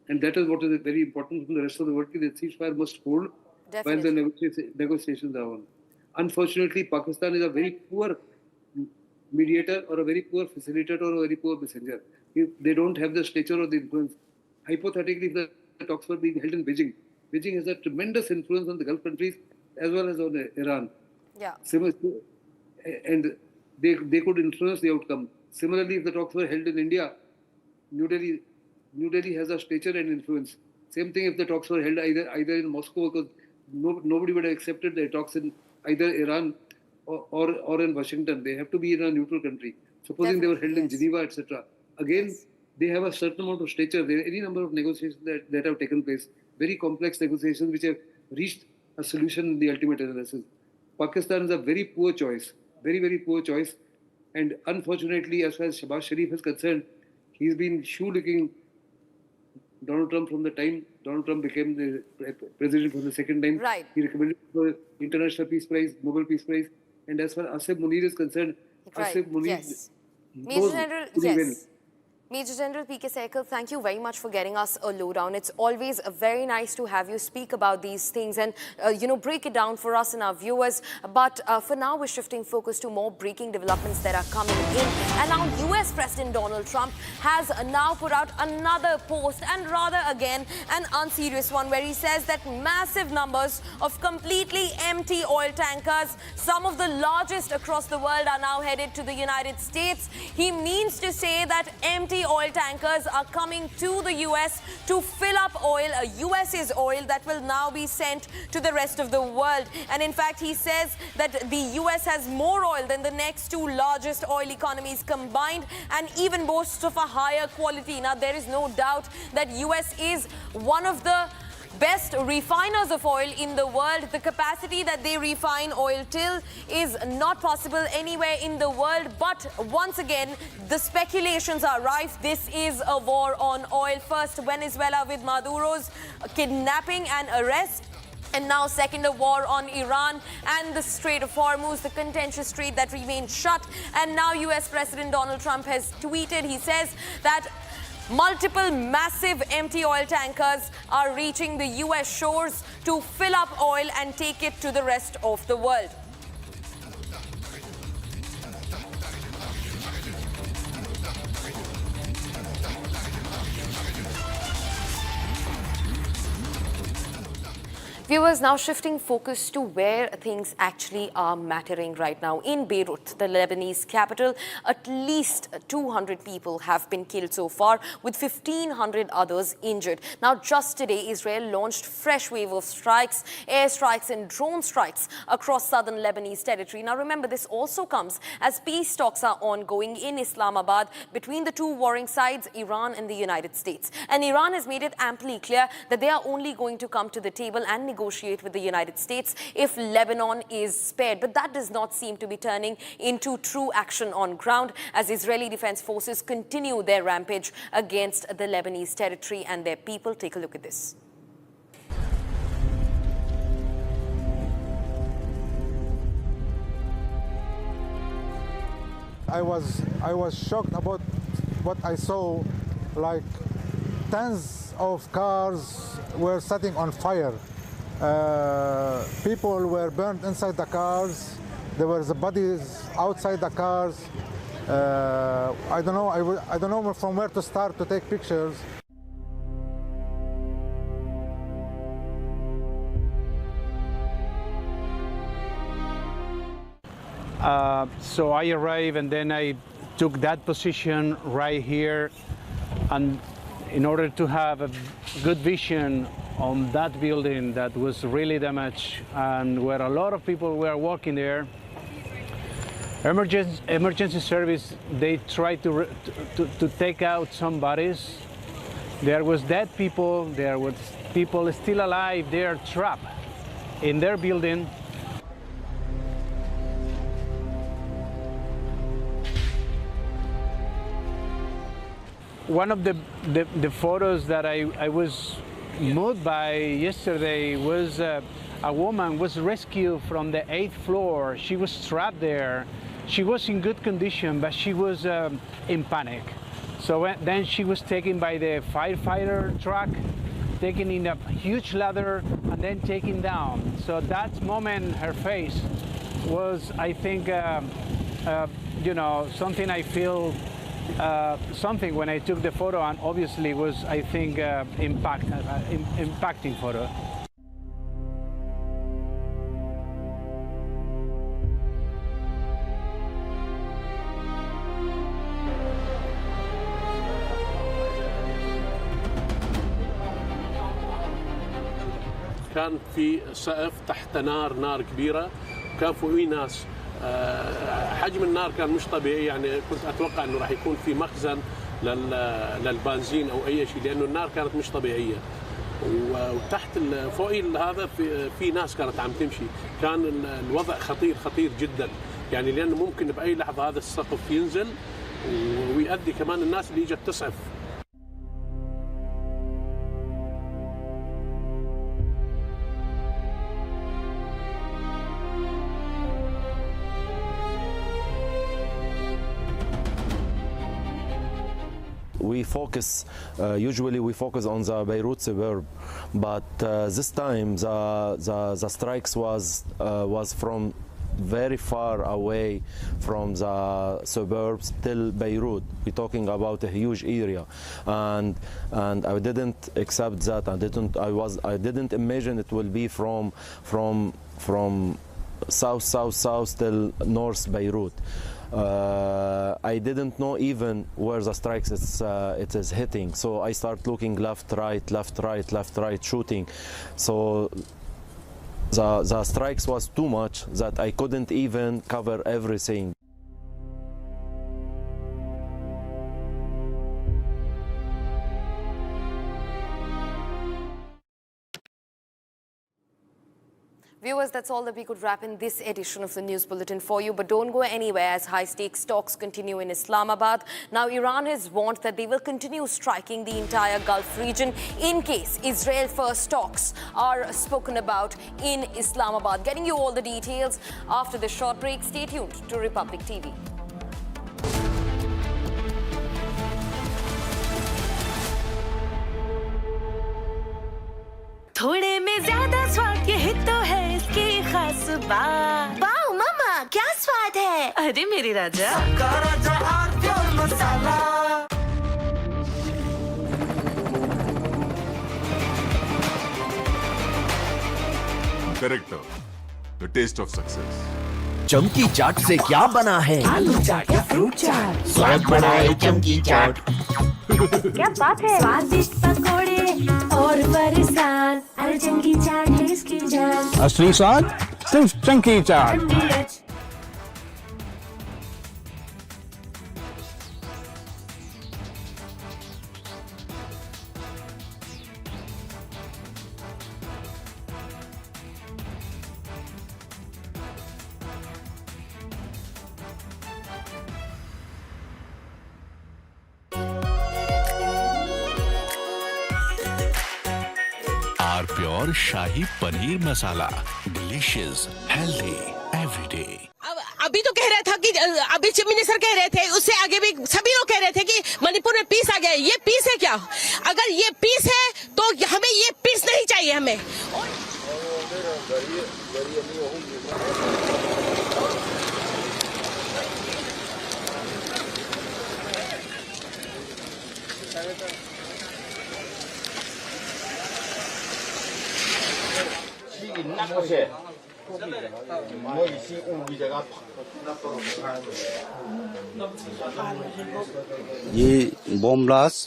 And that is what is very important from the rest of the world. The ceasefire must hold while the negotiations are on. Unfortunately, Pakistan is a very poor mediator or a very poor facilitator or a very poor messenger. If they don't have the stature or the influence. Hypothetically, if the talks were being held in Beijing, Beijing has a tremendous influence on the Gulf countries as well as on Iran. Yeah. And they could influence the outcome. Similarly, if the talks were held in India, New Delhi has a stature and influence. Same thing if the talks were held either in Moscow, because nobody would have accepted the talks in either Iran or in Washington. They have to be in a neutral country. Supposing they were held in Geneva, etc. Again, they have a certain amount of stature. There are any number of negotiations that have taken place. Very complex negotiations which have reached a solution in the ultimate analysis. Pakistan is a very poor choice. Very, very poor choice. And unfortunately, as far as Shahbaz Sharif is concerned, he's been shoe-licking Donald Trump from the time Donald Trump became the president for the second time. Right. He recommended for International Peace Prize, Nobel Peace Prize. And as far as Asif Munir is concerned, Asif Munir Major General, yes. Major General P.K. Sehgal, thank you very much for getting us a lowdown. It's always very nice to have you speak about these things and, break it down for us and our viewers. But for now, we're shifting focus to more breaking developments that are coming in. And now U.S. President Donald Trump has now put out another post, and rather again, an unserious one, where he says that massive numbers of completely empty oil tankers, some of the largest across the world, are now headed to the United States. He means to say that empty oil tankers are coming to the US to fill up oil, US's oil that will now be sent to the rest of the world. And in fact, he says that the US has more oil than the next two largest oil economies combined, and even boasts of a higher quality. Now, there is no doubt that US is one of the best refiners of oil in the world. The capacity that they refine oil till is not possible anywhere in the world. But once again, the speculations are rife. This is a war on oil. First, Venezuela with Maduro's kidnapping and arrest. And now second, a war on Iran and the Strait of Hormuz, the contentious strait that remains shut. And now US President Donald Trump has tweeted. He says that multiple massive empty oil tankers are reaching the US shores to fill up oil and take it to the rest of the world. Viewers, now shifting focus to where things actually are mattering right now. In Beirut, the Lebanese capital, at least 200 people have been killed so far, with 1,500 others injured. Now, just today, Israel launched fresh wave of strikes, airstrikes and drone strikes across southern Lebanese territory. Now, remember, this also comes as peace talks are ongoing in Islamabad between the two warring sides, Iran and the United States. And Iran has made it amply clear that they are only going to come to the table and negotiate with the United States if Lebanon is spared. But that does not seem to be turning into true action on ground as Israeli defense forces continue their rampage against the Lebanese territory and their people. Take a look at this. I was shocked about what I saw, like tens of cars were setting on fire. People were burned inside the cars. There were the bodies outside the cars. I don't know from where to start to take pictures. So I arrived and then I took that position right here, and in order to have a good vision on that building that was really damaged and where a lot of people were working there, emergency service, they tried to take out some bodies. There was dead people, there was people still alive, they are trapped in their building. One of the photos that I was moved by yesterday was a woman was rescued from the 8th floor. She was trapped there. She was in good condition, but she was in panic. So then she was taken by the firefighter truck, taken in a huge ladder, and then taken down. So that moment, her face was, I think, something I feel. Something when I took the photo, and obviously was, I think, impacting photo. كان في سقف تحت نار كبيرة، وكان فوقيه ناس. حجم النار كان مش طبيعي، يعني كنت اتوقع انه راح يكون في مخزن للبنزين او اي شيء، لانه النار كانت مش طبيعيه. وتحت فوق هذا في ناس كانت عم تمشي. كان الوضع خطير جدا، يعني لانه ممكن باي لحظه هذا السقف ينزل ويؤدي كمان الناس اللي اجت تسعف. we focus, usually we focus on the Beirut suburb, but this time the strikes was from very far away from the suburbs till Beirut. We're talking about a huge area, and I didn't accept that. I didn't imagine it will be from south till north Beirut. I didn't know even where the strikes it is hitting. So I start looking left, right, shooting. So the strikes was too much that I couldn't even cover everything. Viewers, that's all that we could wrap in this edition of the News Bulletin for you. But don't go anywhere as high-stakes talks continue in Islamabad. Now, Iran has warned that they will continue striking the entire Gulf region in case Israel-first talks are spoken about in Islamabad. Getting you all the details after this short break. Stay tuned to Republic TV. थोड़े में ज्यादा स्वाद ये ही तो है इसकी खास बात। वाओ मामा, क्या स्वाद है? अरे मेरी राजा, मसाला। Character, the taste of success. चमकी चाट से क्या बना है? आलू चाट या फ्रूट चाट, स्वाद बनाए चमकी चाट। क्या बात है? स्वादिष्ट पकोड़े और फरसान, अरे चमकी चाट है इसकी जान। असली स्वाद सिर्फ चमकी चाट। Pure shahi paneer masala, delicious, healthy, everyday. अभी तो कह रहा था कि अभी चीफ मिनिस्टर कह रहे थे, उससे आगे भी सभी लोग कह रहे थे कि मणिपुर में पीस आ गया। ये पीस है क्या? अगर ये पीस है तो हमें ये पीस नहीं चाहिए हमें। ये बॉम्ब ब्लास्ट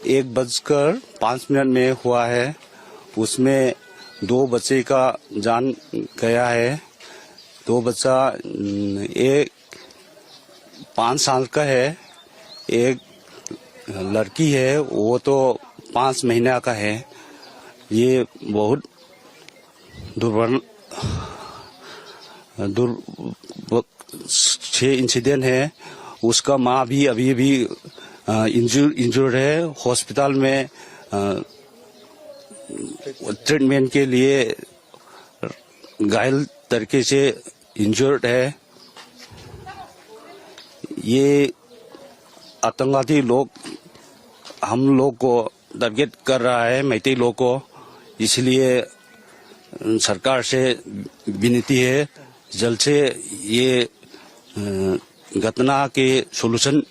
1:05 में हुआ है। उसमें 2 बच्चे का जान गया है। 2 बच्चा, एक 5 साल का है, एक लड़की है, वो तो 5 महीना का है। ये बहुत छह इंसिडेंट है। उसका माँ भी अभी भी इंजर्ड है, हॉस्पिटल में ट्रीटमेंट के लिए घायल तरीके से इंजर्ड है। ये आतंकवादी लोग हम लोग को टारगेट कर रहा है, मैतेई लोग को। इसलिए सरकार से विनती है, जल्द से ये घटना के सॉल्यूशन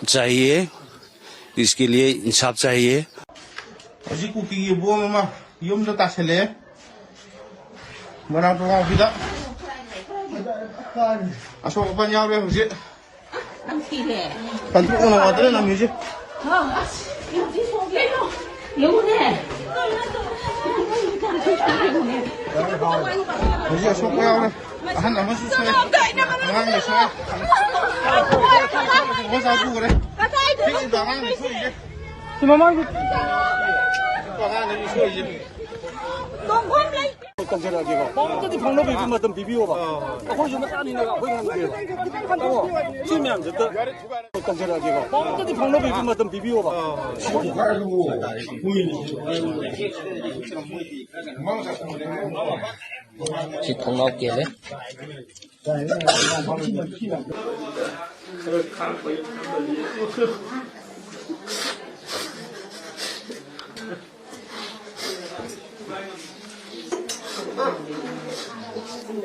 चाहिए, इसके लिए इंसाफ चाहिए। 경제라기가 뻔히 방로 비비 맞던 비비오가 거기 좀 따니나가 거기 가는 거예요. 지면 저도 경제라기가 뻔히 방로 비비 맞던 비비오가 지통 나올게.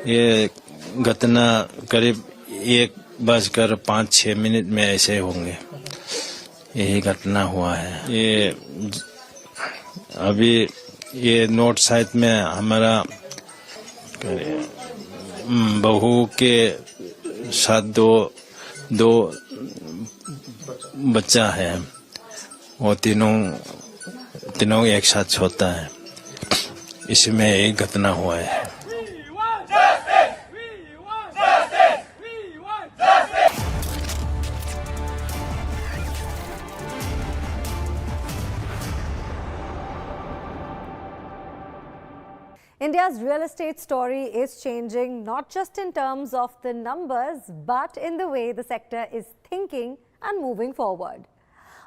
ये घटना करीब 1:05 में ऐसे होंगे, यही घटना हुआ है। ये अभी ये नॉर्थ साइड में हमारा बहू के साथ दो बच्चा है, वो तीनों एक साथ होता है, इसमें एक घटना हुआ है। India's real estate story is changing not just in terms of the numbers, but in the way the sector is thinking and moving forward.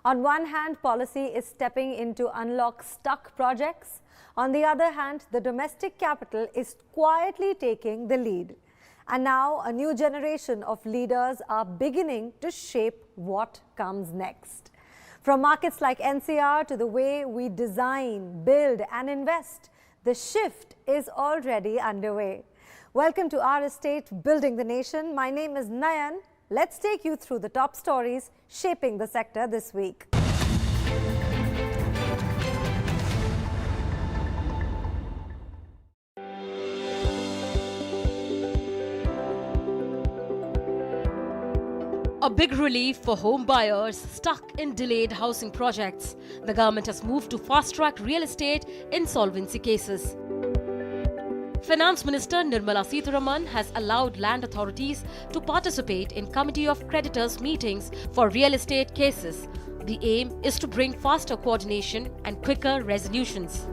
On one hand, policy is stepping in to unlock stuck projects. On the other hand, the domestic capital is quietly taking the lead. And now a new generation of leaders are beginning to shape what comes next. From markets like NCR to the way we design, build and invest, the shift is already underway. Welcome to Our Estate, Building the Nation. My name is Nayan. Let's take you through the top stories shaping the sector this week. A big relief for home buyers stuck in delayed housing projects. The government has moved to fast-track real estate insolvency cases. Finance Minister Nirmala Sitharaman has allowed land authorities to participate in Committee of Creditors meetings for real estate cases. The aim is to bring faster coordination and quicker resolutions.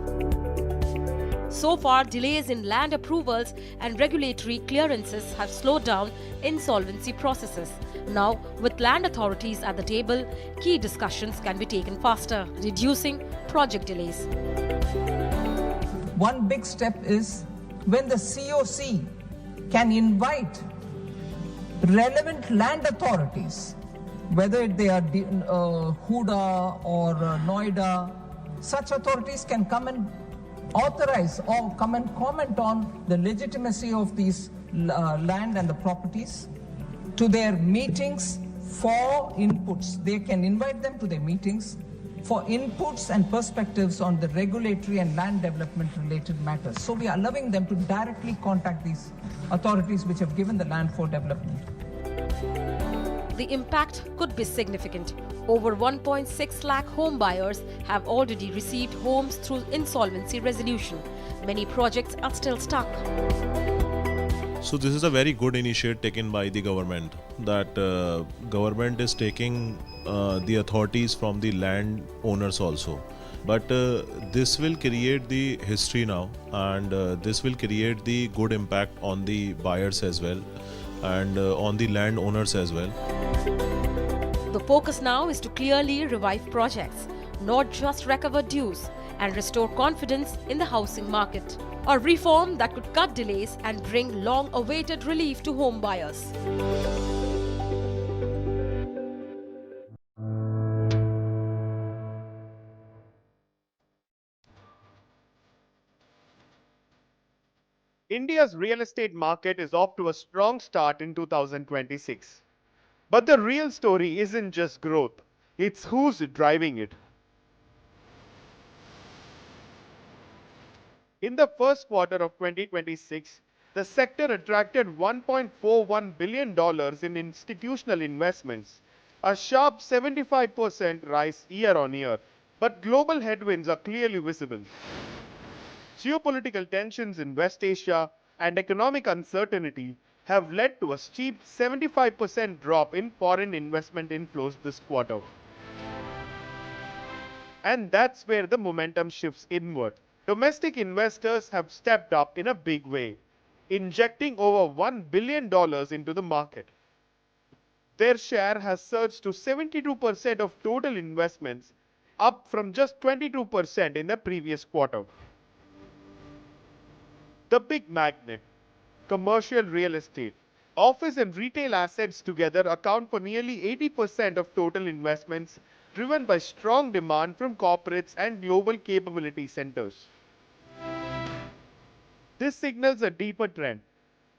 So far, delays in land approvals and regulatory clearances have slowed down insolvency processes. Now, with land authorities at the table, key discussions can be taken faster, reducing project delays. One big step is when the COC can invite relevant land authorities, whether they are Huda or Noida, such authorities can come and authorize or come and comment on the legitimacy of these land and the properties to their meetings for inputs. They can invite them to their meetings for inputs and perspectives on the regulatory and land development related matters. So we are allowing them to directly contact these authorities which have given the land for development. The impact could be significant. Over 1.6 lakh home buyers have already received homes through insolvency resolution. Many projects are still stuck. So this is a very good initiative taken by the government, that government is taking the authorities from the land owners also. But this will create the history now, and this will create the good impact on the buyers as well, and on the land owners as well. The focus now is to clearly revive projects, not just recover dues, and restore confidence in the housing market. A reform that could cut delays and bring long-awaited relief to home buyers. India's real estate market is off to a strong start in 2026. But the real story isn't just growth, it's who's driving it. In the first quarter of 2026, the sector attracted $1.41 billion in institutional investments, a sharp 75% rise year-on-year. But global headwinds are clearly visible. Geopolitical tensions in West Asia and economic uncertainty have led to a steep 75% drop in foreign investment inflows this quarter. And that's where the momentum shifts inward. domestic investors have stepped up in a big way, injecting over $1 billion into the market. Their share has surged to 72% of total investments, up from just 22% in the previous quarter. The big magnet, commercial real estate, office and retail assets together account for nearly 80% of total investments, driven by strong demand from corporates and global capability centers. This signals a deeper trend.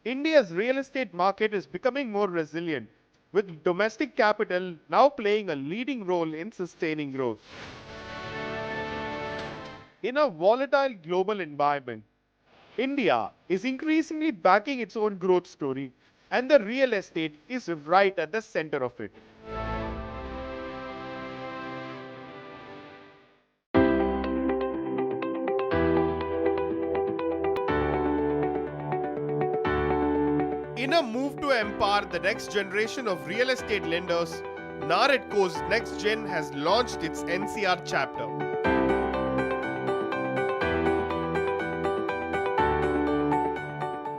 India's real estate market is becoming more resilient, with domestic capital now playing a leading role in sustaining growth. In a volatile global environment, India is increasingly backing its own growth story, and the real estate is right at the center of it. In a move to empower the next generation of real estate lenders, NAREDCO's Next Gen has launched its NCR chapter.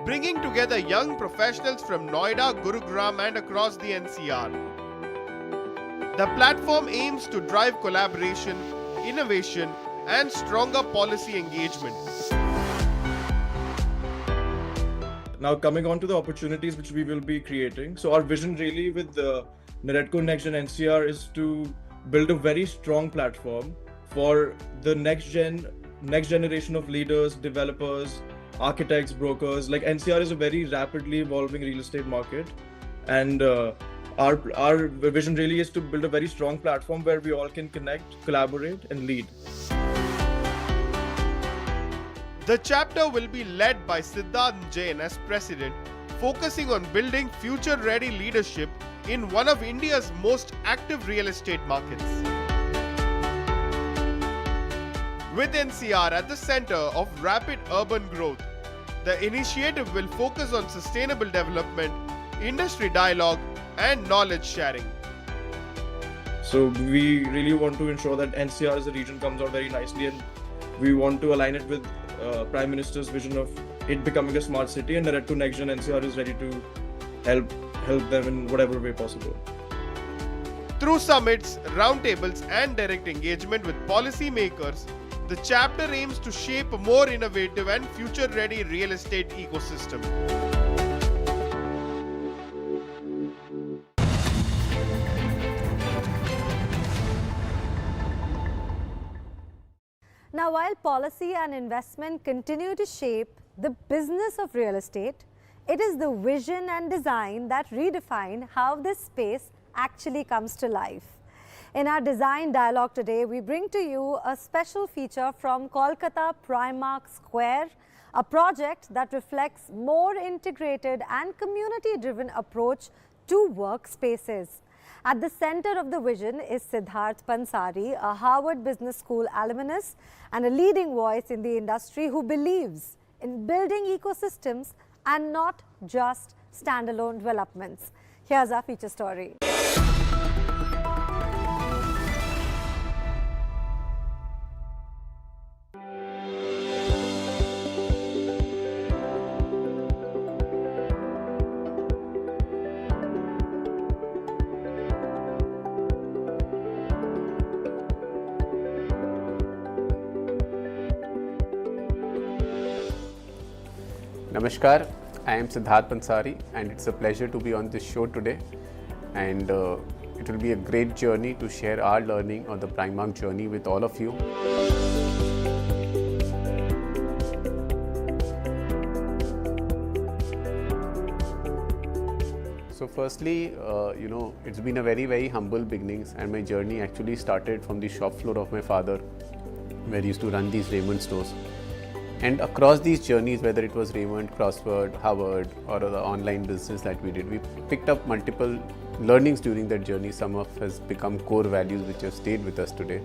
Bringing together young professionals from Noida, Gurugram and across the NCR. The platform aims to drive collaboration, innovation and stronger policy engagement. Now coming on to the opportunities which we will be creating. So our vision really with the NAREDCO Next Gen NCR is to build a very strong platform for the next generation of leaders, developers, architects, brokers. Like NCR is a very rapidly evolving real estate market, and our vision really is to build a very strong platform where we all can connect, collaborate and lead. The chapter will be led by Siddharth Jain as president, focusing on building future-ready leadership in one of India's most active real estate markets. With NCR at the center of rapid urban growth, the initiative will focus on sustainable development, industry dialogue, and knowledge sharing. So we really want to ensure that NCR as a region comes out very nicely, and we want to align it with Prime Minister's vision of it becoming a smart city, and NAREDCO Next Gen NCR is ready to help them in whatever way possible. Through summits, roundtables, and direct engagement with policymakers, the chapter aims to shape a more innovative and future-ready real estate ecosystem. Now, while policy and investment continue to shape the business of real estate, it is the vision and design that redefine how this space actually comes to life. In our design dialogue today, we bring to you a special feature from Kolkata Primark Square, a project that reflects more integrated and community-driven approach to workspaces. At the center of the vision is Siddharth Pansari, a Harvard Business School alumnus and a leading voice in the industry who believes in building ecosystems and not just standalone developments. Here's our feature story. Namaskar, I am Siddharth Pansari and it's a pleasure to be on this show today, and it will be a great journey to share our learning on the Primark journey with all of you. So firstly, it's been a very humble beginnings, and my journey actually started from the shop floor of my father, where he used to run these Raymond stores. And across these journeys, whether it was Raymond, Crossword, Harvard, or the online business that we did, we picked up multiple learnings during that journey. Some of has become core values which have stayed with us today.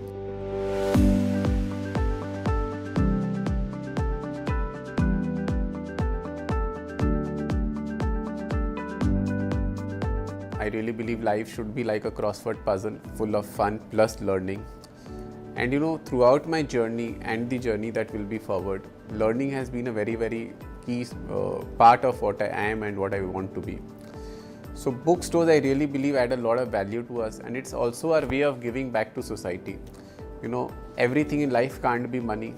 I really believe life should be like a crossword puzzle, full of fun plus learning. And throughout my journey and the journey that will be forward, learning has been a very, very key part of what I am and what I want to be. So bookstores, I really believe, add a lot of value to us, and it's also our way of giving back to society. Everything in life can't be money,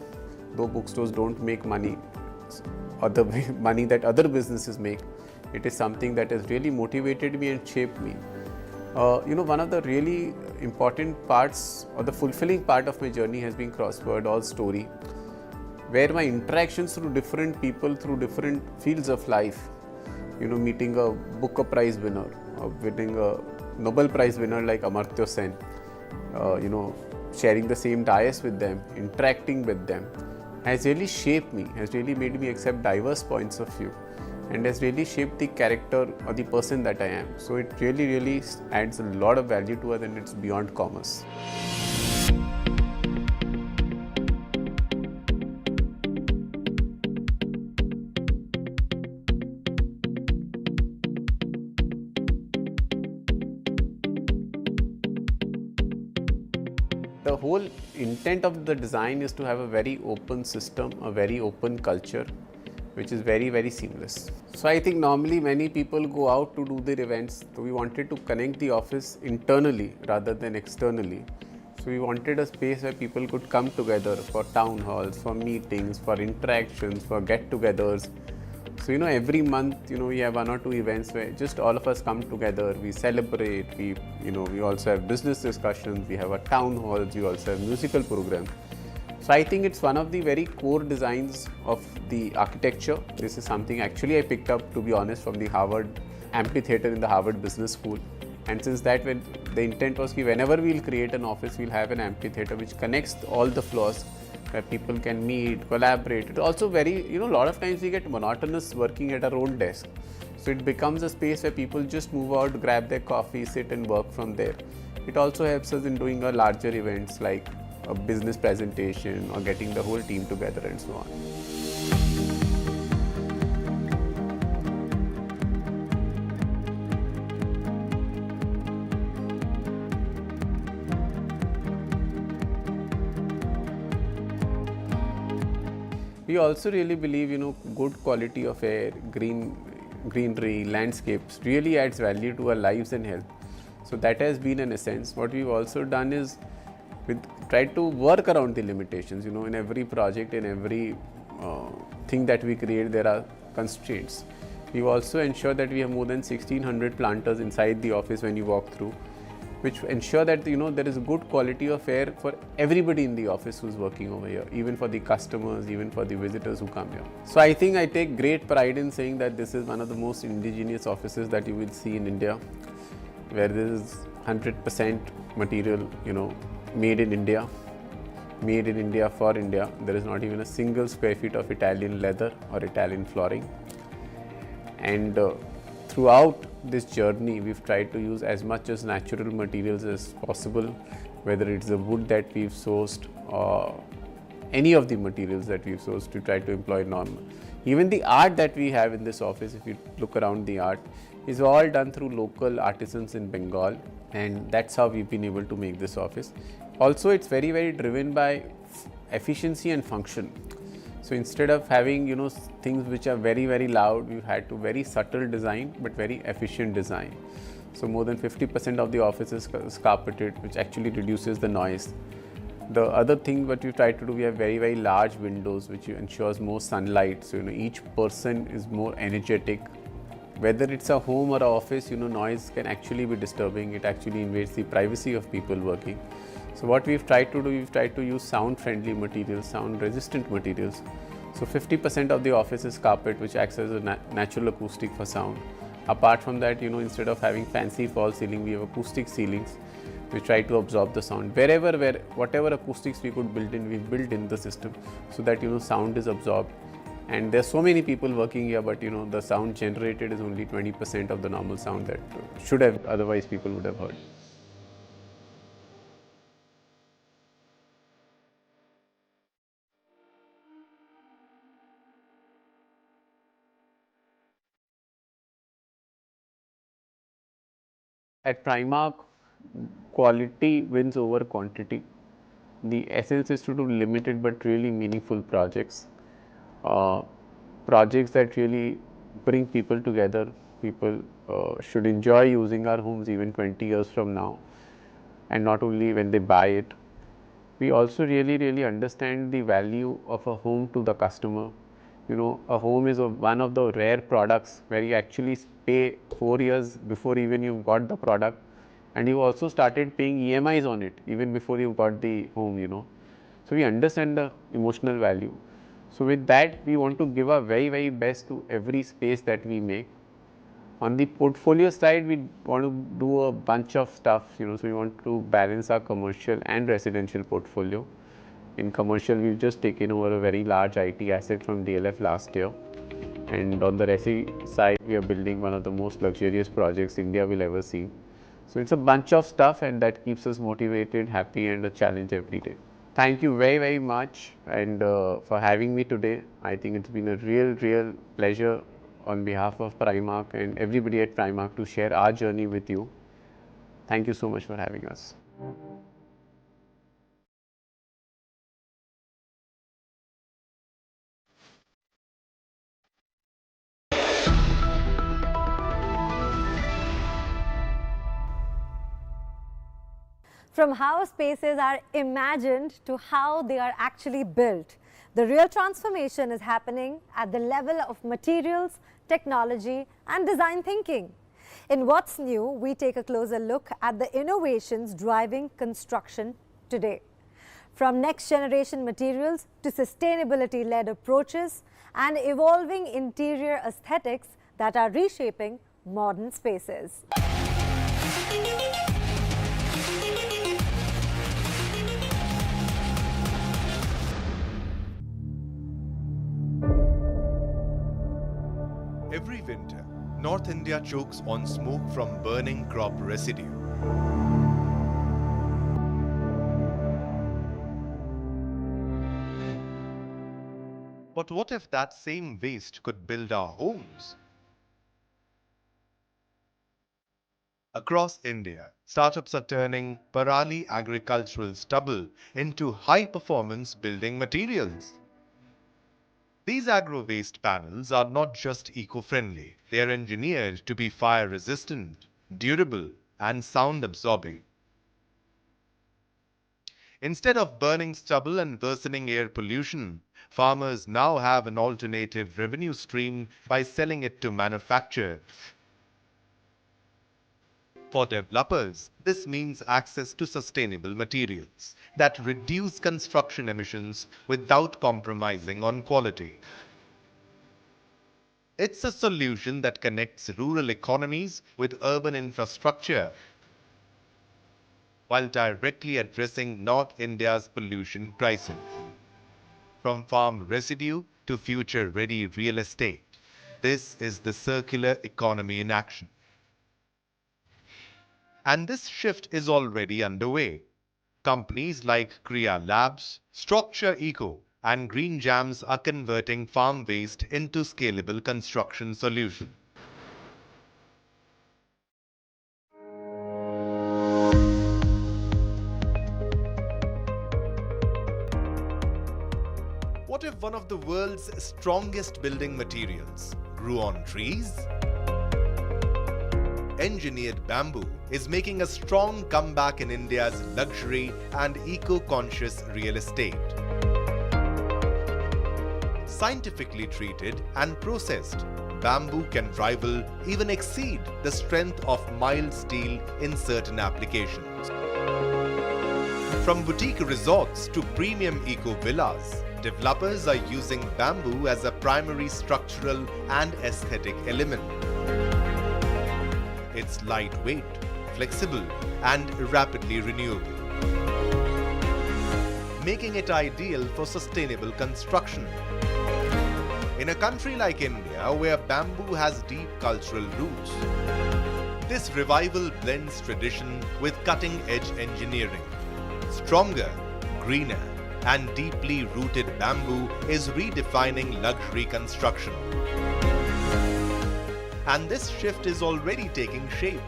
though bookstores don't make money or the money that other businesses make. It is something that has really motivated me and shaped me. One of the really important parts or the fulfilling part of my journey has been crossword or story, where my interactions through different people, through different fields of life, meeting a Booker Prize winner, or winning a Nobel Prize winner like Amartya Sen, sharing the same dais with them, interacting with them, has really shaped me, has really made me accept diverse points of view, and has really shaped the character or the person that I am. So it really, really adds a lot of value to us, and it's beyond commerce. The whole intent of the design is to have a very open system, a very open culture, which is very, very seamless. So I think normally many people go out to do their events. So we wanted to connect the office internally rather than externally. So we wanted a space where people could come together for town halls, for meetings, for interactions, for get-togethers. So every month we have 1 or 2 events where just all of us come together, we celebrate, we also have business discussions, we have a town halls, we also have musical programs. So I think it's one of the very core designs of the architecture. This is something actually I picked up, to be honest, from the Harvard amphitheater in the Harvard Business School. And since that, when the intent was that whenever we'll create an office, we'll have an amphitheater which connects all the floors, where people can meet, collaborate. It also very, a lot of times we get monotonous working at our own desk. So it becomes a space where people just move out, grab their coffee, sit and work from there. It also helps us in doing our larger events like a business presentation or getting the whole team together and so on. We also really believe, good quality of air, greenery, landscapes really adds value to our lives and health. So that has been an essence. What we've also done is tried to work around the limitations. In every project, in every thing that we create, there are constraints. We've also ensured that we have more than 1,600 planters inside the office when you walk through, which ensure that there is a good quality of air for everybody in the office who's working over here, even for the customers, even for the visitors who come here. So I think I take great pride in saying that this is one of the most indigenous offices that you will see in India, where there is 100% material, made in India for India. There is not even a single square feet of Italian leather or Italian flooring. And throughout this journey, we've tried to use as much as natural materials as possible, whether it's the wood that we've sourced or any of the materials that we've sourced, to try to employ normal. Even the art that we have in this office, if you look around the art, is all done through local artisans in Bengal, and that's how we've been able to make this office. Also, it's very, very driven by efficiency and function. So instead of having things which are very, very loud, we've had to very subtle design but very efficient design. So more than 50% of the office is carpeted, which actually reduces the noise. The other thing what we try to do, we have very, very large windows which ensures more sunlight. So each person is more energetic. Whether it's a home or an office, noise can actually be disturbing. It actually invades the privacy of people working. So what we've tried to do, we've tried to use sound-friendly materials, sound-resistant materials. So 50% of the office is carpet, which acts as a natural acoustic for sound. Apart from that, instead of having fancy false ceiling, we have acoustic ceilings. We try to absorb the sound. Whatever acoustics we could build in, we've built in the system so that, sound is absorbed. And there's so many people working here, but, the sound generated is only 20% of the normal sound that should have, otherwise people would have heard. At Primark, quality wins over quantity. the essence is to do limited but really meaningful projects. Projects that really bring people together. People should enjoy using our homes even 20 years from now, and not only when they buy it. We also really understand the value of a home to the customer. You know, a home is one of the rare products where you actually pay 4 years before even you got the product, and you also started paying EMIs on it even before you got the home, you know. So, we understand the emotional value. So, with that we want to give our very best to every space that we make. On the portfolio side, we want to do a bunch of stuff, you know. So, we want to balance our commercial and residential portfolio. In commercial, we've just taken over a very large IT asset from DLF last year, and on the resi side, we are building one of the most luxurious projects India will ever see. So, it's a bunch of stuff, and that keeps us motivated, happy, and a challenge every day. Thank you very much, and for having me today. I think it's been a real pleasure on behalf of Primark and everybody at Primark to share our journey with you. Thank you so much for having us. From how spaces are imagined to how they are actually built, the real transformation is happening at the level of materials, technology, and design thinking. In What's New, we take a closer look at the innovations driving construction today. From next generation materials to sustainability-led approaches and evolving interior aesthetics that are reshaping modern spaces. Every winter, North India chokes on smoke from burning crop residue. But what if that same waste could build our homes? Across India, startups are turning parali agricultural stubble into high-performance building materials. These agro-waste panels are not just eco-friendly, they are engineered to be fire-resistant, durable, and sound-absorbing. Instead of burning stubble and worsening air pollution, farmers now have an alternative revenue stream by selling it to manufacturers. For developers, this means access to sustainable materials that reduce construction emissions without compromising on quality. It's a solution that connects rural economies with urban infrastructure while directly addressing North India's pollution crisis. From farm residue to future-ready real estate, this is the circular economy in action. And this shift is already underway. Companies like Kriya Labs, Structure Eco, and Green Jams are converting farm waste into scalable construction solutions. What if one of the world's strongest building materials grew on trees? Engineered bamboo is making a strong comeback in India's luxury and eco-conscious real estate. Scientifically treated and processed, bamboo can rival, even exceed, the strength of mild steel in certain applications. From boutique resorts to premium eco-villas, developers are using bamboo as a primary structural and aesthetic element. It's lightweight, flexible, and rapidly renewable, making it ideal for sustainable construction. In a country like India, where bamboo has deep cultural roots, this revival blends tradition with cutting-edge engineering. Stronger, greener, and deeply rooted bamboo is redefining luxury construction. And this shift is already taking shape.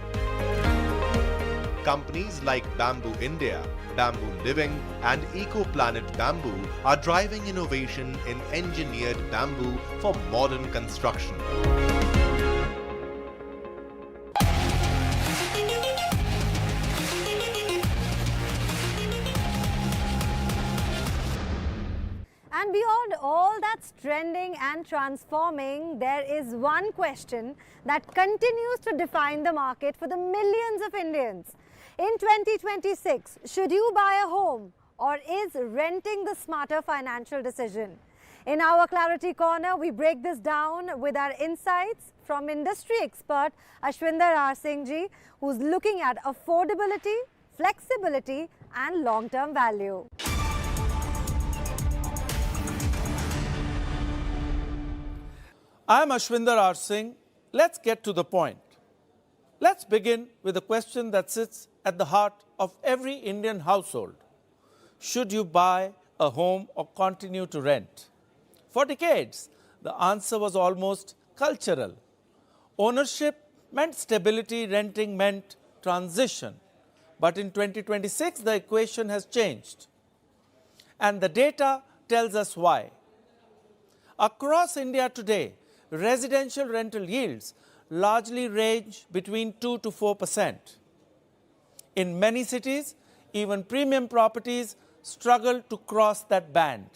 companies like Bamboo India, Bamboo Living and EcoPlanet Bamboo are driving innovation in engineered bamboo for modern construction. And beyond all that's trending and transforming, there is one question that continues to define the market for the millions of Indians. In 2026, should you buy a home, or is renting the smarter financial decision? In our Clarity Corner, we break this down with our insights from industry expert Ashwinder R. Singh ji, who's looking at affordability, flexibility and long-term value. I'm Ashwinder R. Singh. Let's get to the point. Let's begin with a question that sits at the heart of every Indian household. Should you buy a home or continue to rent? For decades, the answer was almost cultural. Ownership meant stability, renting meant transition. But in 2026, the equation has changed. And the data tells us why. Across India today, residential rental yields largely range between 2 to 4%. In many cities, even premium properties struggle to cross that band.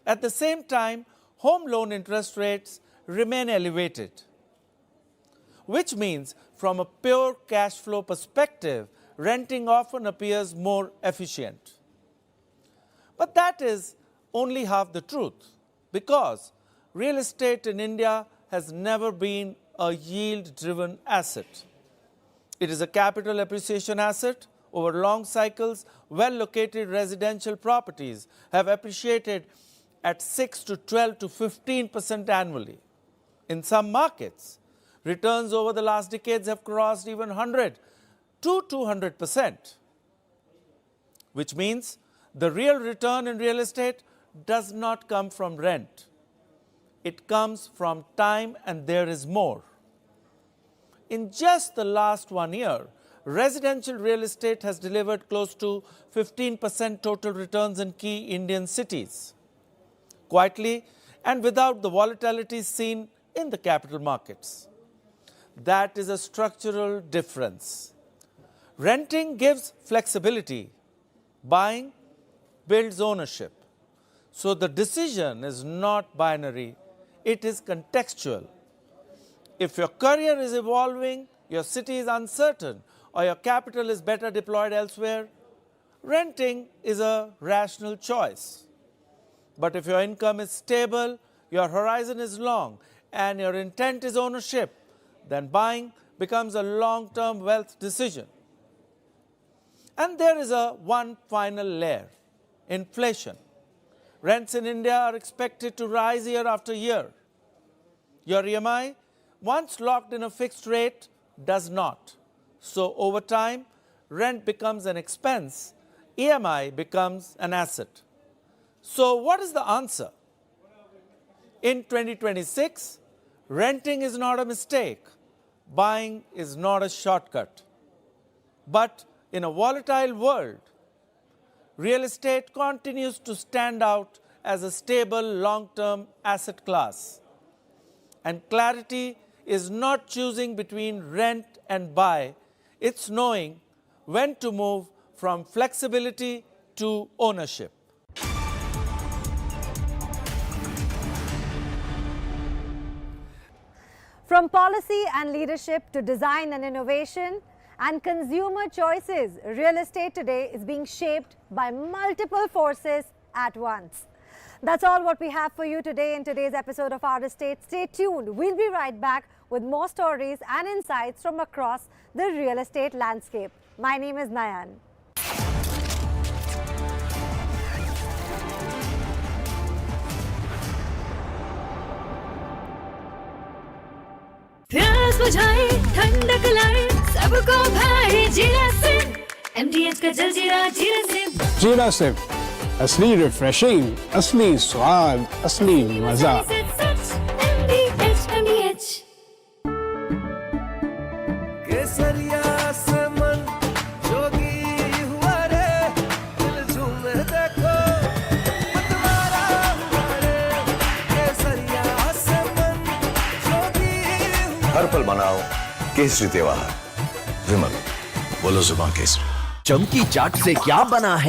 At the same time, home loan interest rates remain elevated, which means from a pure cash flow perspective, renting often appears more efficient. But that is only half the truth, because real estate in India has never been a yield-driven asset. It is a capital appreciation asset. Over long cycles, well-located residential properties have appreciated at 6 to 12 to 15% annually. In some markets, returns over the last decades have crossed even 100 to 200%, which means the real return in real estate does not come from rent. It comes from time, and there is more. In just the last 1 year, residential real estate has delivered close to 15% total returns in key Indian cities, quietly and without the volatility seen in the capital markets. That is a structural difference. Renting gives flexibility. Buying builds ownership. So the decision is not binary. It is contextual. If your career is evolving, your city is uncertain, or your capital is better deployed elsewhere, renting is a rational choice. But if your income is stable, your horizon is long, and your intent is ownership, then buying becomes a long-term wealth decision. And there is one final layer: inflation. Rents in India are expected to rise year after year. Your EMI, once locked in a fixed rate, does not. So over time, rent becomes an expense, EMI becomes an asset. So what is the answer? In 2026, renting is not a mistake. Buying is not a shortcut. But in a volatile world, real estate continues to stand out as a stable long-term asset class. And clarity is not choosing between rent and buy. It's knowing when to move from flexibility to ownership. From policy and leadership to design and innovation and consumer choices, real estate today is being shaped by multiple forces at once. That's all what we have for you today in today's episode of Our Estate. Stay tuned. We'll be right back with more stories and insights from across the real estate landscape. My name is Nayan. प्यास बुझाए ठंडक लाए सबको भाई जीरा सिर्फ MDH का जलजीरा जीरा सिर्फ जीरा सिर्फ असली रिफ्रेशिंग, असली स्वाद, असली मजा। MDH केसरिया से मन हर पल मनाओ केसरी त्योहार। विमल, बोलो जुबान केसरी। चमकी चाट से क्या बना है?